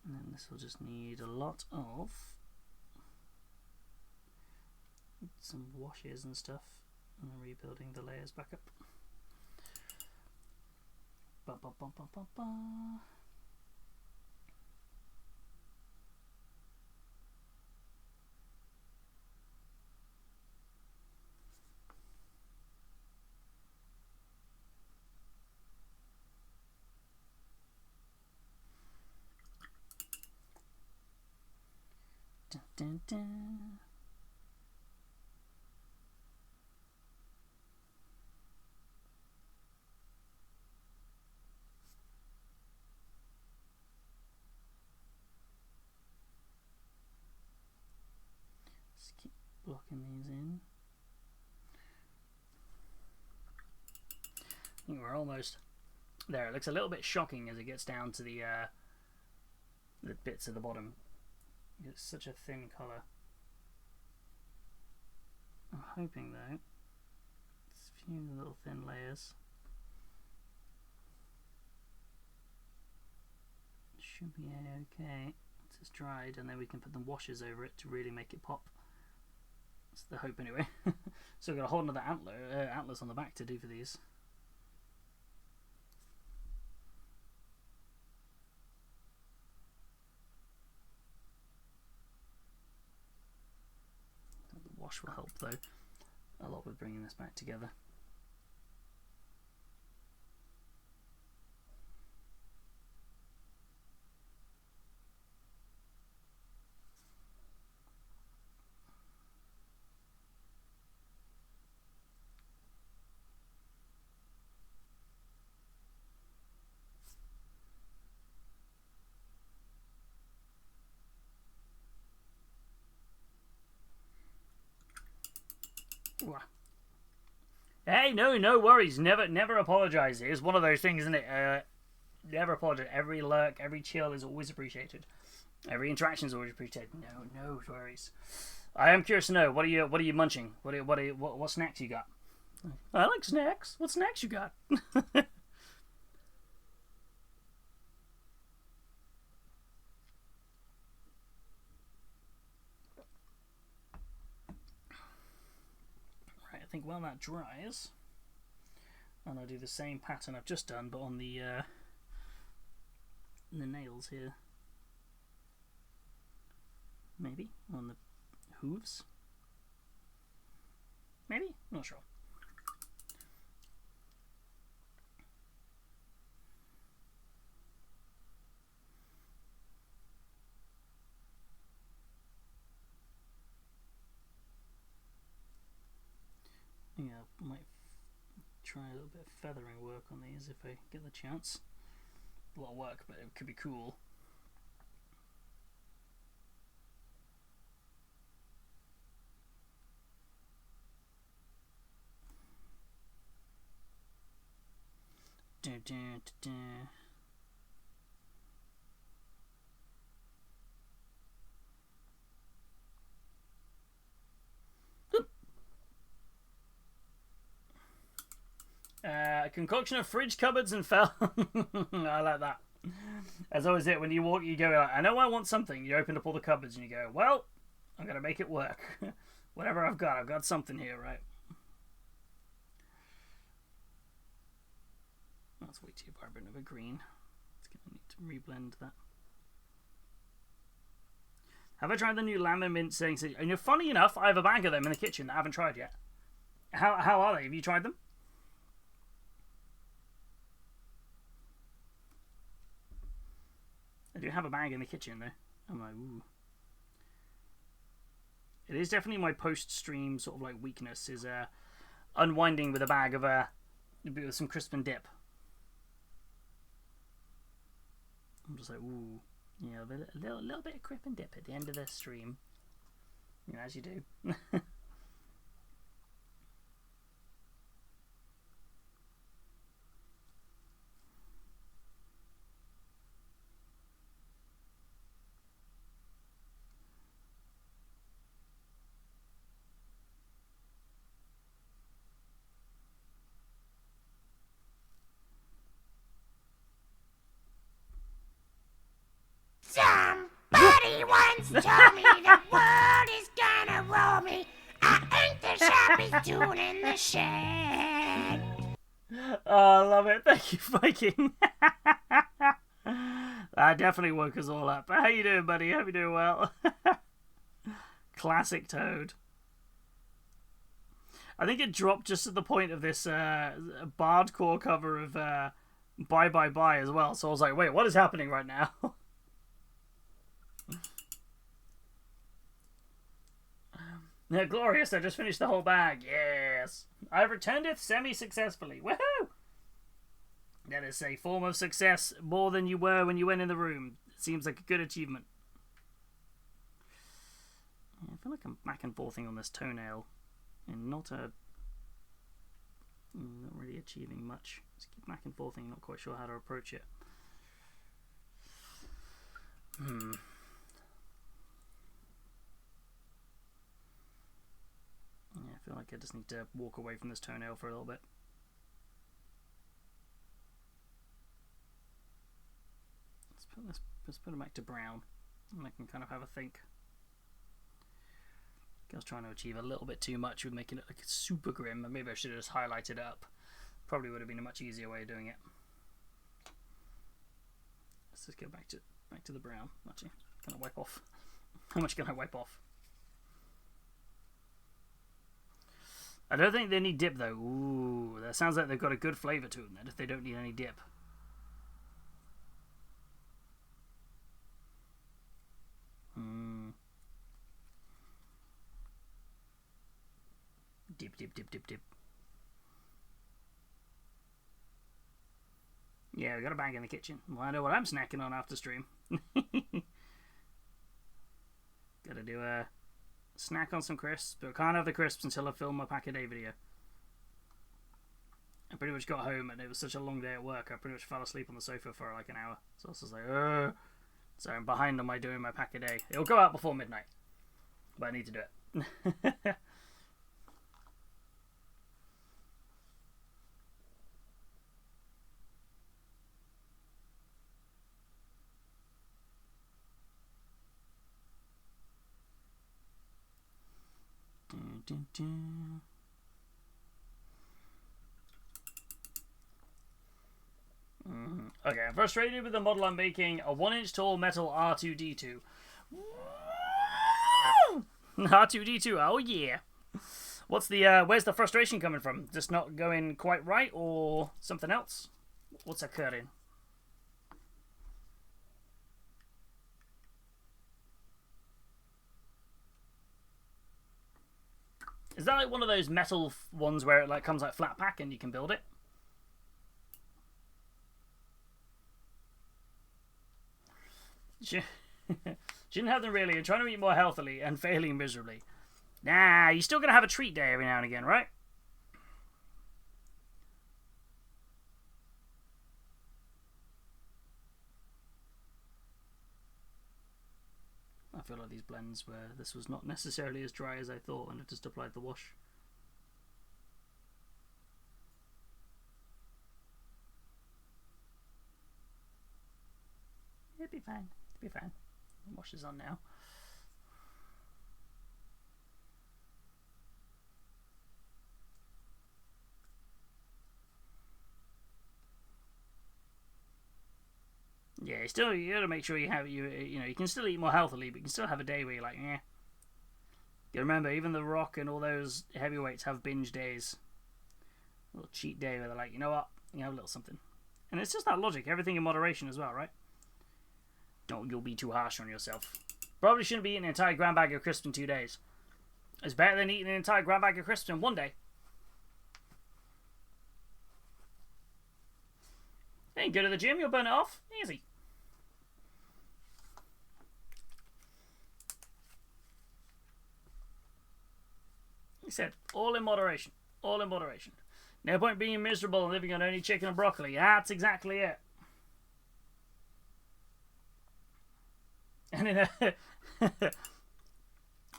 And then this will just need a lot of some washes and stuff, and rebuilding the layers back up. Ba, ba, ba, ba, ba, ba. Dun, dun, dun. Just keep blocking these in. I think we're almost there. It looks a little bit shocking as it gets down to the bits at the bottom. It's such a thin colour. I'm hoping though, it's a few little thin layers. Should be okay. Once it's dried, and then we can put the washes over it to really make it pop. That's the hope anyway. So we've got a whole another atlas on the back to do for these. The wash will help though a lot with bringing this back together. Hey, no worries. Never apologise. It's one of those things, isn't it? Never apologise. Every lurk, every chill is always appreciated. Every interaction is always appreciated. No worries. I am curious to know, what are you munching? What snacks you got? I like snacks. What snacks you got? I think while that dries, and I'll do the same pattern I've just done, but on the nails here, maybe on the hooves, maybe, not sure. Yeah, I might try a little bit of feathering work on these if I get the chance. A lot of work, but it could be cool. Dun, dun, dun, dun. concoction of fridge cupboards and fell. I like that. That's always it. When you walk, you go, like, I know I want something. You open up all the cupboards and you go, well, I'm going to make it work. Whatever I've got something here, right? That's way too vibrant of a green. It's going to need to reblend that. Have I tried the new lamb and mint saying? And you're funny enough, I have a bag of them in the kitchen that I haven't tried yet. How are they? Have you tried them? I do have a bag in the kitchen though. I'm like, ooh. It is definitely my post-stream sort of like weakness is unwinding with a bag of with some crisp and dip. I'm just like, ooh, yeah, a little bit of crisp and dip at the end of the stream. You know, as you do.
Somebody once told me the world is gonna roll me. I ain't the sharpest tune in the shed.
Oh, I love it. Thank you, Viking. That definitely woke us all up. How you doing, buddy? Hope you're doing well. Classic Toad. I think it dropped just at the point of this bardcore cover of Bye Bye Bye as well. So I was like, wait, what is happening right now? Yeah, glorious, I just finished the whole bag. Yes. I've returned it semi-successfully. Woohoo! That is a form of success more than you were when you went in the room. It seems like a good achievement. Yeah, I feel like I'm back and forthing on this toenail. And not really achieving much. Just keep back and forthing, not quite sure how to approach it. Yeah, I feel like I just need to walk away from this toenail for a little bit. Let's put it back to brown, and I can kind of have a think. I was trying to achieve a little bit too much with making it like super grim, and maybe I should have just highlighted it up. Probably would have been a much easier way of doing it. Let's just go back to the brown. Actually, gonna wipe off. How much can I wipe off? I don't think they need dip though. Ooh, that sounds like they've got a good flavour to them then if they don't need any dip. Dip, dip, dip, dip, dip. Yeah, we got a bag in the kitchen. Well, I know what I'm snacking on after stream. Gotta do a snack on some crisps, but can't have the crisps until I film my pack a day video. I pretty much got home and it was such a long day at work, I pretty much fell asleep on the sofa for like an hour. So I was just like, ugh. So I'm behind on my doing my pack a day. It'll go out before midnight, but I need to do it. Okay, I'm frustrated with the model I'm making. A 1-inch tall metal R2-D2. R2-D2, oh yeah. What's the, where's the frustration coming from? Just not going quite right or something else? What's occurring? Is that like one of those metal ones where it like comes like flat pack and you can build it? Shouldn't have them really. I'm trying to eat more healthily and failing miserably. Nah, you're still going to have a treat day every now and again, right? I feel like these blends where this was not necessarily as dry as I thought and I just applied the wash. be fine. It'll be fine. Wash is on now. Yeah, you gotta make sure you have you know you can still eat more healthily, but you can still have a day where you're like, yeah. You remember, even The Rock and all those heavyweights have binge days. A little cheat day where they're like, you know what, you have a little something, and it's just that logic. Everything in moderation as well, right? You'll be too harsh on yourself. Probably shouldn't be eating an entire grand bag of crisps in 2 days. It's better than eating an entire grand bag of crisps in 1 day. Hey, go to the gym, you'll burn it off. Easy. He said, all in moderation. All in moderation. No point being miserable and living on only chicken and broccoli. That's exactly it. And in a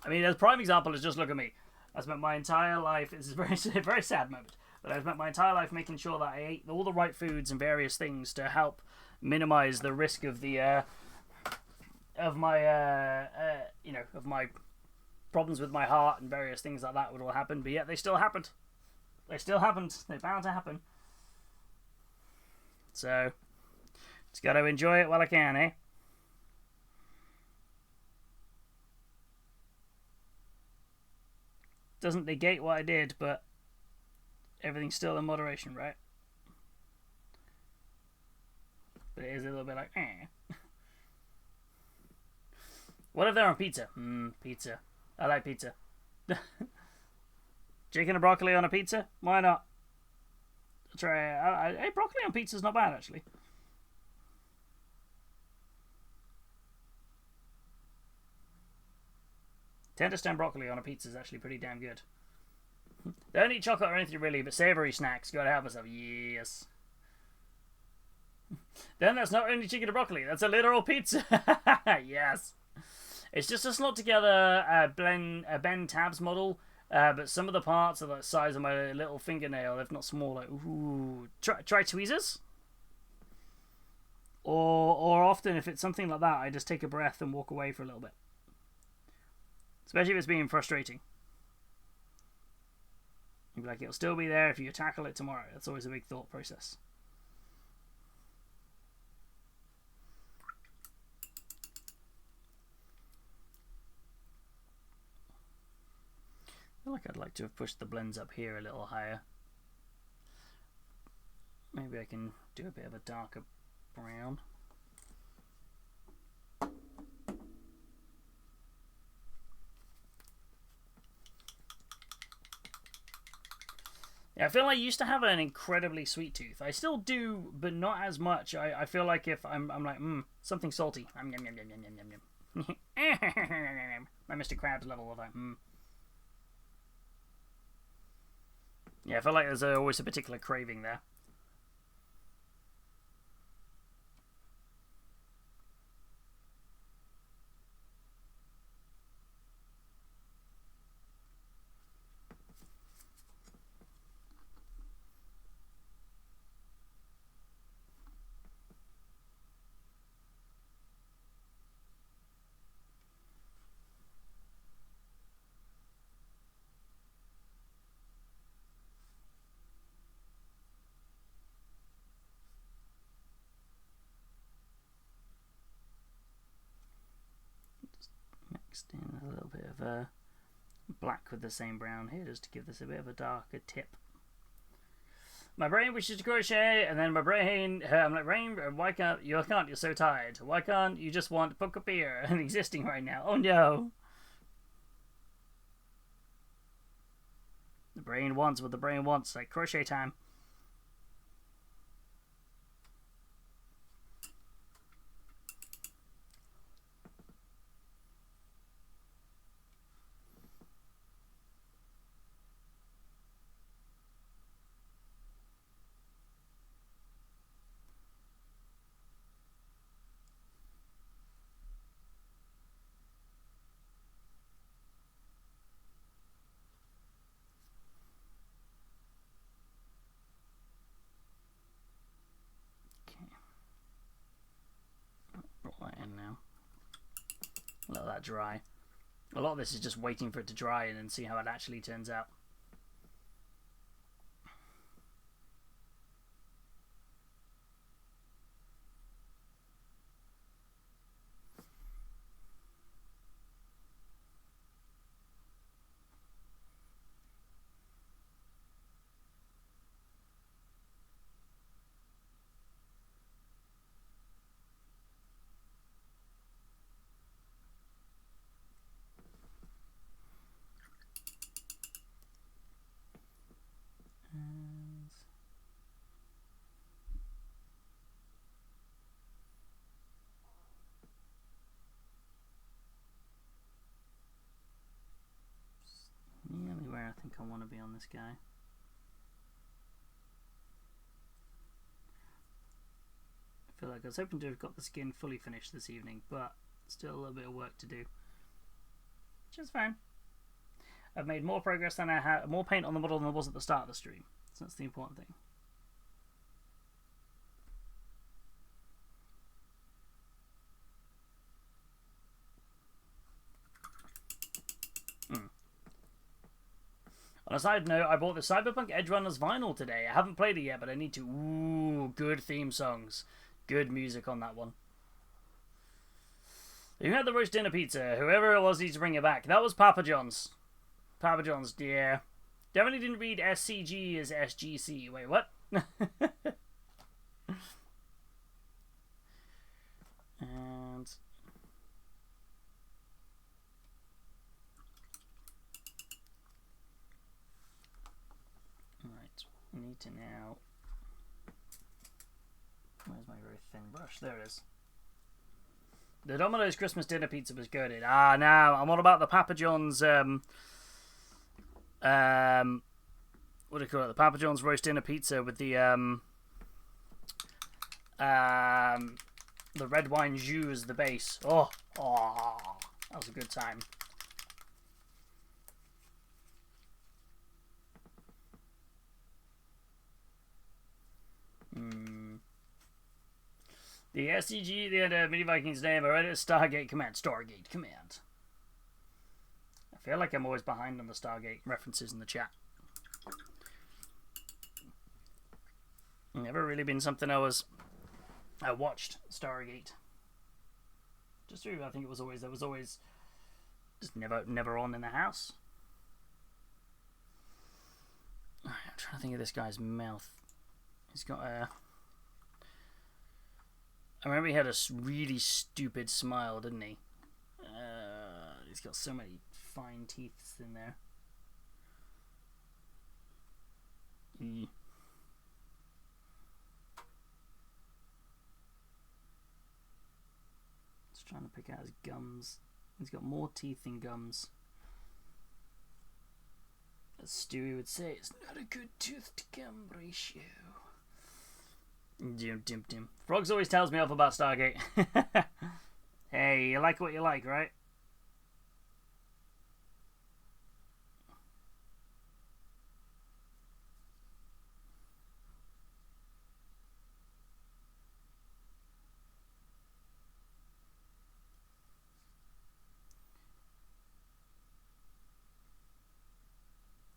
I mean, as a prime example is just look at me. I spent my entire life, it's a very sad moment, but I spent my entire life making sure that I ate all the right foods and various things to help minimize the risk of the of my problems with my heart and various things like that would all happen, but yet they still happened. They're bound to happen. So, just got to enjoy it while I can, eh? Doesn't negate what I did, but everything's still in moderation, right? But it is a little bit like, eh. What if they're on pizza? Pizza. I like pizza. Chicken and broccoli on a pizza? Why not? I'll try. Hey, broccoli on pizza's not bad, actually. Tender stem broccoli on a pizza is actually pretty damn good. Don't eat chocolate or anything really, but savoury snacks. Gotta have myself. Yes. Then that's not only chicken and broccoli, that's a literal pizza. Yes. It's just a slot together Ben Tabs model, but some of the parts are the size of my little fingernail, if not smaller. Ooh. Try tweezers. Or often, if it's something like that, I just take a breath and walk away for a little bit. Especially if it's being frustrating. You'll be like, it'll still be there if you tackle it tomorrow. That's always a big thought process. I feel like I'd like to have pushed the blends up here a little higher. Maybe I can do a bit of a darker brown. Yeah, I feel like I used to have an incredibly sweet tooth. I still do, but not as much. I feel like if I'm like, something salty. Yum, yum, yum, yum, yum, yum, yum. My Mr. Krabs level of like, Yeah, I feel like there's always a particular craving there. Mixed in a little bit of black with the same brown here, just to give this a bit of a darker tip. My brain wishes to crochet, and then my brain, I'm like, Rain, why can't you? You're so tired. Why can't you just want poke beer and existing right now? Oh no. The brain wants what the brain wants, like crochet time. Let that dry. A lot of this is just waiting for it to dry and then see how it actually turns out. Nearly where I think I want to be on this guy. I feel like I was hoping to have got the skin fully finished this evening, but still a little bit of work to do. Which is fine. I've made more progress than I had, more paint on the model than there was at the start of the stream. So that's the important thing. On a side note, I bought the Cyberpunk Edgerunners vinyl today. I haven't played it yet, but I need to. Ooh, good theme songs. Good music on that one. Who had the roast dinner pizza? Whoever it was needs to bring it back. That was Papa John's. Papa John's, yeah. Definitely didn't read SCG as SGC. Wait, what? And... Right, we need to now... Where's my very thin brush? There it is. The Domino's Christmas dinner pizza was good. Ah, now I'm all about the Papa John's. What do you call it? The Papa John's roast dinner pizza with the red wine jus as the base. Oh, that was a good time. The SCG, the Mini Vikings name, I read it as Stargate Command. Stargate Command. I feel like I'm always behind on the Stargate references in the chat. Never really been something I watched Stargate. Just through, I think it was always, there was always just never on in the house. I'm trying to think of this guy's mouth. He's got a... I remember he had a really stupid smile, didn't he? He's got so many fine teeth in there. Just trying to pick out his gums. He's got more teeth than gums. As Stewie would say, it's not a good tooth to gum ratio. Dim. Frogs always tells me off about Stargate. Hey, you like what you like, right?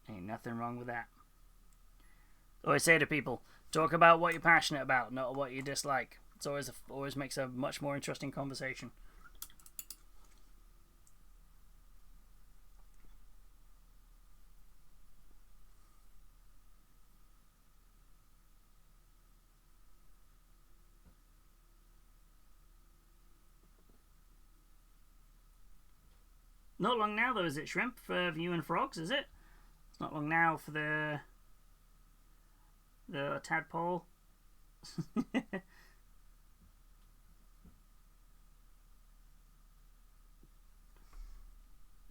Ain't nothing wrong with that. Always say to people, talk about what you're passionate about, not what you dislike. It's always makes a much more interesting conversation. Not long now, though, is it, Shrimp, for you and Frogs, is it? It's not long now for the tadpole. I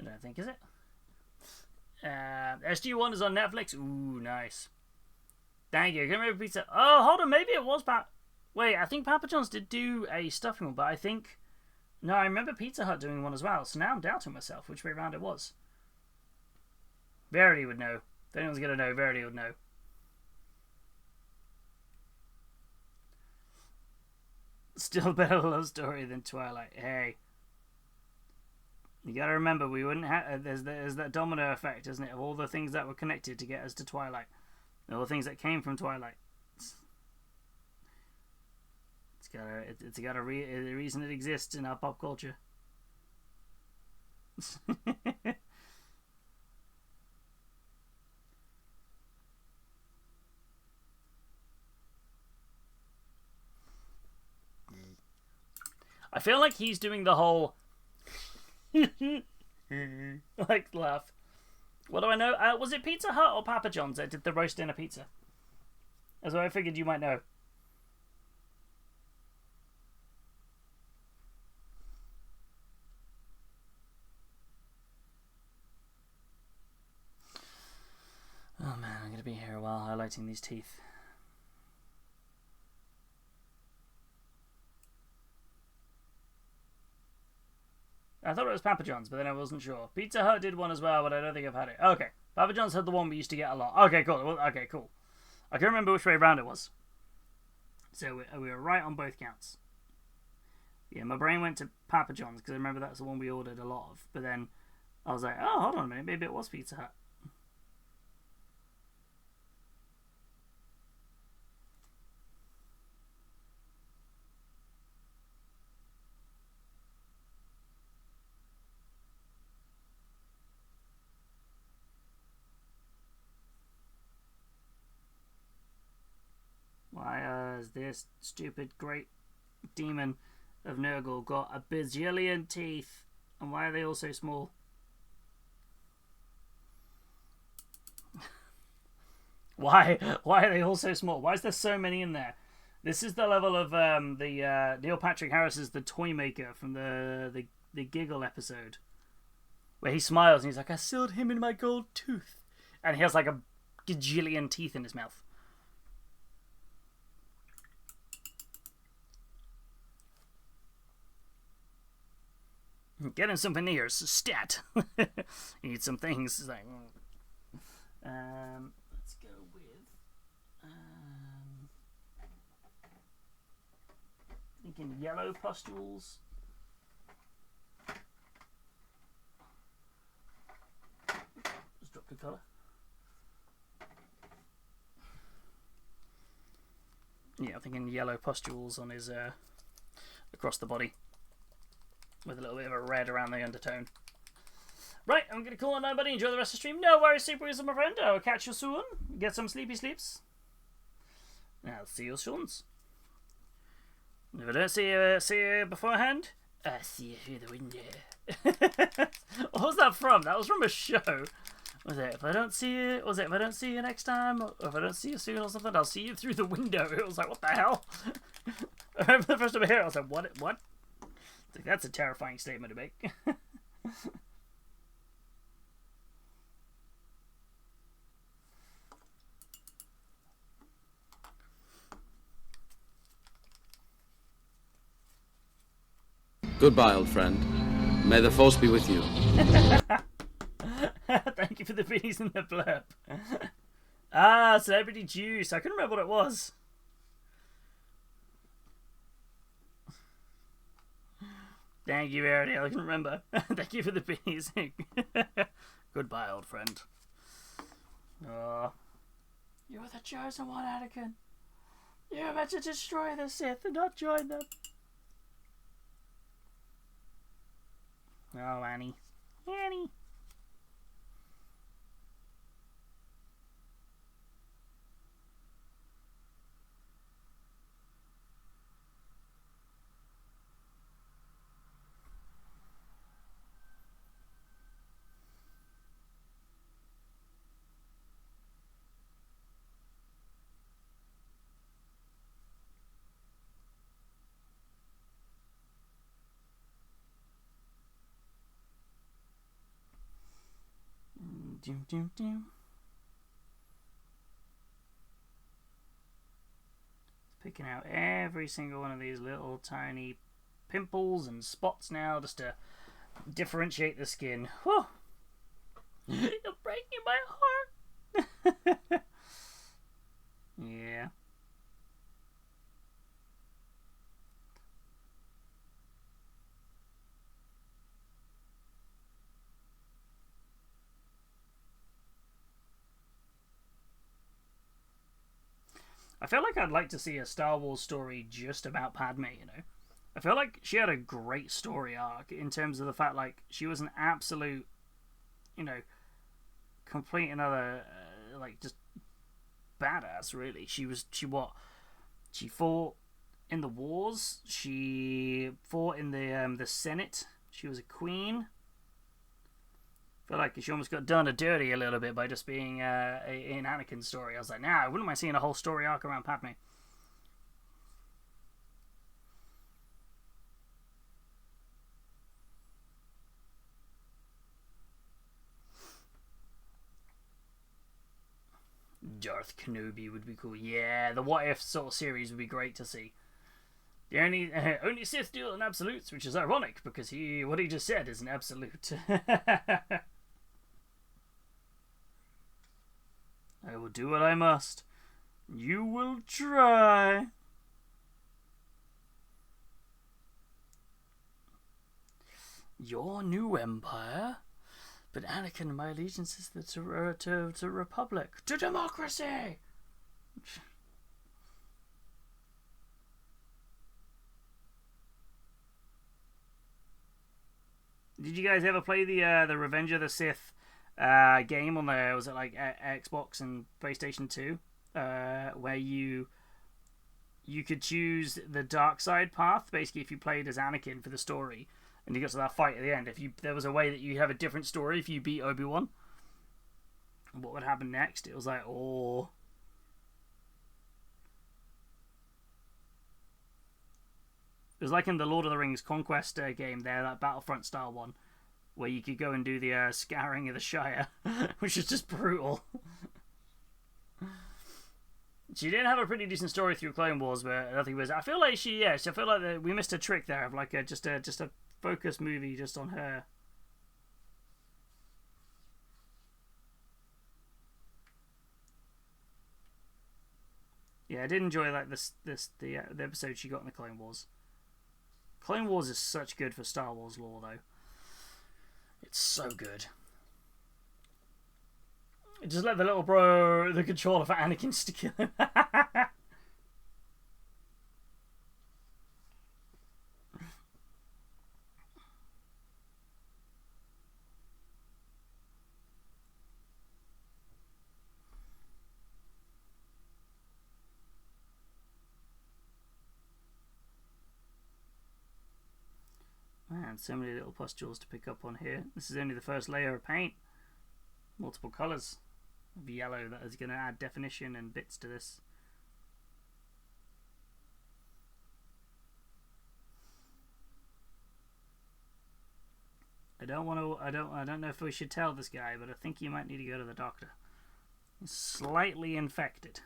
don't think, is it? SG1 is on Netflix. Ooh, nice. Thank you. Can I remember pizza? Oh, hold on. Maybe it was Wait, I think Papa John's did do a stuffing one, but I think... No, I remember Pizza Hut doing one as well, so now I'm doubting myself which way around it was. Verity would know. If anyone's going to know, Verity would know. Still better love story than Twilight. Hey. You gotta remember, we wouldn't have. There's that domino effect, isn't it? Of all the things that were connected to get us to Twilight, all the things that came from Twilight. It's got a reason it exists in our pop culture. I feel like he's doing the whole like laugh. What do I know? Was it Pizza Hut or Papa John's that did the roast dinner pizza? As I figured you might know. Oh man, I'm gonna be here a while highlighting these teeth. I thought it was Papa John's, but then I wasn't sure. Pizza Hut did one as well, but I don't think I've had it. Okay, Papa John's had the one we used to get a lot. Okay, cool. Okay, cool. I can't remember which way around it was. So we were right on both counts. Yeah, my brain went to Papa John's because I remember that's the one we ordered a lot of. But then I was like, oh, hold on a minute, maybe it was Pizza Hut. Why has this stupid great demon of Nurgle got a bazillion teeth? And why are they all so small? Why are they all so small? Why is there so many in there? This is the level of the Neil Patrick Harris's The Toy Maker from the Giggle episode, where he smiles and he's like, I sealed him in my gold tooth, and he has like a gajillion teeth in his mouth. Get him something here, stat. You need some things. It's like, let's go with. Thinking yellow pustules. Just drop the colour. Yeah, I'm thinking yellow pustules on his across the body, with a little bit of a red around the undertone. Right, I'm going to call it night, buddy. Enjoy the rest of the stream. No worries, super easy, my friend. I'll catch you soon. Get some sleepy sleeps. I'll see you soon. If I don't see you beforehand, I'll see you through the window. What was that from? That was from a show. Was it, if I don't see you, was it, if I don't see you next time, or if I don't see you soon or something, I'll see you through the window. It was like, what the hell? I remember the first time I heard it, I was like, what? That's a terrifying statement to make.
Goodbye, old friend. May the force be with you.
Thank you for the beanies and the blurb. Ah, Celebrity Juice. I couldn't remember what it was. Thank you, Ariel. I can remember. Thank you for the beanies. Goodbye, old friend. Oh. You're the chosen one, Anakin. You're meant to destroy the Sith and not join them. Oh, Annie. Annie. Doom, doom, doom. Picking out every single one of these little tiny pimples and spots now just to differentiate the skin. Whew. You're breaking my heart. Yeah. I feel like I'd like to see a Star Wars story just about Padme, you know? I feel like she had a great story arc in terms of the fact, like, she was an absolute, you know, complete another, like, just badass, really. She fought in the wars. She fought in the Senate. She was a queen. I feel like she almost got done a dirty a little bit by just being in Anakin's story. I was like, nah, I wouldn't mind seeing a whole story arc around Padme. Darth Kenobi would be cool. Yeah, the What If sort of series would be great to see. The only Sith deal in absolutes, which is ironic because what he just said is an absolute. I will do what I must. You will try. Your new empire? But Anakin, my allegiance is to Republic. To democracy! Did you guys ever play the Revenge of the Sith game on the, was it like Xbox and PlayStation 2? Where you could choose the dark side path, basically, if you played as Anakin for the story. And you got to that fight at the end. There was a way that you have a different story if you beat Obi-Wan. What would happen next? It was like, oh. It was like in the Lord of the Rings Conquest game there, that Battlefront style one, where you could go and do the scouring of the Shire, which is just brutal. She did have a pretty decent story through Clone Wars, but nothing was. I feel like I feel like we missed a trick there of like just a focus movie just on her. Yeah, I did enjoy like the episode she got in the Clone Wars. Clone Wars is such good for Star Wars lore, though. It's so good. Just let the little bro the controller for Anakin to kill him. Man, so many little pustules to pick up on here. This is only the first layer of paint. Multiple colours of yellow that is going to add definition and bits to this. I don't know if we should tell this guy, but I think you might need to go to the doctor. He's slightly infected.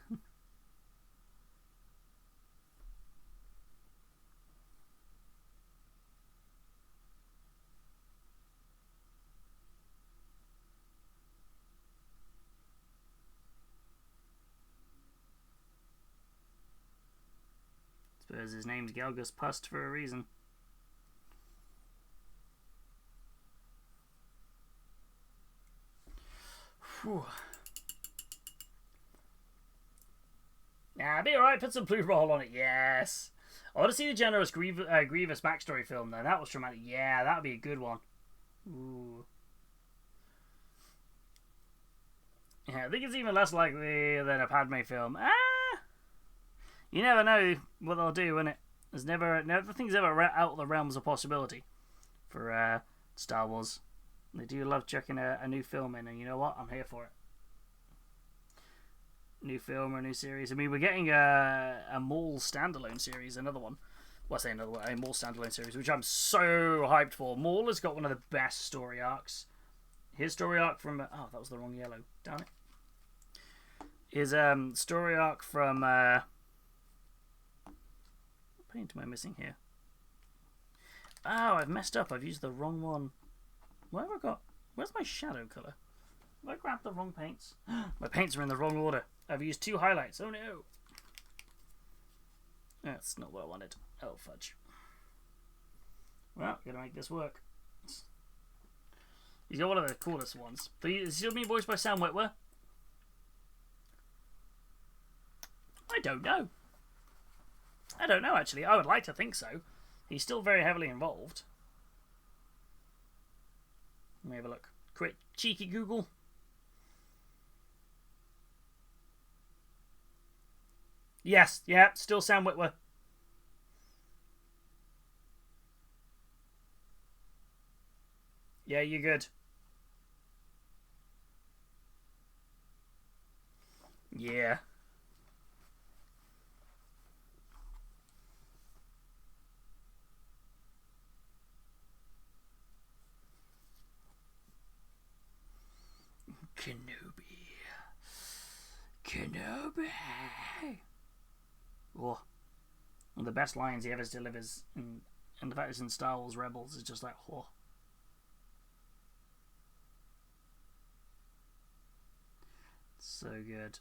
Suppose his name's Gelgus Pust for a reason. Whew. Nah, be alright, put some blue roll on it, yes. I want to see the generous Grievous backstory film, though. That was traumatic. Yeah, that would be a good one. Ooh. Yeah, I think it's even less likely than a Padme film. You never know what they'll do, innit? There's nothing's ever out of the realms of possibility for Star Wars. They do love chucking a new film in, and you know what? I'm here for it. New film or a new series. I mean, we're getting a Maul standalone series, another one. Well, I say another one, a Maul standalone series, which I'm so hyped for. Maul has got one of the best story arcs. His story arc from... oh, that was the wrong yellow. Damn it. His story arc from... what paint am I missing here? Oh, I've messed up. I've used the wrong one. What have I got? Where's my shadow colour? Have I grabbed the wrong paints? My paints are in the wrong order. I've used 2 highlights. Oh no. That's not what I wanted. Oh, fudge. Well, gotta make this work. He's got one of the coolest ones. Is he still being voiced by Sam Witwer? I don't know. I don't know, actually. I would like to think so. He's still very heavily involved. Let me have a look. Quick, cheeky Google. Yes, yeah, still Sam Witwer. Yeah, you're good. Yeah. Kenobi. Oh. One of the best lines he ever delivers, and the fact it's in Star Wars Rebels is just like, oh. So good.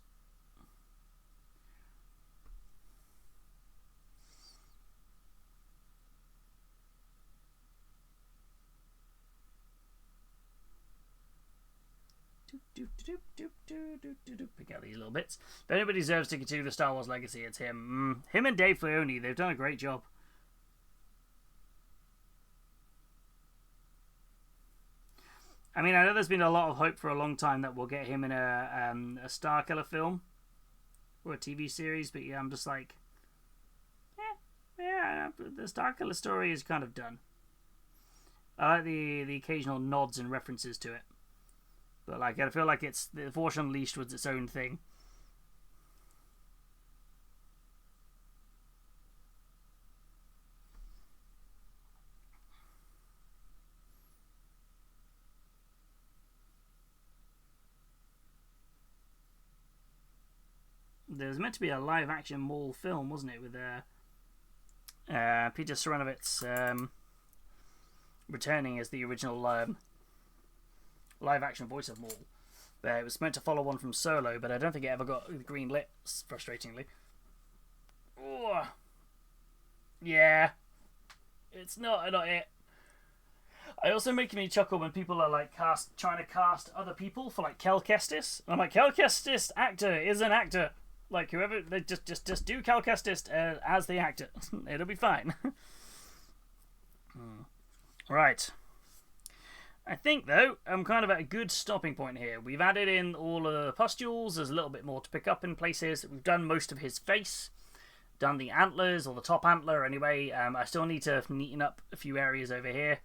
Pick out these little bits. If anybody deserves to continue the Star Wars legacy, it's him. Him and Dave Filoni, they've done a great job. I mean, I know there's been a lot of hope for a long time that we'll get him in a Starkiller film or a TV series, but yeah, I'm just like, yeah, the Starkiller story is kind of done. I like the occasional nods and references to it. But like, I feel like the Force Unleashed was its own thing. There was meant to be a live-action Maul film, wasn't it, with Peter Seranovitz returning as the original live-action voice of Maul. It was meant to follow one from Solo, but I don't think it ever got green lit, frustratingly. Oh. Yeah. It's not it. I also make me chuckle when people are like trying to cast other people for like Cal Kestis. I'm like, Cal Kestis actor is an actor. Like whoever, they just do Cal Kestis as the actor. It'll be fine. Right. I think, though, I'm kind of at a good stopping point here. We've added in all of the pustules. There's a little bit more to pick up in places. We've done most of his face. Done the antlers, or the top antler, anyway. I still need to neaten up a few areas over here.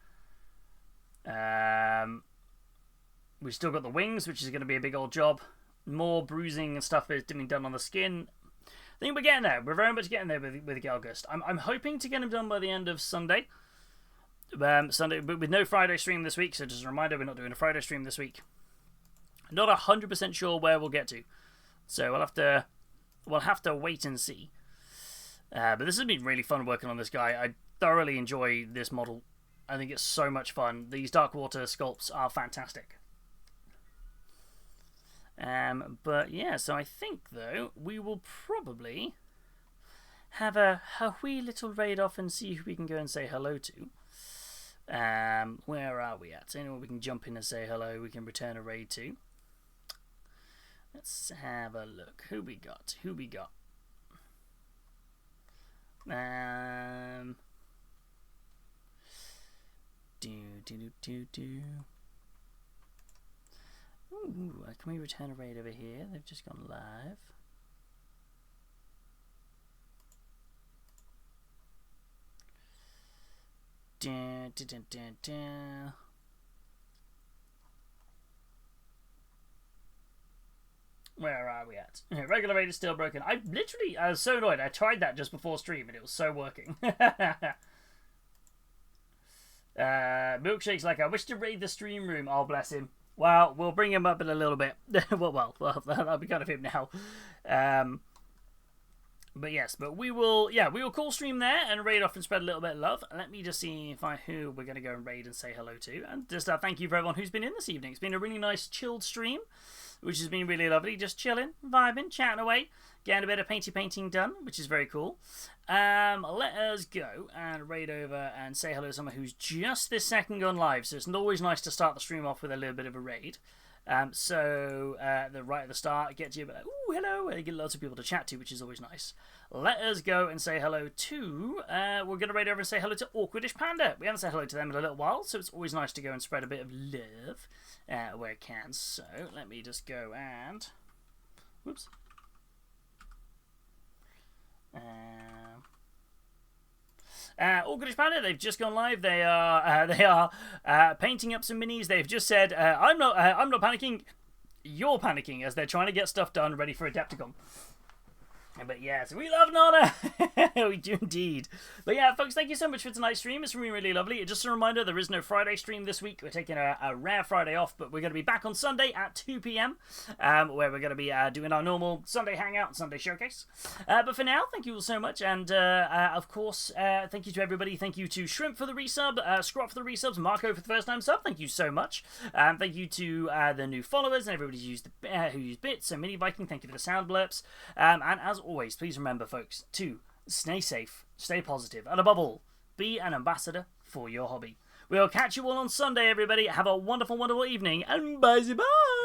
We've still got the wings, which is going to be a big old job. More bruising and stuff is being done on the skin. I think we're getting there. We're very much getting there with Gelgus. I'm hoping to get him done by the end of Sunday. Sunday, but with no Friday stream this week, so just a reminder, we're not doing a Friday stream this week. Not 100% sure where we'll get to, so we'll have to wait and see. But this has been really fun working on this guy. I thoroughly enjoy this model. I think it's so much fun. These Darkwater sculpts are fantastic. But yeah, so I think though we will probably have a wee little raid off and see who we can go and say hello to. Where are we at? Anyone we can jump in and say hello, we can return a raid to. Let's have a look. Who we got? Ooh, can we return a raid over here? They've just gone live. Where are we at? Regular raid is still broken. I was so annoyed. I tried that just before stream and it was so working. Milkshake's like, I wish to raid the stream room. Oh, bless him. Well, we'll bring him up in a little bit. well, that'll be kind of him now. But yes, we will call stream there and raid off and spread a little bit of love. Let me just see who we're going to go and raid and say hello to. And just thank you for everyone who's been in this evening. It's been a really nice chilled stream, which has been really lovely. Just chilling, vibing, chatting away, getting a bit of painting done, which is very cool. Let us go and raid over and say hello to someone who's just this second gone live. So it's always nice to start the stream off with a little bit of a raid. Right at the start, get you, ooh, hello, and you get lots of people to chat to, which is always nice. Let us go and say hello to, we're going to raid over and say hello to Awkwardish Panda. We haven't said hello to them in a little while, so it's always nice to go and spread a bit of love where it can. So, let me just go and, whoops. Awkwardish Panda, they've just gone live. They are painting up some minis. They've just said, I'm not panicking. You're panicking, as they're trying to get stuff done ready for Adepticon. But yes, we love Nana! We do indeed. But yeah, folks, thank you so much for tonight's stream. It's really, really lovely. Just a reminder, there is no Friday stream this week. We're taking a rare Friday off, but we're going to be back on Sunday at 2 p.m, where we're going to be doing our normal Sunday hangout and Sunday showcase. But for now, thank you all so much. And, of course, thank you to everybody. Thank you to Shrimp for the resub, Scrot for the resubs, Marco for the first time sub. Thank you so much. Thank you to the new followers and everybody who used bits. So Mini Viking, thank you for the sound blurps. And as always, please remember, folks, to stay safe, stay positive, and above all, be an ambassador for your hobby. We'll catch you all on Sunday, everybody. Have a wonderful, wonderful evening, and bye-bye!